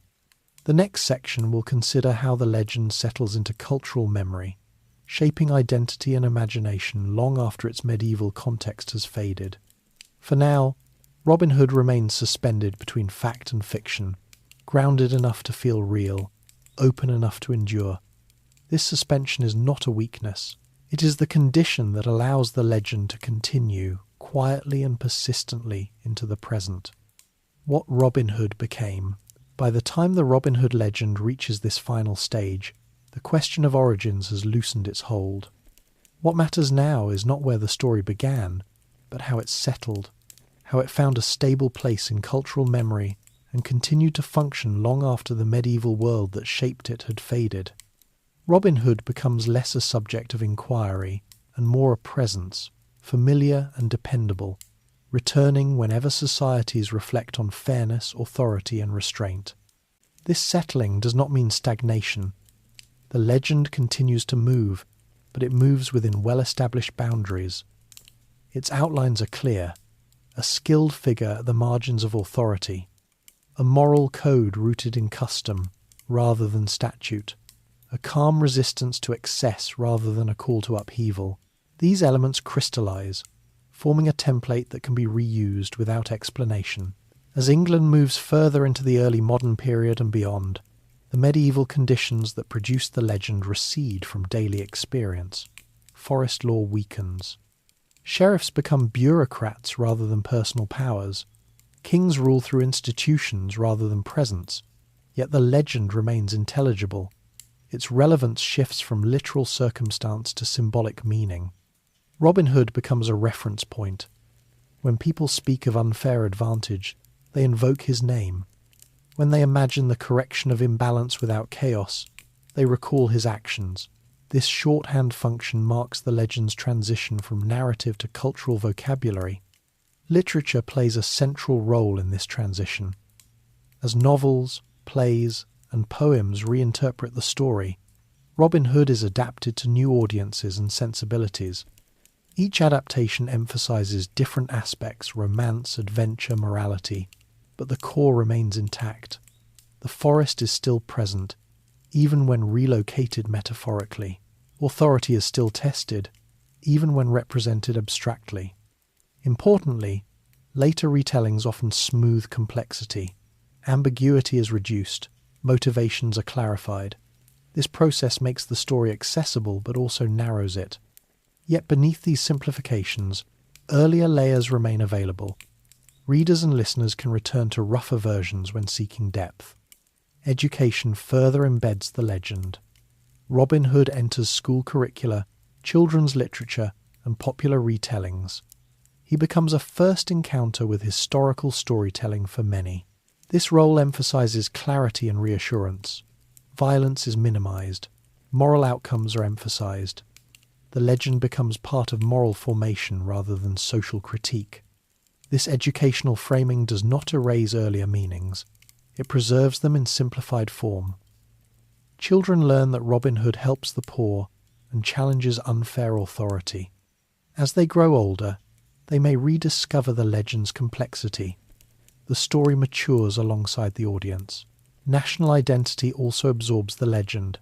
The next section will consider how the legend settles into cultural memory, shaping identity and imagination long after its medieval context has faded. For now, Robin Hood remains suspended between fact and fiction, grounded enough to feel real, open enough to endure. This suspension is not a weakness. It is the condition that allows the legend to continue quietly and persistently into the present. What Robin Hood became. By the time the Robin Hood legend reaches this final stage, the question of origins has loosened its hold. What matters now is not where the story began, but how it settled, how it found a stable place in cultural memory and continued to function long after the medieval world that shaped it had faded. Robin Hood becomes less a subject of inquiry and more a presence, familiar and dependable, returning whenever societies reflect on fairness, authority and restraint. This settling does not mean stagnation. The legend continues to move, but it moves within well-established boundaries. Its outlines are clear, a skilled figure at the margins of authority, a moral code rooted in custom rather than statute, a calm resistance to excess rather than a call to upheaval. These elements crystallize, forming a template that can be reused without explanation. As England moves further into the early modern period and beyond, the medieval conditions that produced the legend recede from daily experience. Forest law weakens. Sheriffs become bureaucrats rather than personal powers. Kings rule through institutions rather than presence. Yet the legend remains intelligible. Its relevance shifts from literal circumstance to symbolic meaning. Robin Hood becomes a reference point. When people speak of unfair advantage, they invoke his name. When they imagine the correction of imbalance without chaos, they recall his actions. This shorthand function marks the legend's transition from narrative to cultural vocabulary. Literature plays a central role in this transition. As novels, plays, and poems reinterpret the story, Robin Hood is adapted to new audiences and sensibilities. Each adaptation emphasizes different aspects: romance, adventure, morality. but the core remains intact. The forest is still present, even when relocated metaphorically. Authority is still tested, even when represented abstractly. Importantly, later retellings often smooth complexity. Ambiguity is reduced, motivations are clarified. This process makes the story accessible but also narrows it. Yet beneath these simplifications, earlier layers remain available. Readers and listeners can return to rougher versions when seeking depth. Education further embeds the legend. Robin Hood enters school curricula, children's literature, and popular retellings. He becomes a first encounter with historical storytelling for many. This role emphasizes clarity and reassurance. Violence is minimized. Moral outcomes are emphasized. The legend becomes part of moral formation rather than social critique. This educational framing does not erase earlier meanings. It preserves them in simplified form. Children learn that Robin Hood helps the poor and challenges unfair authority. As they grow older, they may rediscover the legend's complexity. The story matures alongside the audience. National identity also absorbs the legend.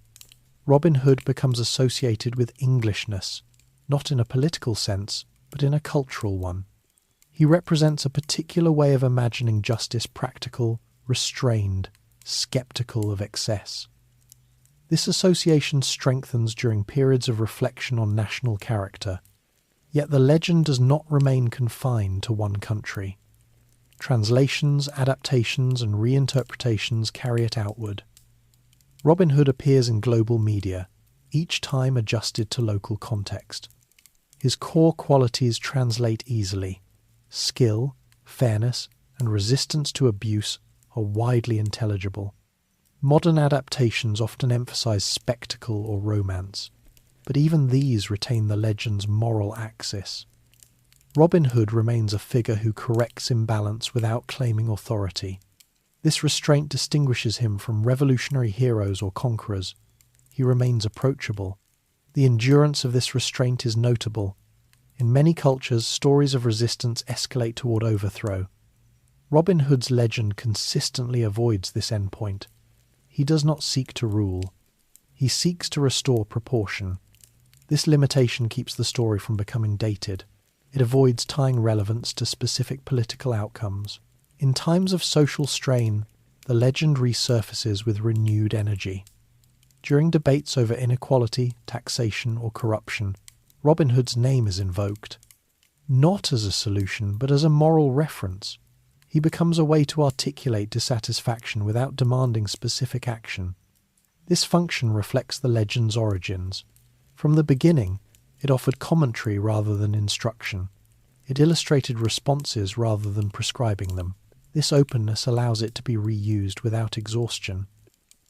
Robin Hood becomes associated with Englishness, not in a political sense, but in a cultural one. He represents a particular way of imagining justice, practical, restrained, sceptical of excess. This association strengthens during periods of reflection on national character. Yet the legend does not remain confined to one country. Translations, adaptations, and reinterpretations carry it outward. Robin Hood appears in global media, each time adjusted to local context. His core qualities translate easily. Skill, fairness, and resistance to abuse are widely intelligible. Modern adaptations often emphasize spectacle or romance, but even these retain the legend's moral axis. Robin Hood remains a figure who corrects imbalance without claiming authority. This restraint distinguishes him from revolutionary heroes or conquerors. He remains approachable. The endurance of this restraint is notable. In many cultures, stories of resistance escalate toward overthrow. Robin Hood's legend consistently avoids this endpoint. He does not seek to rule. He seeks to restore proportion. This limitation keeps the story from becoming dated. It avoids tying relevance to specific political outcomes. In times of social strain, the legend resurfaces with renewed energy. During debates over inequality, taxation, or corruption, Robin Hood's name is invoked. Not as a solution, but as a moral reference. He becomes a way to articulate dissatisfaction without demanding specific action. This function reflects the legend's origins. From the beginning, it offered commentary rather than instruction. It illustrated responses rather than prescribing them. This openness allows it to be reused without exhaustion.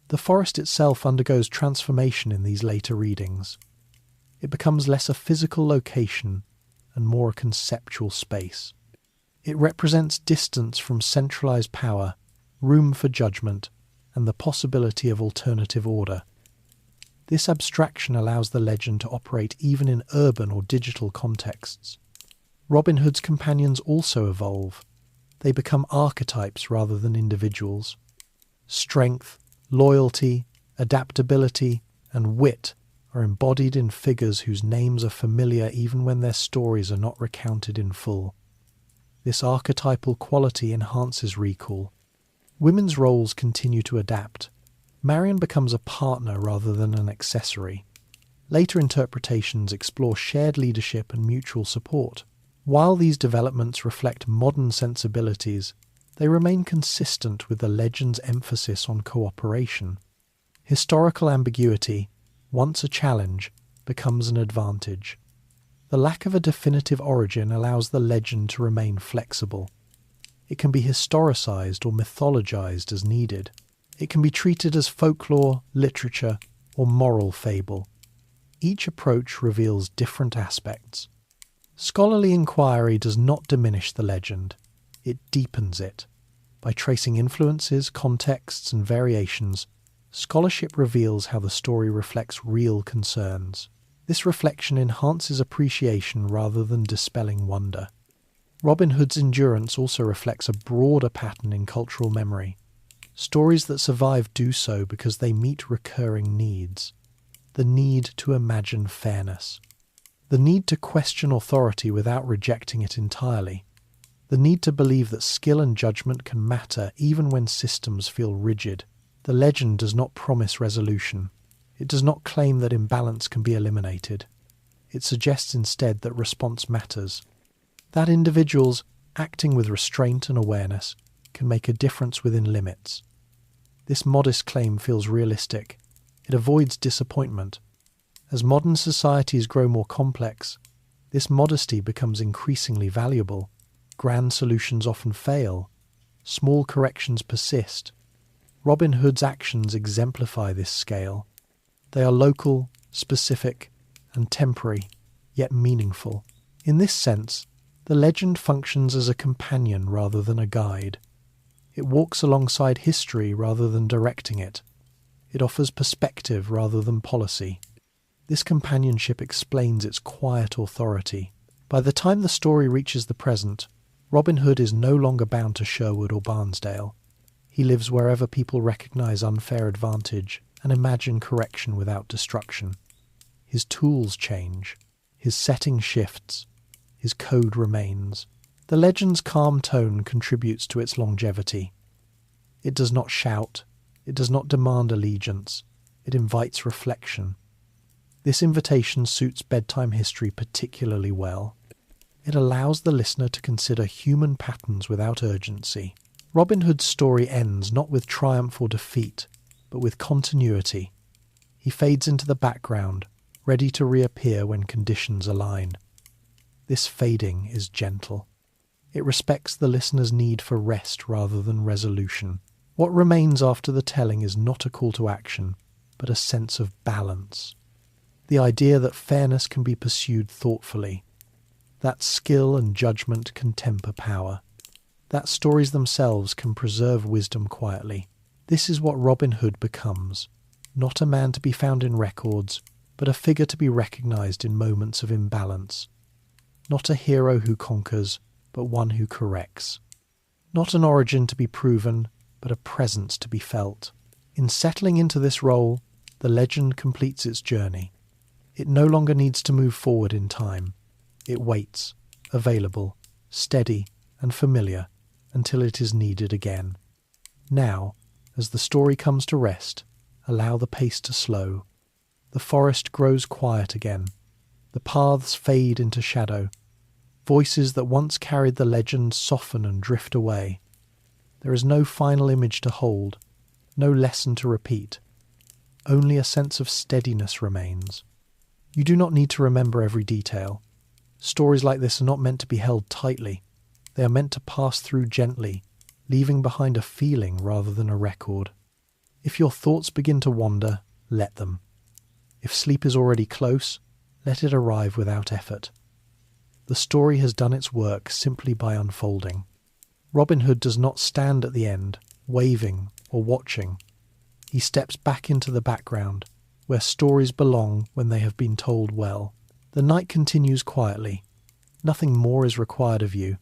The forest itself undergoes transformation in these later readings. It becomes less a physical location and more a conceptual space. It represents distance from centralized power, room for judgment, and the possibility of alternative order. This abstraction allows the legend to operate even in urban or digital contexts. Robin Hood's companions also evolve. They become archetypes rather than individuals. Strength, loyalty, adaptability, and wit are embodied in figures whose names are familiar even when their stories are not recounted in full. This archetypal quality enhances recall. Women's roles continue to adapt. Marian becomes a partner rather than an accessory. Later interpretations explore shared leadership and mutual support. While these developments reflect modern sensibilities, they remain consistent with the legend's emphasis on cooperation. Historical ambiguity, once a challenge, becomes an advantage. The lack of a definitive origin allows the legend to remain flexible. It can be historicized or mythologized as needed. It can be treated as folklore, literature, or moral fable. Each approach reveals different aspects. Scholarly inquiry does not diminish the legend, it deepens it. By tracing influences, contexts, and variations, scholarship reveals how the story reflects real concerns. This reflection enhances appreciation rather than dispelling wonder. Robin Hood's endurance also reflects a broader pattern in cultural memory. Stories that survive do so because they meet recurring needs. The need to imagine fairness. The need to question authority without rejecting it entirely. The need to believe that skill and judgment can matter even when systems feel rigid. The legend does not promise resolution. It does not claim that imbalance can be eliminated. It suggests instead that response matters. That individuals, acting with restraint and awareness, can make a difference within limits. This modest claim feels realistic. It avoids disappointment. As modern societies grow more complex, this modesty becomes increasingly valuable. Grand solutions often fail. Small corrections persist. Robin Hood's actions exemplify this scale. They are local, specific, and temporary, yet meaningful. In this sense, the legend functions as a companion rather than a guide. It walks alongside history rather than directing it. It offers perspective rather than policy. This companionship explains its quiet authority. By the time the story reaches the present, Robin Hood is no longer bound to Sherwood or Barnsdale. He lives wherever people recognise unfair advantage and imagine correction without destruction. His tools change. His setting shifts. His code remains. The legend's calm tone contributes to its longevity. It does not shout. It does not demand allegiance. It invites reflection. This invitation suits bedtime history particularly well. It allows the listener to consider human patterns without urgency. Robin Hood's story ends not with triumph or defeat, but with continuity. He fades into the background, ready to reappear when conditions align. This fading is gentle. It respects the listener's need for rest rather than resolution. What remains after the telling is not a call to action, but a sense of balance. The idea that fairness can be pursued thoughtfully, that skill and judgment can temper power, that stories themselves can preserve wisdom quietly. This is what Robin Hood becomes, not a man to be found in records, but a figure to be recognised in moments of imbalance. Not a hero who conquers, but one who corrects. Not an origin to be proven, but a presence to be felt. In settling into this role, the legend completes its journey. It no longer needs to move forward in time. It waits, available, steady, and familiar, until it is needed again. Now, as the story comes to rest, allow the pace to slow. The forest grows quiet again. The paths fade into shadow. Voices that once carried the legend soften and drift away. There is no final image to hold, no lesson to repeat. Only a sense of steadiness remains. You do not need to remember every detail. Stories like this are not meant to be held tightly. They are meant to pass through gently, leaving behind a feeling rather than a record. If your thoughts begin to wander, let them. If sleep is already close, let it arrive without effort. The story has done its work simply by unfolding. Robin Hood does not stand at the end, waving or watching. He steps back into the background, where stories belong when they have been told well. The night continues quietly. Nothing more is required of you.